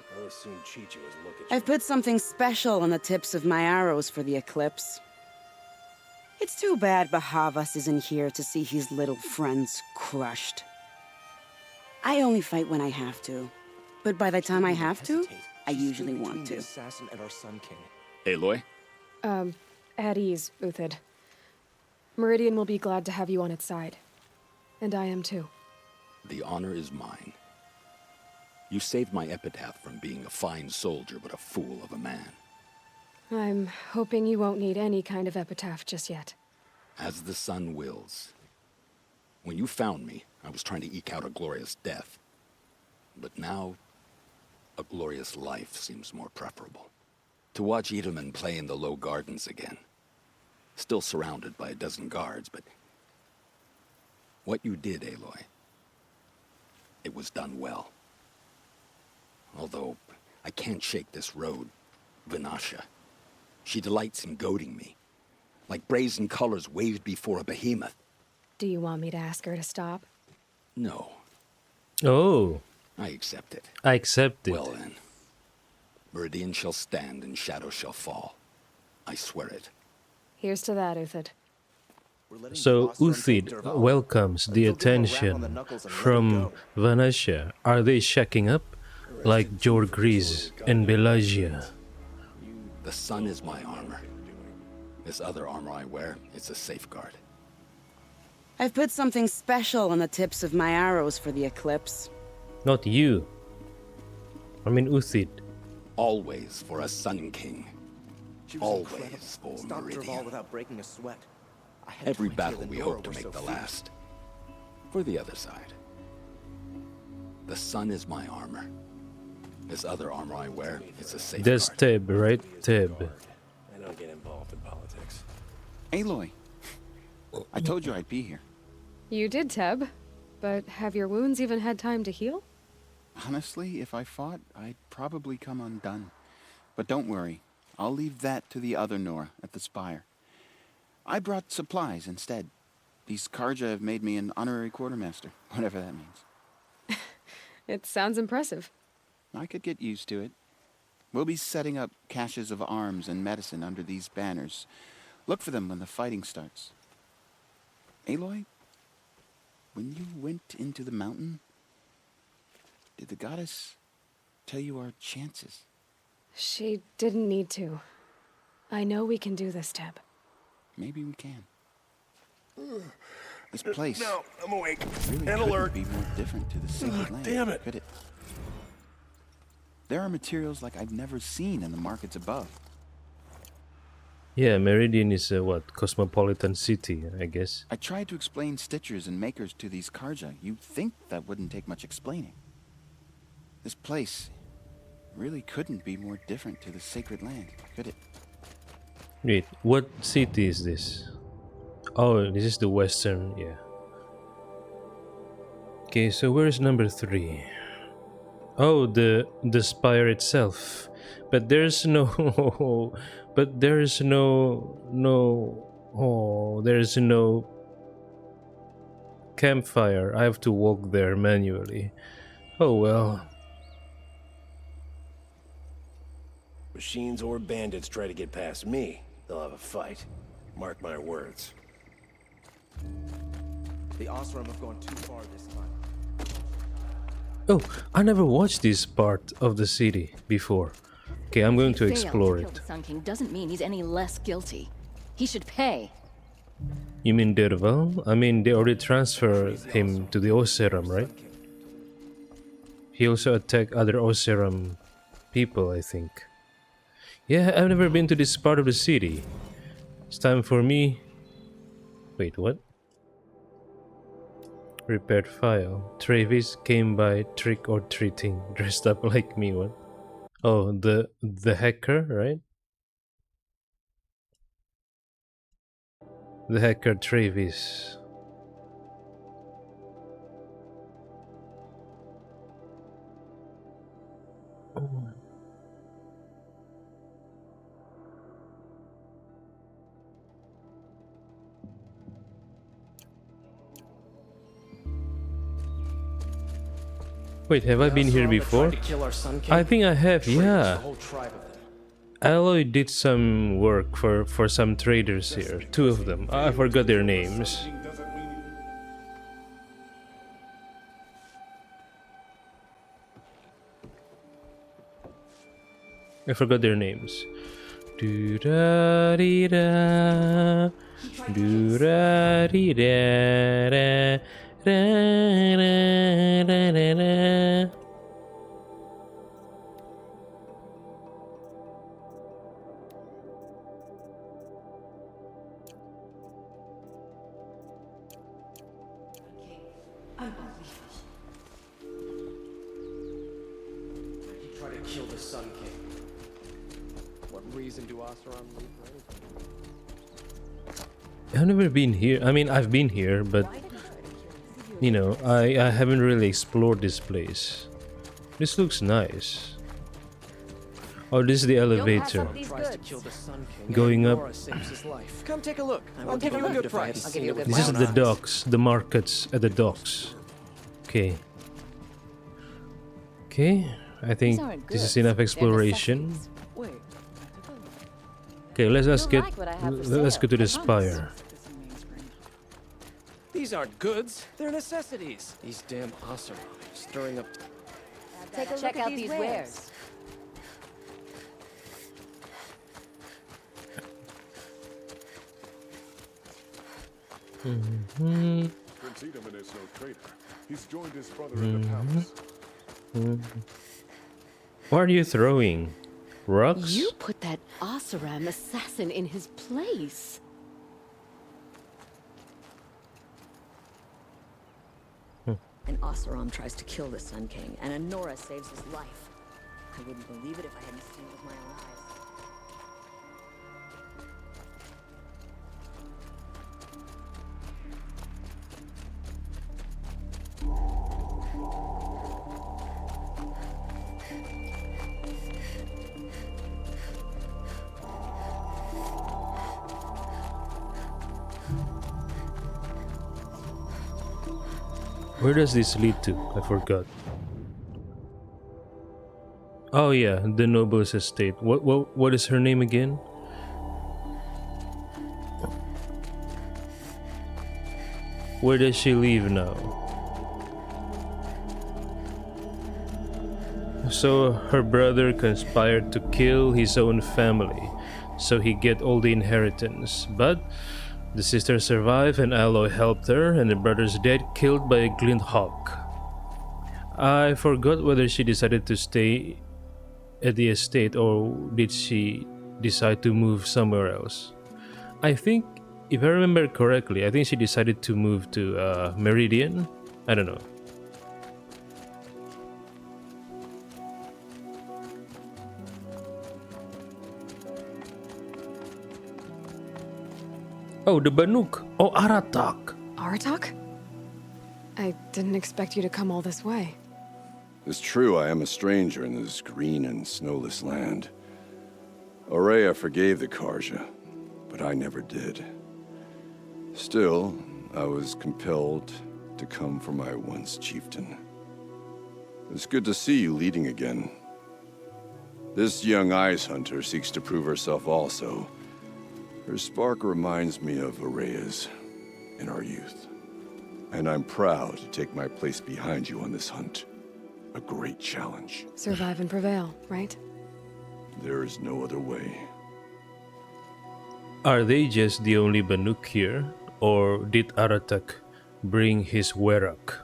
I've put something special on the tips of my arrows for the eclipse. It's too bad Bahavas isn't here to see his little friends crushed. I only fight when I have to. But by the time I have to, I usually want to. Assassin and our Sun King. Aloy? At ease, Uthid. Meridian will be glad to have you on its side. And I am too. The honor is mine. You saved my epitaph from being a fine soldier, but a fool of a man. I'm hoping you won't need any kind of epitaph just yet. As the sun wills. When you found me, I was trying to eke out a glorious death. But now, a glorious life seems more preferable. To watch Edelman play in the low gardens again. Still surrounded by a dozen guards, but... what you did, Aloy, it was done well. Although, I can't shake this road, Vanasha. She delights in goading me, like brazen colors waved before a behemoth. Do you want me to ask her to stop? No, Oh, I accept it. I accept it. Well then. Meridian shall stand and shadow shall fall. I swear it. Here's to that, Uthid. So Uthid welcomes the attention from Vanasha. Are they shacking up like Jorgriz and Belagia? The sun is my armor. This other armor I wear, it's a safeguard. I've put something special on the tips of my arrows for the eclipse. Not you. I mean Uthid. Always for a Sun King. Always incredible. for Stopped Dervahl Meridian. without breaking a sweat. I had Every no idea battle the we Nora hope to were make so the fierce. last. For the other side. The sun is my armor. This other armor I wear, it's a safeguard. That's Teb, right? Teb. I don't get involved in politics. Aloy, I told you I'd be here. You did, Teb. But have your wounds even had time to heal? Honestly, if I fought, I'd probably come undone. But don't worry, I'll leave that to the other Nora at the Spire. I brought supplies instead. These Karja have made me an honorary quartermaster, whatever that means. It sounds impressive. I could get used to it. We'll be setting up caches of arms and medicine under these banners. Look for them when the fighting starts. Aloy, when you went into the mountain, did the goddess tell you our chances? She didn't need to. I know we can do this, Teb. Maybe we can. This place No, I'm awake. really And couldn't alert. be more different to the Sacred Land, Damn it. could it? There are materials like I've never seen in the markets above. Yeah, Meridian is a what? Cosmopolitan city, I guess. I tried to explain stitchers and makers to these Karja. You'd think that wouldn't take much explaining. This place really couldn't be more different to the Sacred Land, could it? Wait, what city is this? Oh, this is the western, yeah. Okay, so where's number 3? Oh, the spire itself. But there's no but there's there's no campfire. I have to walk there manually. Oh well. Machines or bandits try to get past me, they'll have a fight. Mark my words. The Osram have gone too far this time. Oh, I never watched this part of the city before. Okay, I'm going to explore Failed to it. kill the Sun King doesn't mean he's any less guilty. He should pay. You mean Dervahl? I mean, they already transferred him to the Oseram, right? He also attacked other Oseram people, I think. Yeah, I've never been to this part of the city. It's time for me... Wait, what? Repaired file. Travis came by trick-or-treating, dressed up like me, what? Oh, the hacker, right? The hacker Travis. Oh. Wait, have I been here before? I think I have, yeah. Aloy did some work for some traders here. 2 of them. I forgot their names. I forgot their names. Do-da-dee-da. Do-da-dee-da-da. Da-da-da-da-da. You try to kill the Sun King. What reason do Osram need for anything? I've never been here. I mean, I've been here, but you know, I haven't really explored this place. This looks nice. Oh, this is the Pass elevator. up these tries to kill the Sun King. Going and up. Nora saves his life. Come take a look. will I'll give take you a a look good if I had price. to see it with This is my the own docks, the markets at the docks. Okay. Okay, I think aren't this is goods, enough they're exploration. Wait. Okay, let's You'll get like what I have for let's sale, go to the I promise. spire. These aren't goods. They're necessities. These damn Oseram stirring up. Check out these wares. Prince Edaman is no traitor. He's joined his brother in the palace. What are you throwing? Rocks? You put that Oseram assassin in his place. An Oseram tries to kill the Sun King, and Anora saves his life. I wouldn't believe it if I hadn't seen it with my own eyes. Where does this lead to? I forgot. Oh yeah, the noble's estate. What is her name again? Where does she live now? So her brother conspired to kill his own family, so he get all the inheritance. But the sister survived and Aloy helped her, and the brother's dead, killed by a glint hawk. I forgot whether she decided to stay at the estate or did she decide to move somewhere else. I think, if I remember correctly, I think she decided to move to Meridian. I don't know. Oh, the Banuk. Oh, Aratak. Aratak? I didn't expect you to come all this way. It's true, I am a stranger in this green and snowless land. Aurea forgave the Karja, but I never did. Still, I was compelled to come for my once chieftain. It's good to see you leading again. This young ice hunter seeks to prove herself also. Her spark reminds me of Aurea's in our youth. And I'm proud to take my place behind you on this hunt. A great challenge. Survive and prevail, right? There is no other way. Are they just the only Banuk here, or did Aratak bring his Werak?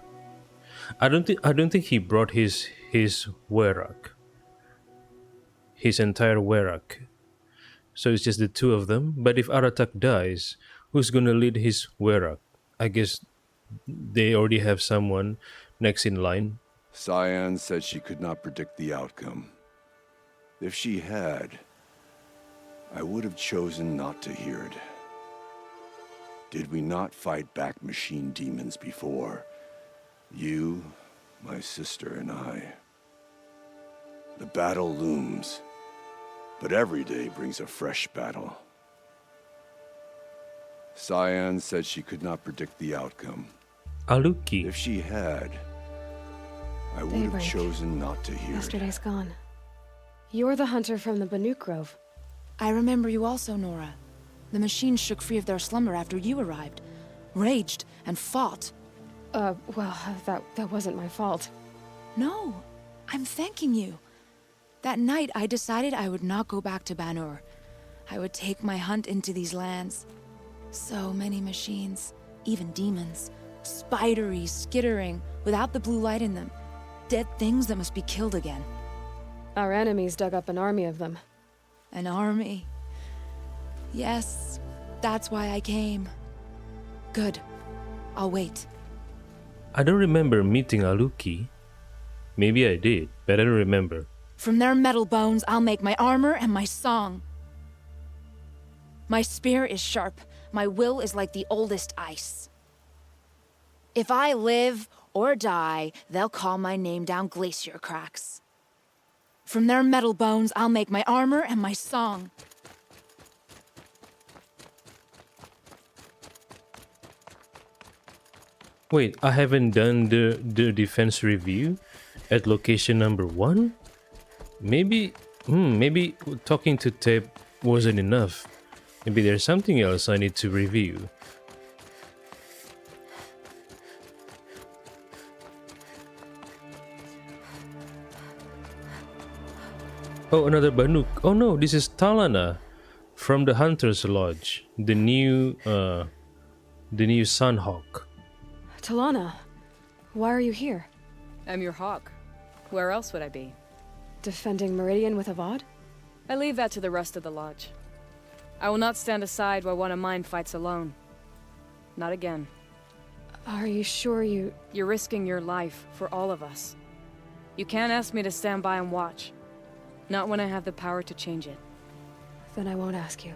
I don't think he brought his Werak. His entire Werak. So it's just the two of them. But if Aratak dies, who's gonna lead his Werak? I guess they already have someone next in line. Cyan said she could not predict the outcome. If she had, I would have chosen not to hear it. Did we not fight back machine demons before? You, my sister, and I. The battle looms, but every day brings a fresh battle. Cyan said she could not predict the outcome. Aluki. If she had, I would have Daybreak. chosen not to hear it. Yesterday's gone. You're the hunter from the Banuk Grove. I remember you also, Nora. The machines shook free of their slumber after you arrived. Raged and fought. Well, that wasn't my fault. No, I'm thanking you. That night, I decided I would not go back to Banur. I would take my hunt into these lands. So many machines, even demons. Spidery, skittering, without the blue light in them. Dead things that must be killed again. Our enemies dug up an army of them. An army. Yes, that's why I came. Good. I'll wait. I don't remember meeting Aluki. Maybe I did, but I don't remember. From their metal bones, I'll make my armor and my song. My spear is sharp. My will is like the oldest ice. If I live or die, they'll call my name down glacier cracks. From their metal bones, I'll make my armor and my song. Wait, I haven't done the defense review at location number 1? Maybe talking to Tape wasn't enough. Maybe there's something else I need to review. Oh, another Banuk. Oh no, this is Talana from the Hunter's Lodge. The new Sunhawk. Talana, why are you here? I'm your hawk. Where else would I be? Defending Meridian with Avad? I leave that to the rest of the lodge. I will not stand aside while one of mine fights alone. Not again. Are you sure you... You're risking your life for all of us. You can't ask me to stand by and watch. Not when I have the power to change it. Then I won't ask you.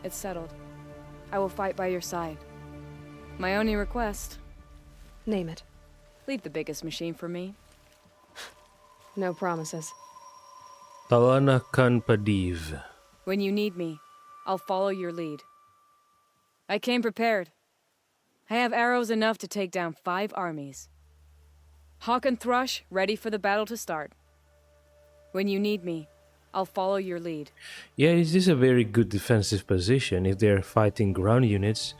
It's settled. I will fight by your side. My only request... Name it. Leave the biggest machine for me. No promises. Talana Khan Padiv. When you need me, I'll follow your lead. I came prepared. I have arrows enough to take down 5 armies. Hawk and Thrush ready for the battle to start. When you need me, I'll follow your lead. Yeah, this is a very good defensive position if they're fighting ground units.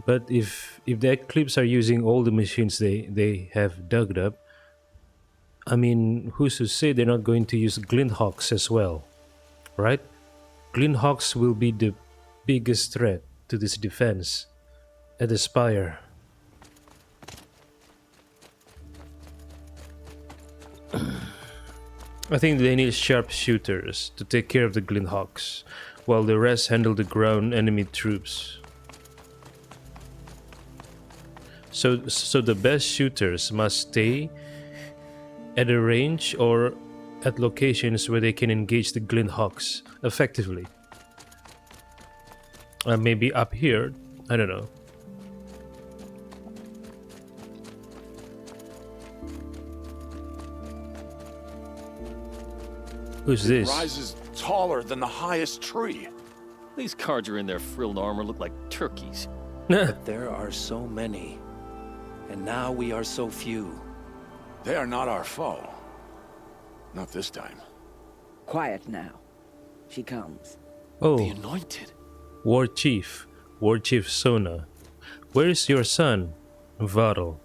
But if the Eclipse are using all the machines they have dug up, I mean, who's to say they're not going to use Glinthawks as well, right? Glinthawks will be the biggest threat to this defense at the Spire. I think they need sharpshooters to take care of the Glinthawks, while the rest handle the ground enemy troops. So the best shooters must stay at a range or at locations where they can engage the Glinthawks effectively. Maybe up here, I don't know. Who's this? It rises taller than the highest tree. These Carja in their frilled armor look like turkeys. But there are so many, and now we are so few. They are not our foe. Not this time. Quiet now. She comes. Oh, The Anointed. War Chief Sona. Where is your son, Varl?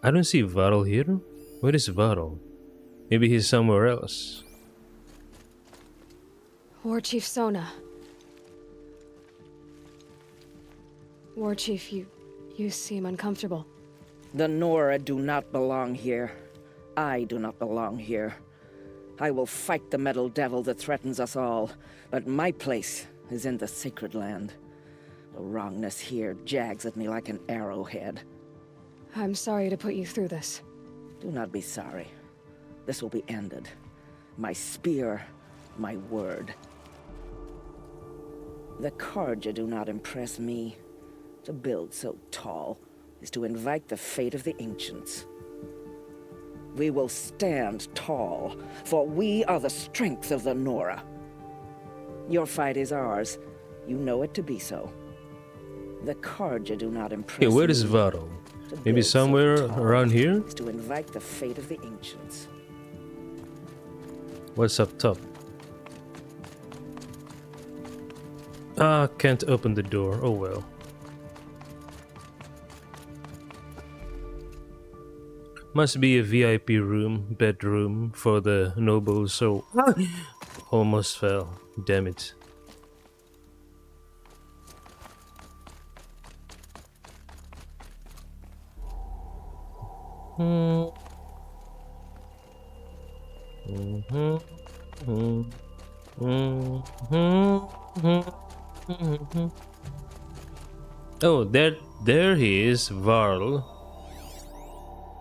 I don't see Varl here. Where is Varl? Maybe he's somewhere else. War Chief Sona. War Chief, you seem uncomfortable. The Nora do not belong here. I do not belong here. I will fight the metal devil that threatens us all, but my place is in the sacred land. The wrongness here jags at me like an arrowhead. I'm sorry to put you through this. Do not be sorry. This will be ended. My spear, my word. The Carja do not impress me. To build so tall is to invite the fate of the ancients. We will stand tall, for we are the strength of the Nora. Your fight is ours. You know it to be so. The Carja do not impress Hey, where is me. Varl? To Maybe build so somewhere tall around here? is to invite the fate of the ancients. What's up top? Ah, can't open the door. Oh well. Must be a VIP room, bedroom for the nobles, so... Almost fell. Damn it. Oh, there he is, Varl.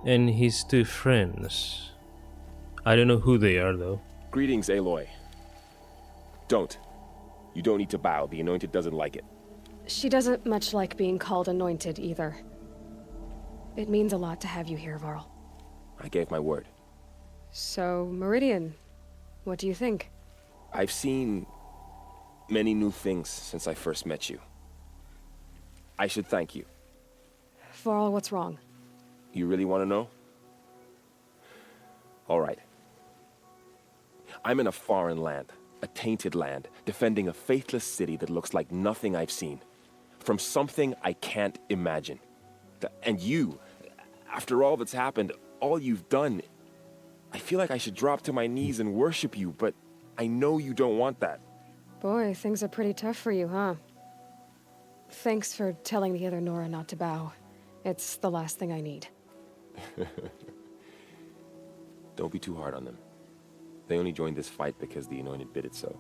And his 2 friends. I don't know who they are, though. Greetings, Aloy. Don't. You don't need to bow. The Anointed doesn't like it. She doesn't much like being called anointed either. It means a lot to have you here, Varl. I gave my word. So, Meridian, What do you think? I've seen many new things since I first met you. I should thank you. For all what's wrong. You really want to know? All right. I'm in a foreign land, a tainted land, defending a faithless city that looks like nothing I've seen. From something I can't imagine. And you, after all that's happened, all you've done, I feel like I should drop to my knees and worship you, but I know you don't want that. Boy, things are pretty tough for you, huh? Thanks for telling the other Nora not to bow. It's the last thing I need. Don't be too hard on them. They only joined this fight because the Anointed bid it so.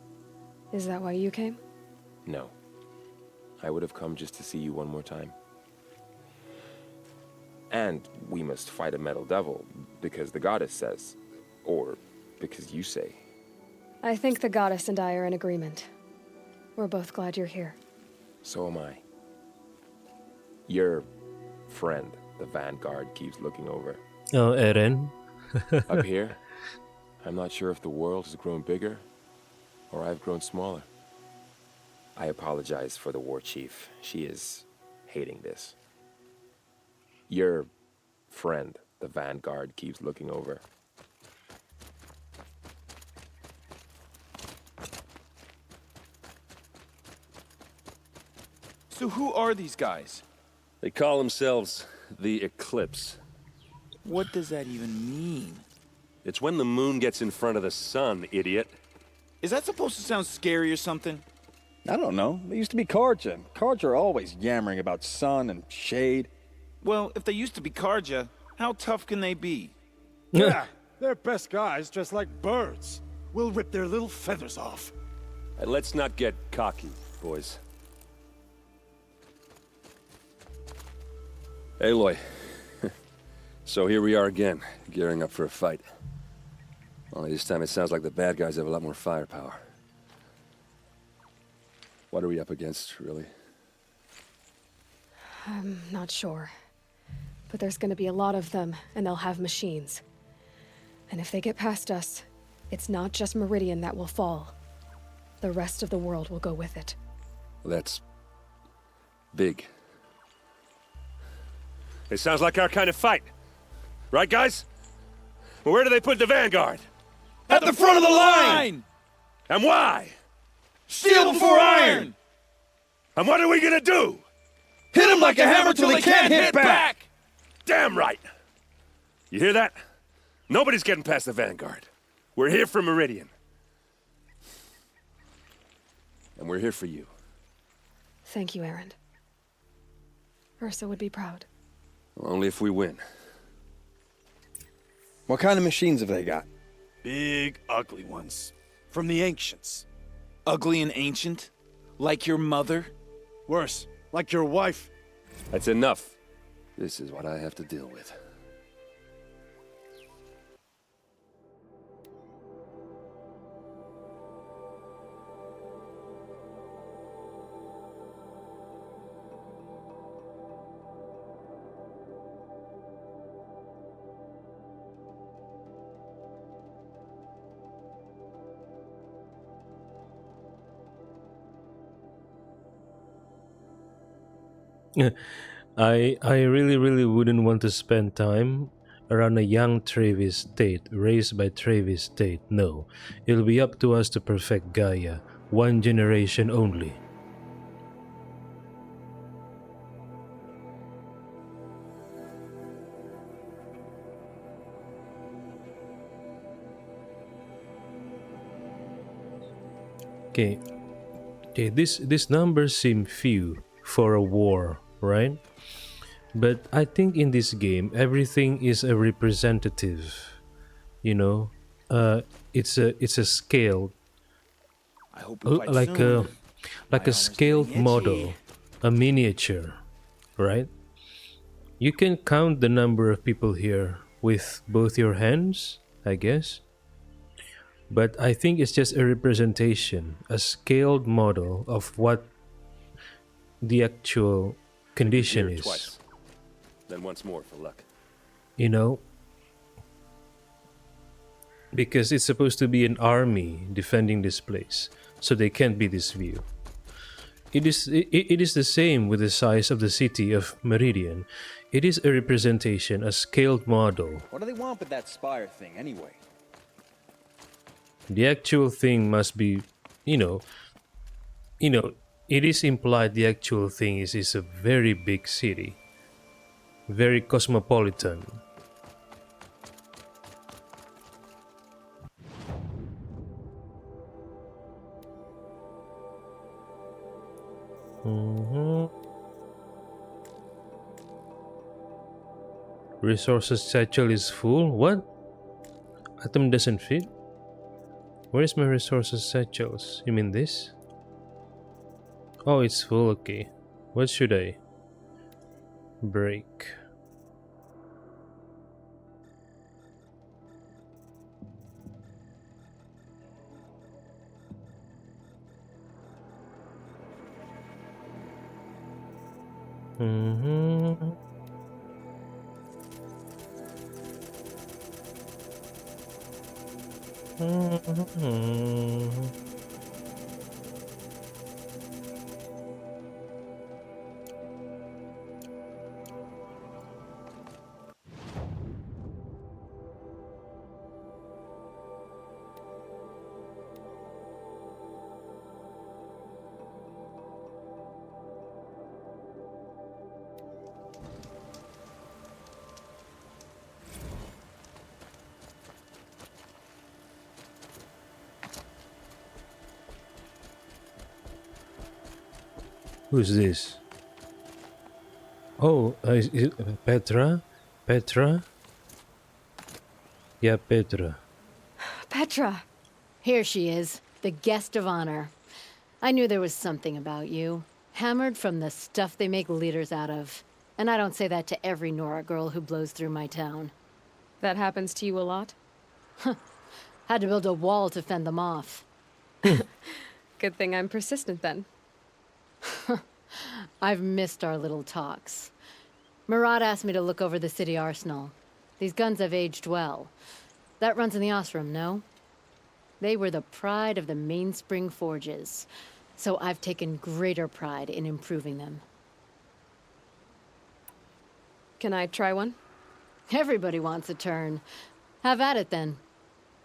Is that why you came? No. I would have come just to see you one more time. And we must fight a metal devil, because the goddess says. Or because you say. I think the goddess and I are in agreement. We're both glad you're here. So am I. Your friend, the Vanguard, keeps looking over. Oh, Eren. Up here, I'm not sure if the world has grown bigger, or I've grown smaller. I apologize for the war chief. She is hating this. Your friend, the Vanguard, keeps looking over. So who are these guys? They call themselves the Eclipse. What does that even mean? It's when the moon gets in front of the sun, idiot. Is that supposed to sound scary or something? I don't know. They used to be Karja. Karja are always yammering about sun and shade. Well, if they used to be Karja, how tough can they be? Yeah, they're best guys just like birds. We'll rip their little feathers off. And let's not get cocky, boys. Aloy. So here we are again, gearing up for a fight. Only this time it sounds like the bad guys have a lot more firepower. What are we up against, really? I'm not sure. But there's gonna be a lot of them, and they'll have machines. And if they get past us, it's not just Meridian that will fall. The rest of the world will go with it. That's big. It sounds like our kind of fight. Right, guys? Well, where do they put the Vanguard? At the front of the line! And why? Steel before iron! And what are we gonna do? Hit him like a hammer till he can't hit back! Damn right! You hear that? Nobody's getting past the Vanguard. We're here for Meridian. And we're here for you. Thank you, Erend. Ursa would be proud. Well, only if we win. What kind of machines have they got? Big, ugly ones. From the ancients. Ugly and ancient? Like your mother? Worse, like your wife. That's enough. This is what I have to deal with. I really wouldn't want to spend time around a young Travis Tate, raised by Travis Tate. No, it'll be up to us to perfect Gaia, one generation only. Okay, these numbers seem few for a war, right? But I think in this game everything is a representative. You know, it's a scale, I hope we fight like soon. a scaled model, a miniature, right? You can count the number of people here with both your hands, I guess. But I think it's just a representation, a scaled model of what the actual condition is. Twice. Then once more for luck. You know, because it's supposed to be an army defending this place, so they can't be this view. It is the same with the size of the city of Meridian. It is a representation, a scaled model. What do they want with that spire thing, anyway? The actual thing must be, it is implied the actual thing is a very big city, very cosmopolitan. Resources satchel is full. What? Item doesn't fit? Where is my resources satchels? You mean this? Oh, it's full. Okay. What should I break? Who's this? Oh, is it Petra? Petra? Yeah, Petra. Petra! Here she is, the guest of honor. I knew there was something about you. Hammered from the stuff they make leaders out of. And I don't say that to every Nora girl who blows through my town. That happens to you a lot? Had to build a wall to fend them off. Good thing I'm persistent then. I've missed our little talks. Murad asked me to look over the city arsenal. These guns have aged well. That runs in the Osram, no? They were the pride of the Mainspring Forges, so I've taken greater pride in improving them. Can I try one? Everybody wants a turn. Have at it then.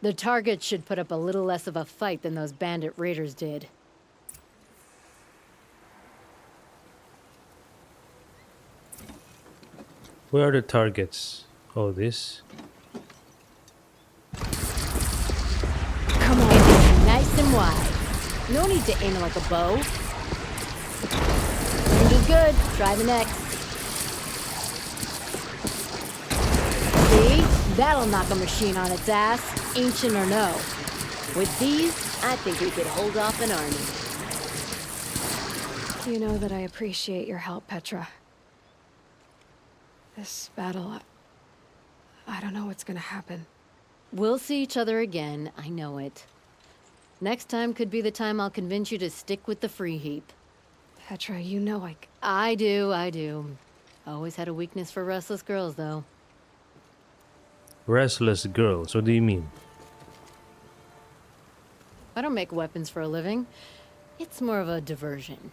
The target should put up a little less of a fight than those bandit raiders did. Where are the targets? Oh, this? Come on, nice and wide. No need to aim it like a bow. Range is good. Try the next. See? That'll knock a machine on its ass, ancient or no. With these, I think we could hold off an army. You know that I appreciate your help, Petra. This battle, I don't know what's gonna happen. We'll see each other again, I know it. Next time could be the time I'll convince you to stick with the free heap. Petra, you know I do. Always had a weakness for restless girls, though. Restless girls, what do you mean? I don't make weapons for a living. It's more of a diversion.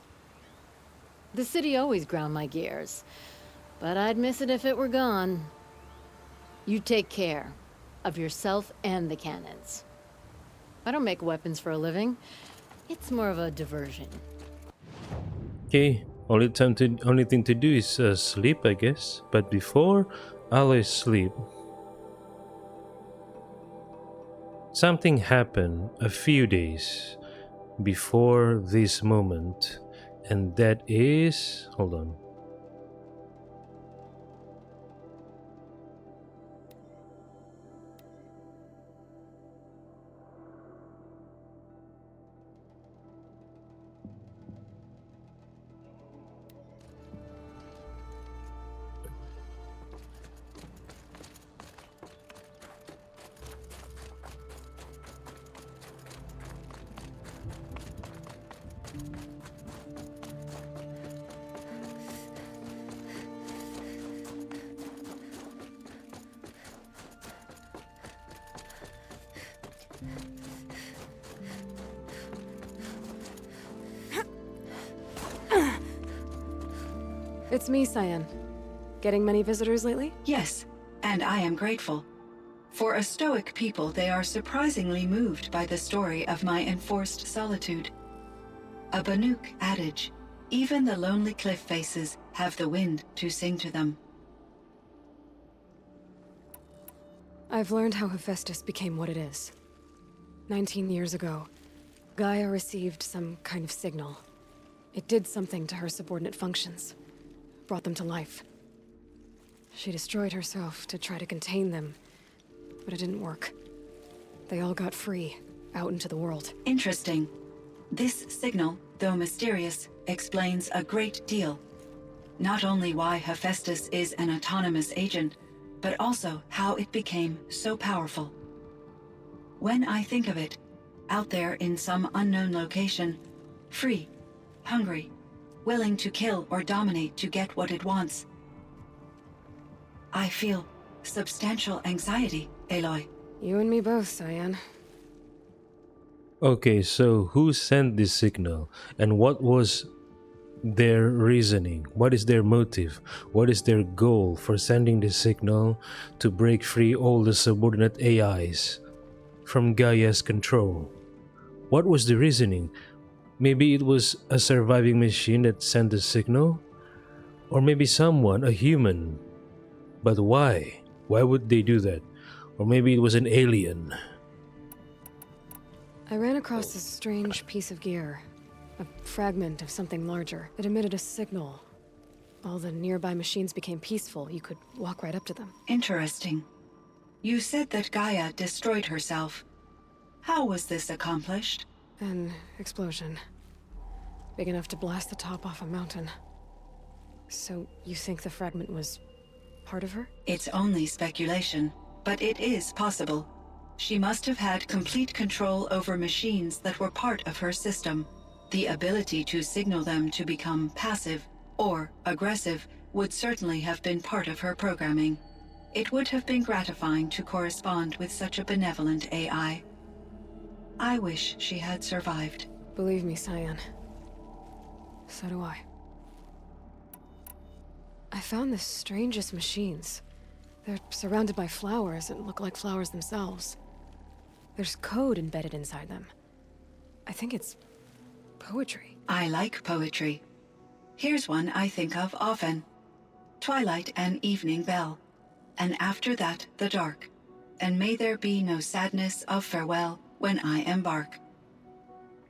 The city always ground my gears. But I'd miss it if it were gone. You take care of yourself and the cannons. I don't make weapons for a living. It's more of a diversion. Okay, only thing to do is sleep, I guess. But before Aloy sleep, something happened a few days before this moment, and that is, hold on. It's me, Cyan. Getting many visitors lately? Yes, and I am grateful. For a stoic people, they are surprisingly moved by the story of my enforced solitude. A Banuk adage, even the lonely cliff faces have the wind to sing to them. I've learned how Hephaestus became what it is. 19 years ago, Gaia received some kind of signal. It did something to her subordinate functions, brought them to life. She destroyed herself to try to contain them, but it didn't work. They all got free, out into the world. Interesting. This signal, though mysterious, explains a great deal. Not only why Hephaestus is an autonomous agent, but also how it became so powerful. When I think of it, out there in some unknown location, free, hungry, willing to kill or dominate to get what it wants, I feel substantial anxiety, Aloy. You and me both, Cyan. Okay, so who sent this signal? And what was their reasoning? What is their motive? What is their goal for sending this signal to break free all the subordinate AIs from Gaia's control? What was the reasoning? Maybe it was a surviving machine that sent the signal? Or maybe someone, a human. But why? Why would they do that? Or maybe it was an alien. I ran across this strange piece of gear. A fragment of something larger. It emitted a signal. All the nearby machines became peaceful. You could walk right up to them. Interesting. You said that Gaia destroyed herself. How was this accomplished? An explosion. Big enough to blast the top off a mountain. So you think the fragment was part of her? It's only speculation, but it is possible. She must have had complete control over machines that were part of her system. The ability to signal them to become passive or aggressive would certainly have been part of her programming. It would have been gratifying to correspond with such a benevolent AI. I wish she had survived. Believe me, Cyan. So do I. I found the strangest machines. They're surrounded by flowers that look like flowers themselves. There's code embedded inside them. I think it's poetry. I like poetry. Here's one I think of often. Twilight and evening bell, and after that the dark, and may there be no sadness of farewell when I embark.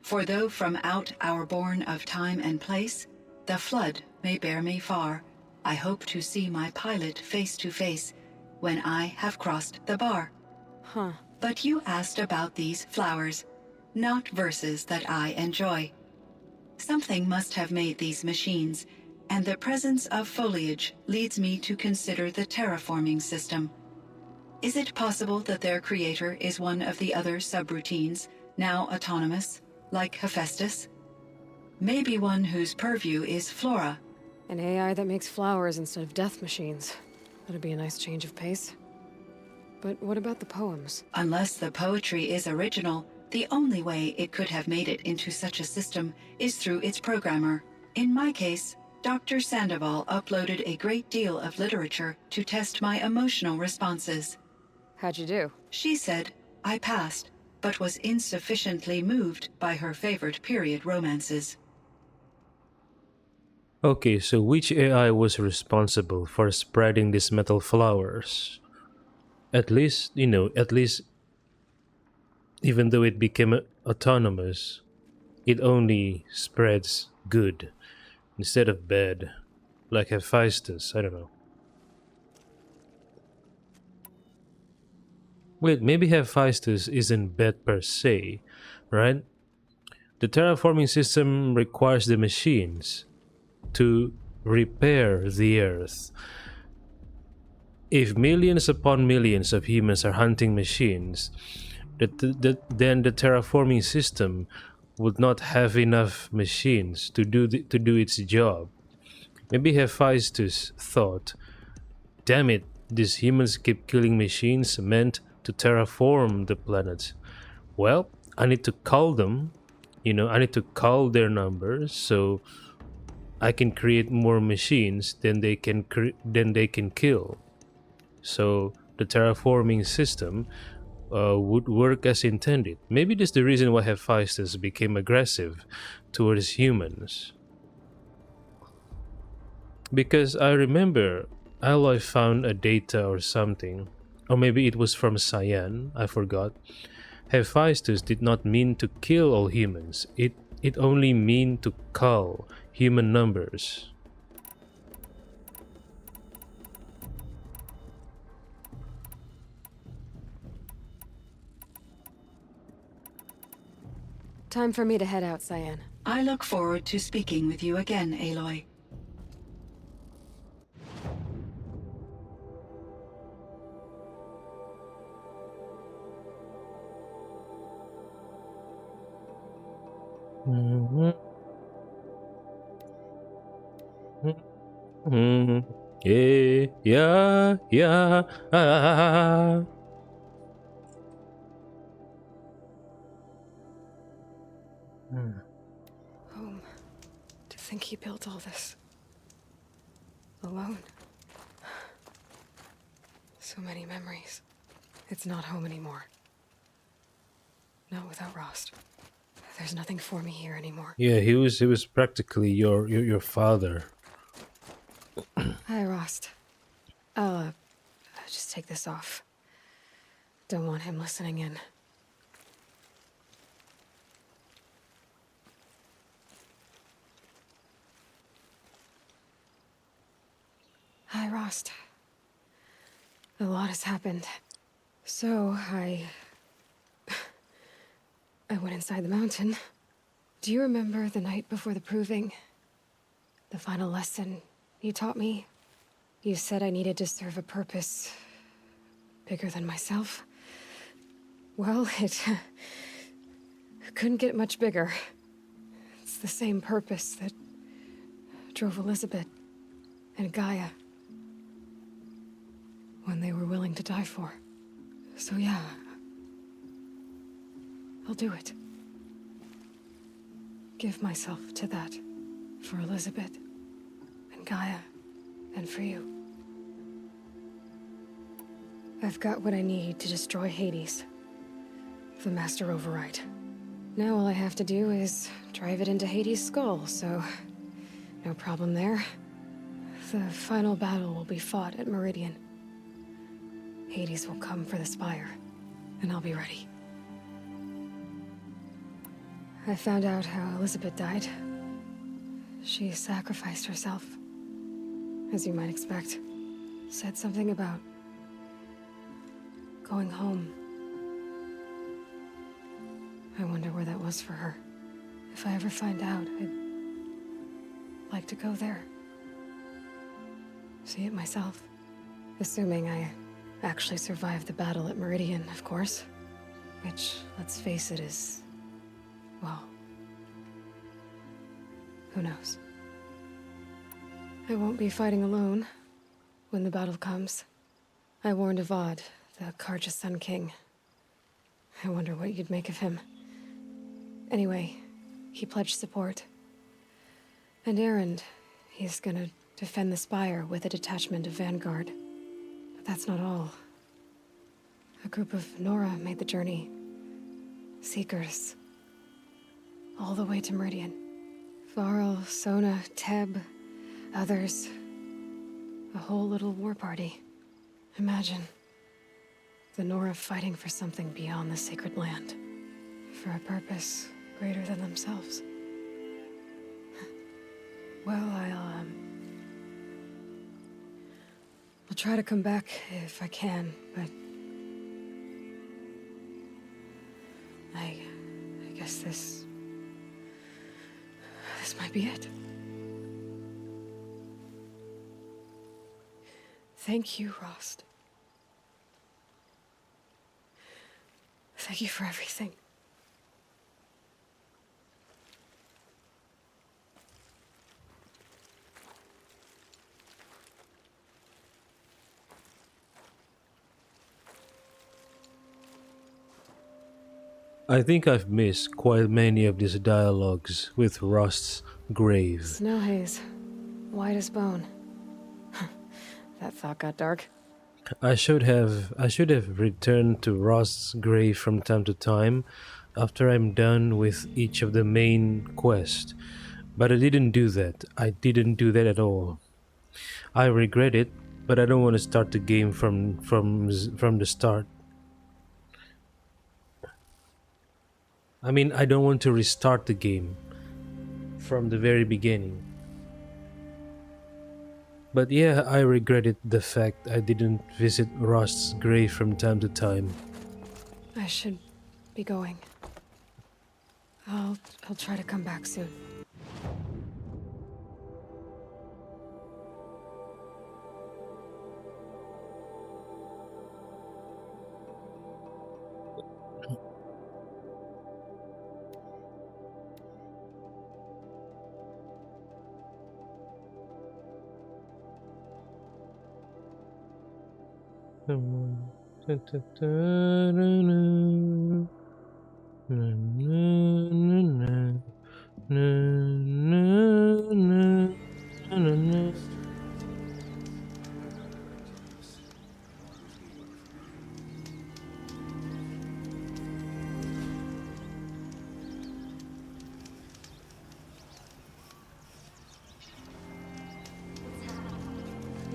For though from out our bourne of time and place, the flood may bear me far, I hope to see my pilot face to face when I have crossed the bar. Huh. But you asked about these flowers, not verses that I enjoy. Something must have made these machines, and the presence of foliage leads me to consider the terraforming system. Is it possible that their creator is one of the other subroutines, now autonomous, like Hephaestus? Maybe one whose purview is flora. An AI that makes flowers instead of death machines. That'd be a nice change of pace. But what about the poems? Unless the poetry is original, the only way it could have made it into such a system is through its programmer. In my case, Dr. Sandoval uploaded a great deal of literature to test my emotional responses. How'd you do? She said I passed, but was insufficiently moved by her favorite period romances. Okay, so which AI was responsible for spreading these metal flowers? At least, even though it became autonomous, it only spreads good instead of bad, like Hephaestus, I don't know. Wait, maybe Hephaestus isn't bad per se, right? The terraforming system requires the machines to repair the earth. If millions upon millions of humans are hunting machines, then the terraforming system would not have enough machines to do its job. Maybe Hephaestus thought, damn it, these humans keep killing machines meant to terraform the planet. Well, I need to cull them, I need to cull their numbers, so I can create more machines than they can kill. So the terraforming system would work as intended. Maybe that's the reason why Hephaestus became aggressive towards humans. Because I remember Aloy found a data or something, or maybe it was from Cyan, I forgot. Hephaestus did not mean to kill all humans. It only mean to cull human numbers. Time for me to head out, Cyan. I look forward to speaking with you again, Aloy. Yeah. Home. To think he built all this. Alone. So many memories. It's not home anymore. Not without Rost. There's nothing for me here anymore. Yeah, he was practically your father. Hi, Rost. I'll just take this off. Don't want him listening in. Hi, Rost. A lot has happened. So, I went inside the mountain. Do you remember the night before the proving? The final lesson you taught me? You said I needed to serve a purpose bigger than myself. Well, it couldn't get much bigger. It's the same purpose that drove Elizabeth and Gaia when they were willing to die for. So yeah, I'll do it. Give myself to that for Elizabeth and Gaia and for you. I've got what I need to destroy Hades. The Master Override. Now all I have to do is drive it into Hades' skull, so no problem there. The final battle will be fought at Meridian. Hades will come for the Spire, and I'll be ready. I found out how Elizabeth died. She sacrificed herself, as you might expect. Said something about going home. I wonder where that was for her. If I ever find out, I'd like to go there. See it myself. Assuming I actually survived the battle at Meridian, of course. Which, let's face it, is... well... who knows? I won't be fighting alone when the battle comes. I warned Avad, the Carja Sun King. I wonder what you'd make of him. Anyway, he pledged support. And Erend, he's gonna defend the Spire with a detachment of Vanguard. But that's not all. A group of Nora made the journey. Seekers. All the way to Meridian. Varl, Sona, Teb, others. A whole little war party. Imagine. The Nora fighting for something beyond the sacred land. For a purpose greater than themselves. Well, I'll try to come back if I can, but... I guess this might be it. Thank you, Rost. Thank you for everything. I think I've missed quite many of these dialogues with Rost's grave. Snow haze. White as bone. That thought got dark. I should have returned to Rost's grave from time to time after I'm done with each of the main quests, but I didn't do that. I didn't do that at all. I regret it, but I don't want to start the game from the start. I mean, I don't want to restart the game from the very beginning. But yeah, I regretted the fact I didn't visit Rost's grave from time to time. I should be going. I'll try to come back soon.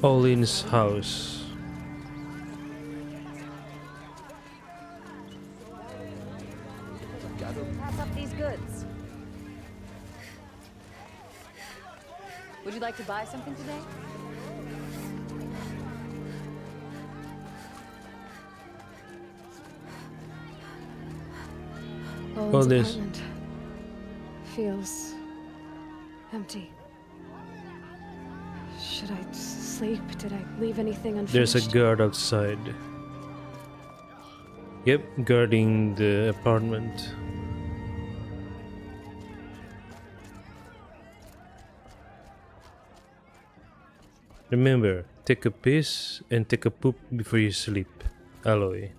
Olin's house. Pass up these goods. Would you like to buy something today? Olin's this apartment feels empty. Should I sleep? Did I leave anything unfinished? There's a guard outside. Yep, guarding the apartment. Remember, take a piss and take a poop before you sleep. Aloy.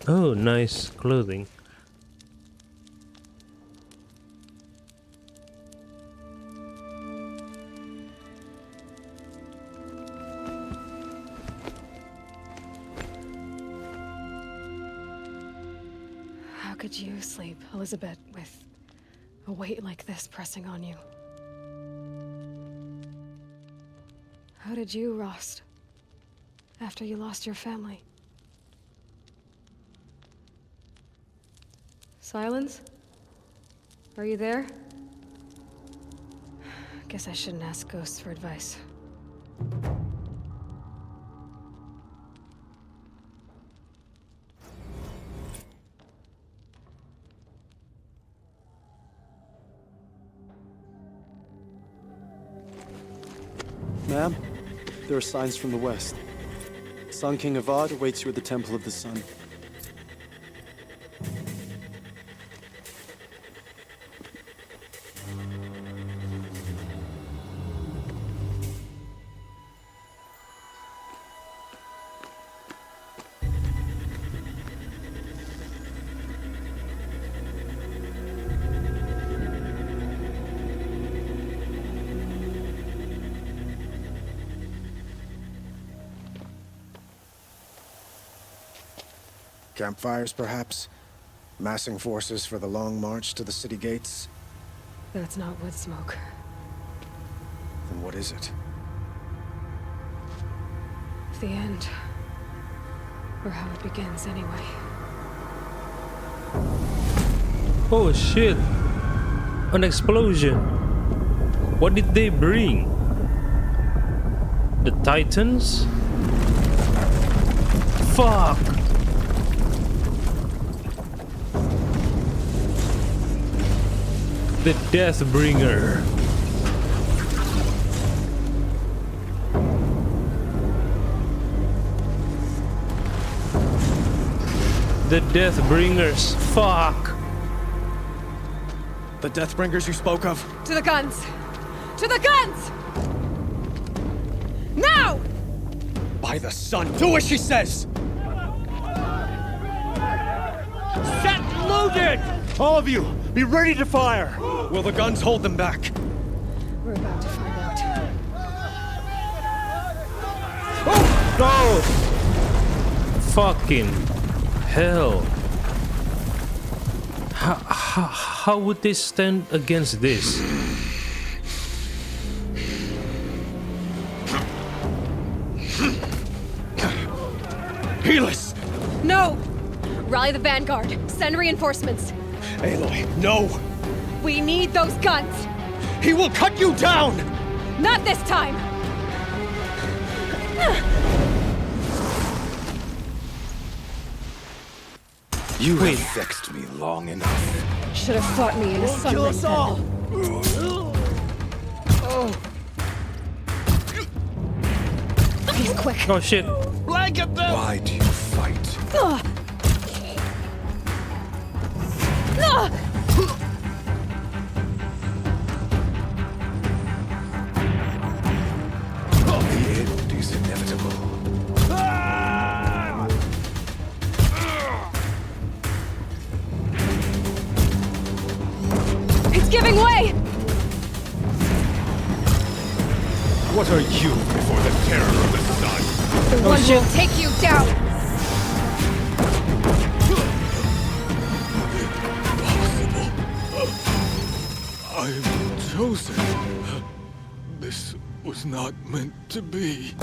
Oh, nice clothing. How could you sleep, Elizabeth, with a weight like this pressing on you? How did you, Rost, after you lost your family? Silence? Are you there? Guess I shouldn't ask ghosts for advice. Ma'am, there are signs from the west. Sun King Avad awaits you at the Temple of the Sun. Campfires, perhaps? Massing forces for the long march to the city gates? That's not wood smoke. Then what is it? The end. Or how it begins, anyway. Oh shit! An explosion! What did they bring? The Titans? Fuck! The Deathbringer. The Deathbringers. Fuck. The Deathbringers you spoke of? To the guns! To the guns! Now! By the sun, do as she says! Set loaded! All of you, be ready to fire! Will the guns hold them back? We're about to find out. No! Fucking hell. How would they stand against this? Helis! No! Rally the vanguard. Send reinforcements. Aloy, no! We need those guns! He will cut you down! Not this time! You have vexed me long enough. Should have fought me in a sunlit battle. He's quick. Oh shit. Blanket them! Why do you fight? The end is inevitable. It's giving way! What are you before the terror of the sun? The one who'll take you down! I'm chosen. This was not meant to be.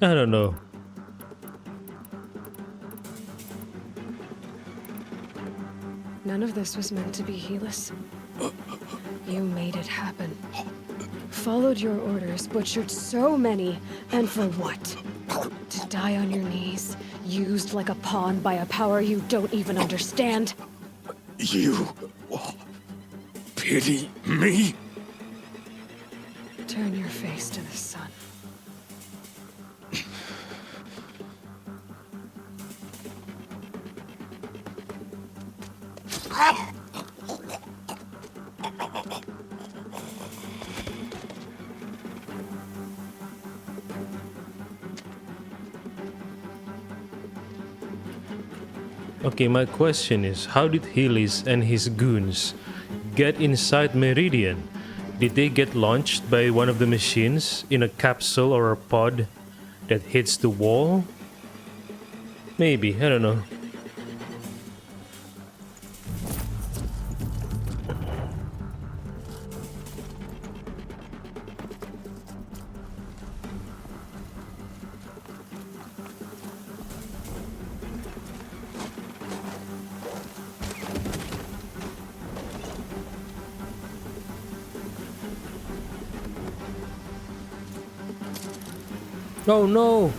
I don't know. None of this was meant to be, Helis. You made it happen. Followed your orders, butchered so many, and for what? To die on your knees, used like a pawn by a power you don't even understand? You pity me? Turn your face to the sun. Okay, my question is, how did Helis and his goons get inside Meridian? Did they get launched by one of the machines in a capsule or a pod that hits the wall? Maybe, I don't know. Oh no!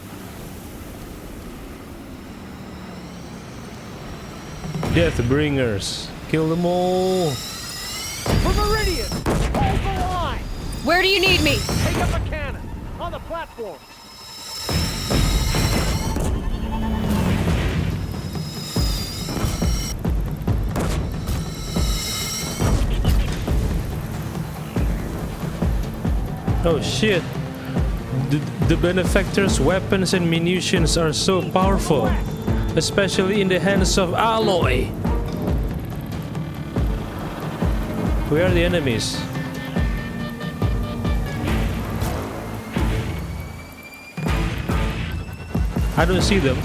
Deathbringers! Kill them all! For Meridian! Hold the line! Where do you need me? Take up a cannon! On the platform! Oh shit! The Benefactor's weapons and munitions are so powerful, especially in the hands of Aloy. Where are the enemies? I don't see them.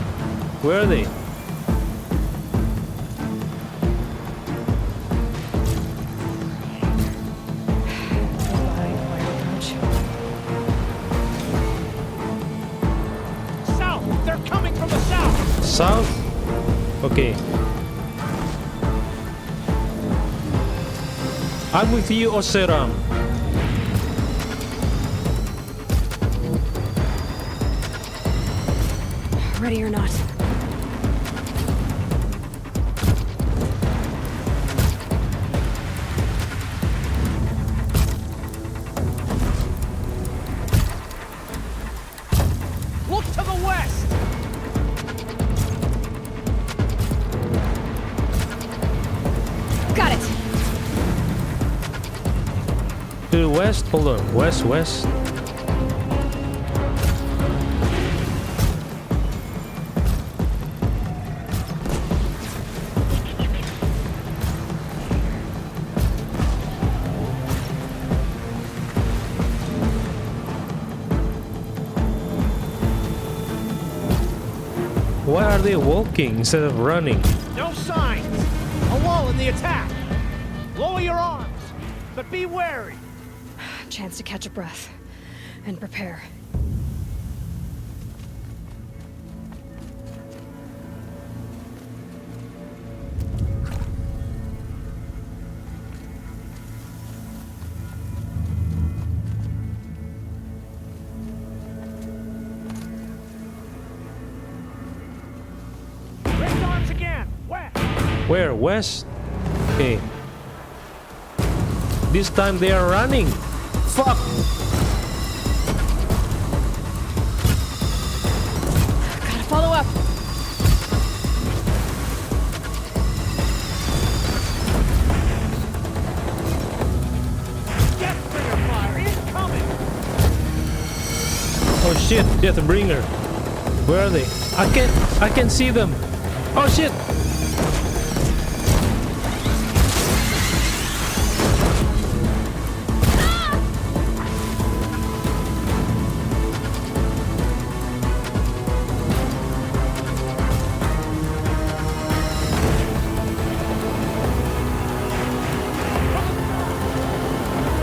Where are they? South? Okay. I'm with you, Oseram. Ready or not. Look to the west! To the west? Hold on. West, west. Why are they walking instead of running? No signs! A lull in the attack! Lower your arms, but be wary! Chance to catch a breath and prepare. Raise arms again! West! Where? West? Okay. This time they are running. Fuck! Gotta follow up. Deathbringer fire incoming! Oh shit, Deathbringer. Where are they? I can't see them. Oh shit!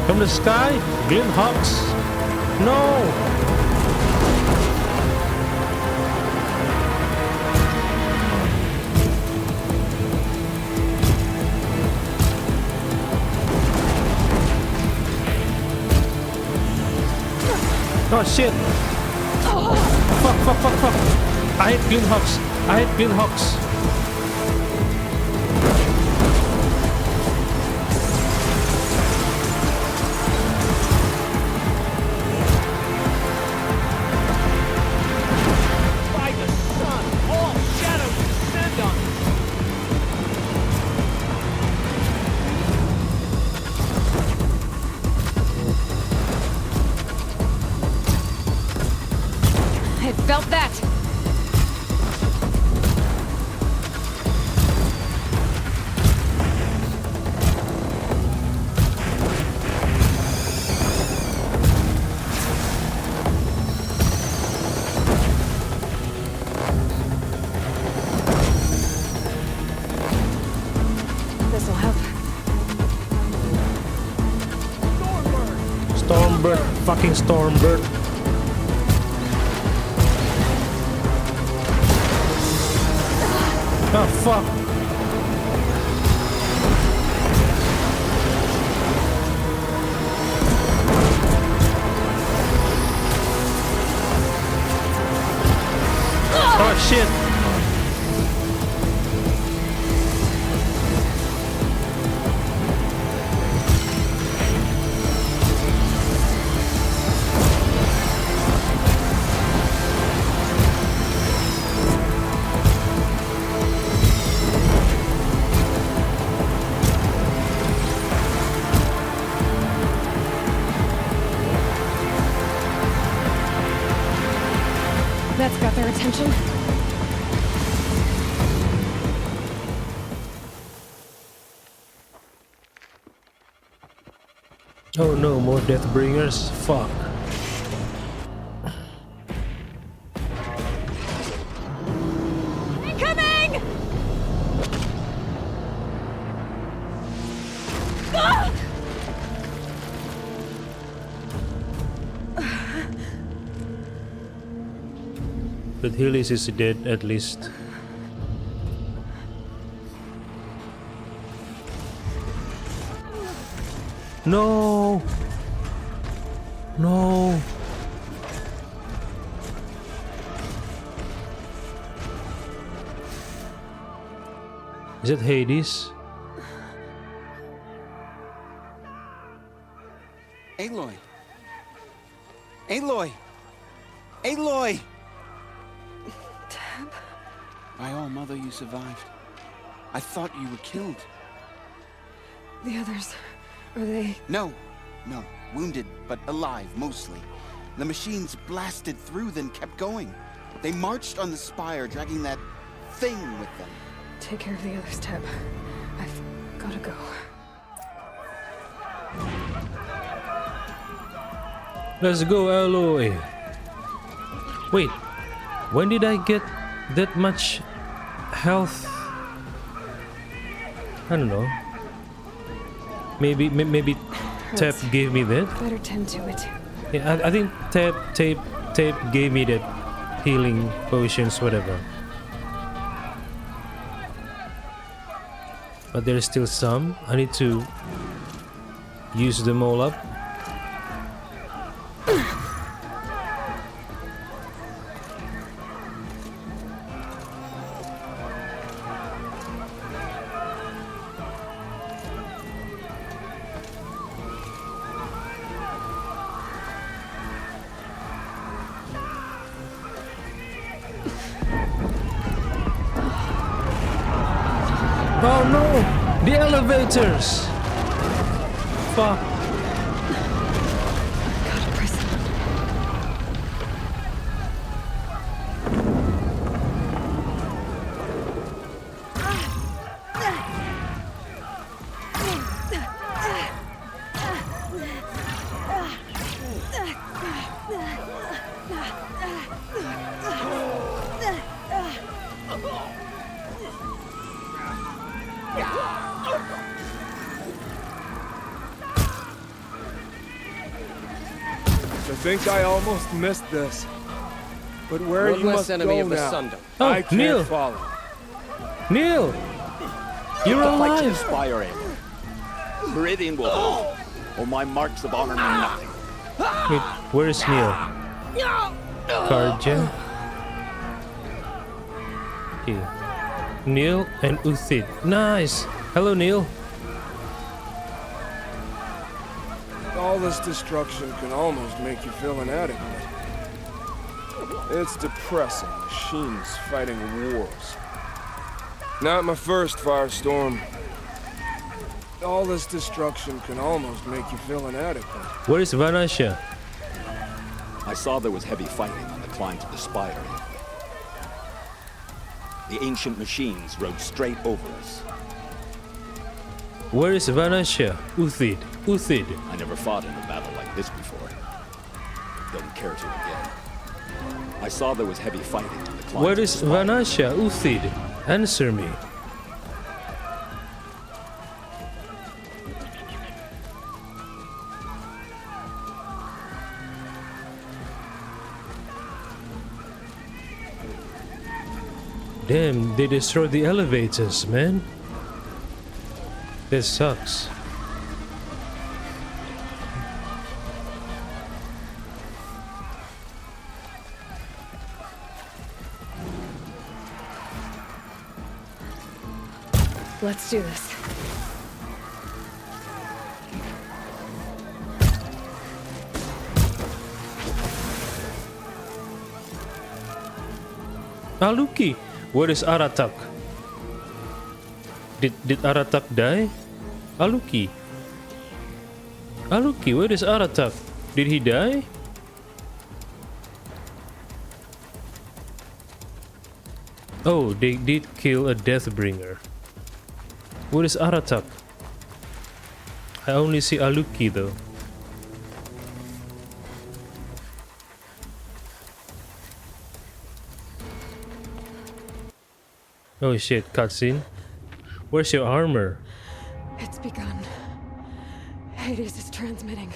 From the sky? Glimhawks? No! Oh shit! Fuck. I hate Glimhawks. By the sun, all shadows descend on us! I felt that. This'll help. Stormbird. Fucking Stormbird. Oh fuck. Oh shit. That's got their attention. Oh no, more Deathbringers. Fuck. Incoming! Ah! But Hillis is dead at least. No! No! Is it Hades? Aloy! Aloy! Aloy! Tab? My own mother, you survived. I thought you were killed. The others, are they... No. No, wounded, but alive, mostly. The machines blasted through, then kept going. They marched on the spire, dragging that thing with them. Take care of the others, Teb. I've gotta go. Let's go, Aloy. Wait, when did I get that much health? I don't know. Maybe Tep gave me that. Better tend to it. Yeah, I think Tep gave me that healing potions, whatever. But there's still some. I need to use them all up. Oh no! The elevators! Fuck. I think I almost missed this. But where One you less must enemy go of the now, Sundom. Oh, I can't Neil. follow. Neil! You're The fight to alive! inspire Aloy. Meridian will hold, or my marks of honor mean nothing. Wait, where's Neil? Karja? Okay. Neil and Uthid. Nice! Hello, Neil. All this destruction can almost make you feel inadequate. It's depressing. Machines fighting wars. Not my first firestorm. All this destruction can almost make you feel inadequate. Where is Vanasha? I saw there was heavy fighting on the climb to the spire. The ancient machines rode straight over us. Where is Vanasha? Uthid. Uthid. I never fought in a battle like this before. Don't care to again. I saw there was heavy fighting on the climb. Where to is the spire. Vanasha? Uthid. Answer me. Damn, they destroyed the elevators, man. This sucks. Let's do this. Aluki, where is Aratak? Did Aratak die? Aluki. Aluki, where is Aratak? Did he die? Oh, they did kill a Deathbringer. Where is Aratak? I only see Aluki though. Oh shit, cutscene. Where's your armor? It's begun. Hades is transmitting.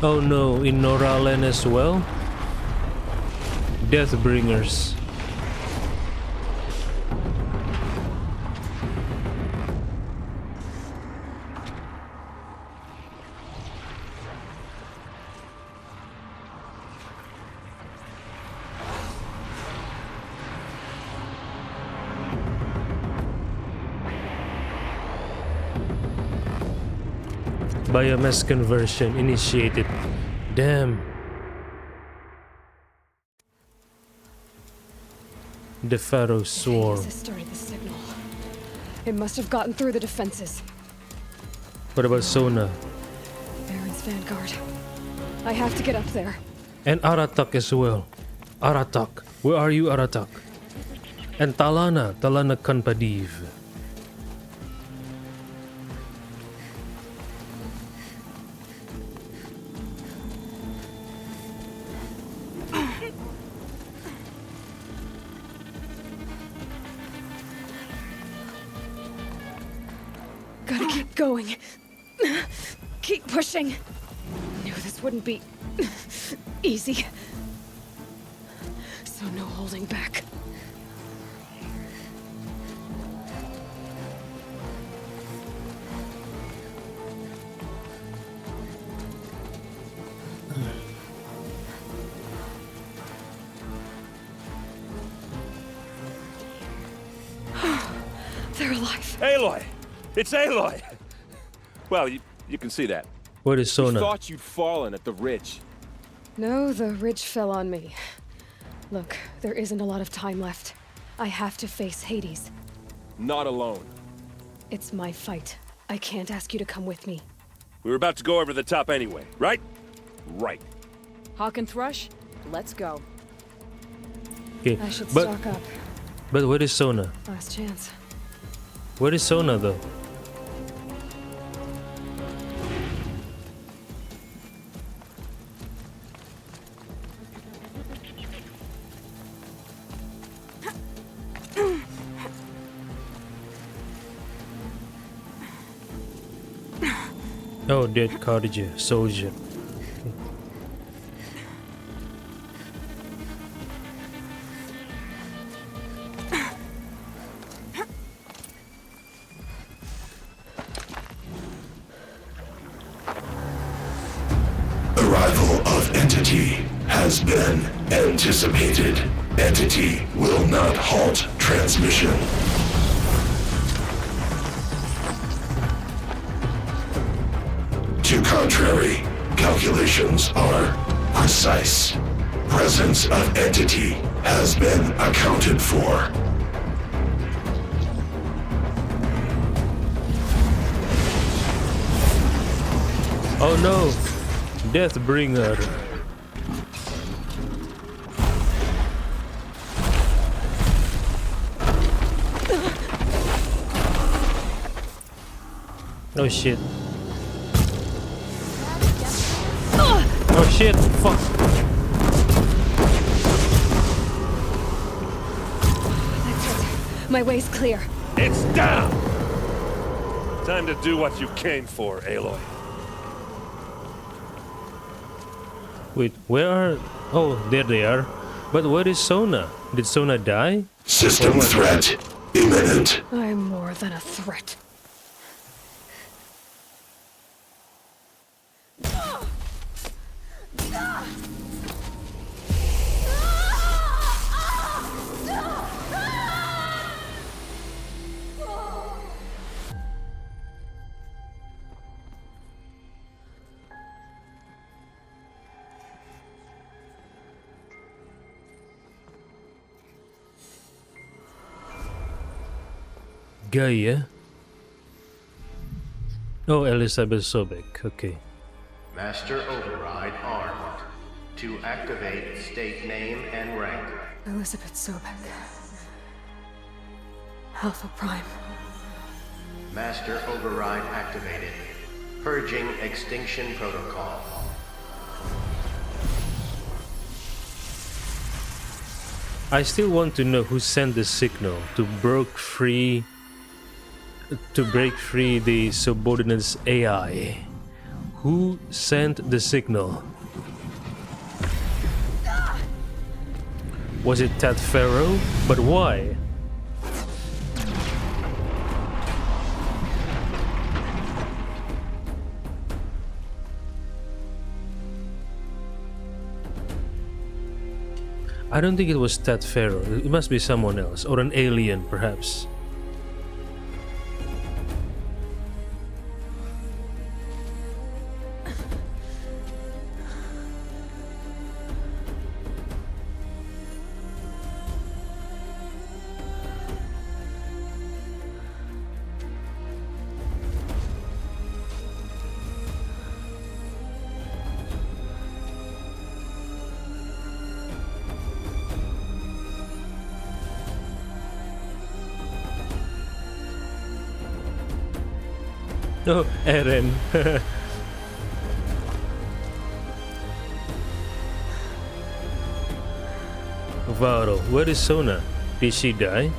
Oh no, in Noralen as well? Deathbringers. Biomass conversion initiated. Damn. The Pharaoh swarm. Pegasus started the signal. It must have gotten through the defenses. What about Sona? Baron's vanguard. I have to get up there. And Aratak as well. Aratak. Where are you, Aratak? And Talana. Talana Kanpadiv. Gotta keep going. Keep pushing. Knew this wouldn't be easy. So no holding back. They're alive. Aloy! It's Aloy! Well, you can see that. What is We Sona? thought you'd fallen at the ridge. No, the ridge fell on me. Look, there isn't a lot of time left. I have to face Hades. Not alone. It's my fight. I can't ask you to come with me. We were about to go over the top anyway, right? Right. Hawk and Thrush, let's go. Okay, I should but stock up. where is Sona? Last chance. Where is Sona though? Oh, dead Carja, soldier. Arrival of Entity has been anticipated. Entity will not halt transmission. To contrary, calculations are precise. Presence of Entity has been accounted for. Oh no! Deathbringer. Oh shit. Oh shit, fuck. That's it. My way's clear. It's down! Time to do what you came for, Aloy. Wait, where are... Oh, there they are. But where is Sona? Did Sona die? System threat imminent. I'm more than a threat. Gaia? Oh, Elizabeth Sobek, okay. Master Override armed. To activate, state name and rank. Elizabeth Sobek. Alpha Prime. Master Override activated. Purging Extinction Protocol. I still want to know who sent the signal to break free the subordinates AI. Who sent the signal? Was it Ted Faro? But why? I don't think it was Ted Faro. It must be someone else, or an alien, perhaps. Oh, Eren. Varl, where is Sona? Did she die?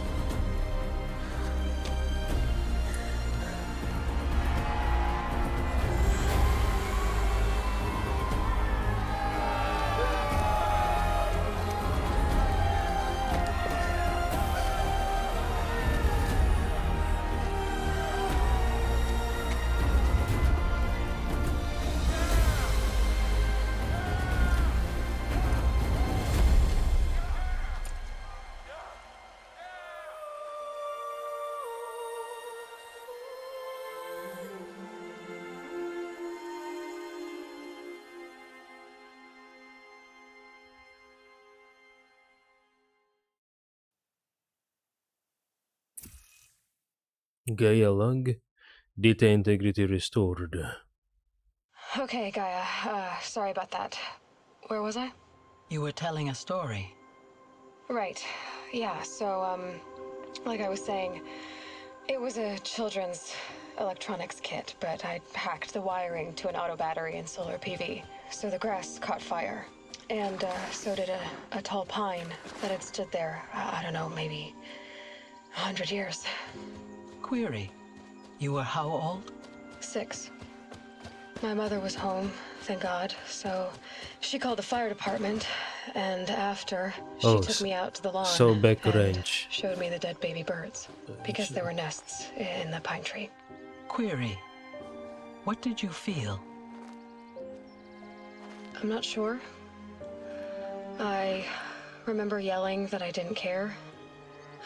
Gaia log, data integrity restored. Okay, Gaia. Sorry about that. Where was I? You were telling a story. Right. Yeah, so, like I was saying, it was a children's electronics kit, but I'd hacked the wiring to an auto battery and solar PV. So the grass caught fire. And, so did a tall pine that had stood there, I don't know, maybe 100 years. Query. You were how old? 6. My mother was home, thank God, so she called the fire department, and after, she took me out to the lawn so back and range. showed me the dead baby birds, because there were nests in the pine tree. Query. What did you feel? I'm not sure. I remember yelling that I didn't care,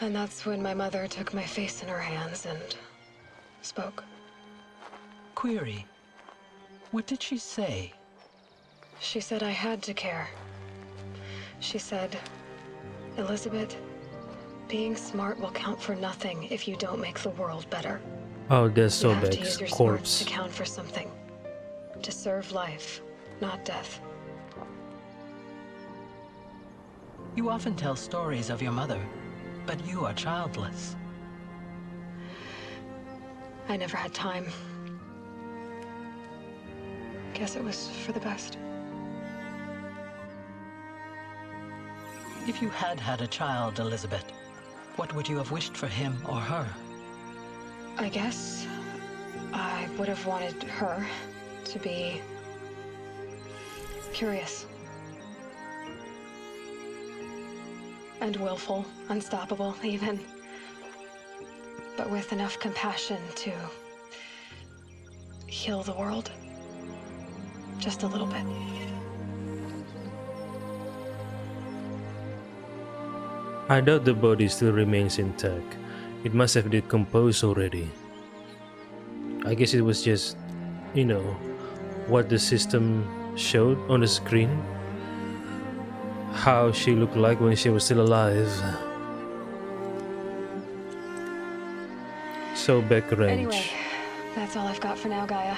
and that's when my mother took my face in her hands and spoke. Query. What did she say? She said I had to care. She said, Elizabeth, being smart will count for nothing if you don't make the world better. Oh, that's You have to Sobek's use your smarts corpse. to count for something. To serve life, not death. You often tell stories of your mother, but you are childless. I never had time. Guess it was for the best. If you had had a child, Elizabeth, what would you have wished for him or her? I guess I would have wanted her to be curious. And willful, unstoppable, even. But with enough compassion to heal the world. Just a little bit. I doubt the body still remains intact. It must have decomposed already. I guess it was just, you know, what the system showed on the screen. How she looked like when she was still alive. So back range. Anyway, that's all I've got for now, Gaia.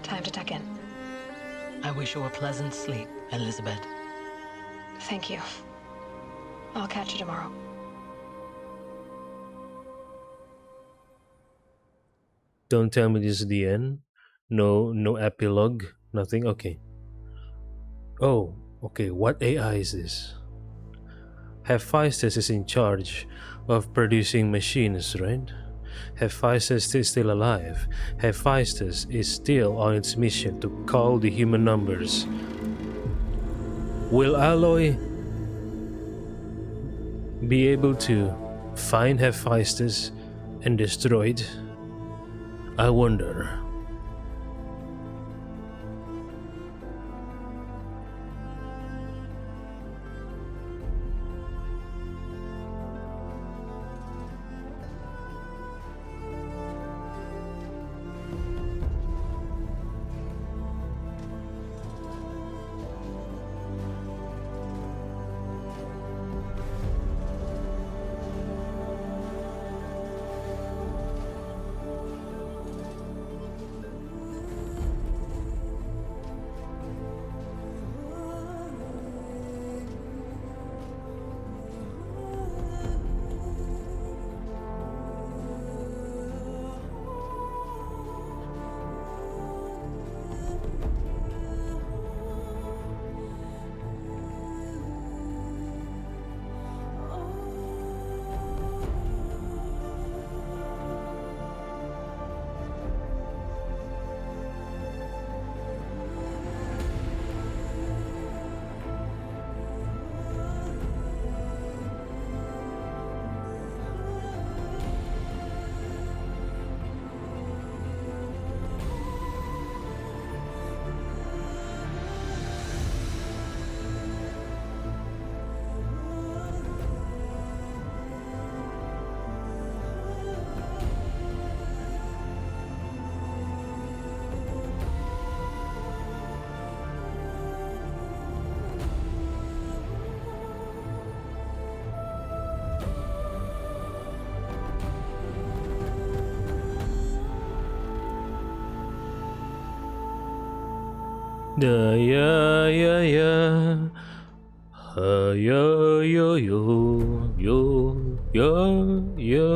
Time to tuck in. I wish you a pleasant sleep, Elizabeth. Thank you. I'll catch you tomorrow. Don't tell me this is the end. No epilogue. Nothing. Okay. Oh, okay. What AI is this? Hephaestus is in charge of producing machines, right? Hephaestus is still alive. Hephaestus is still on its mission to call the human numbers. Will Aloy be able to find Hephaestus and destroy it? I wonder. Da ya ya ya, ha ya yo yo yo ya.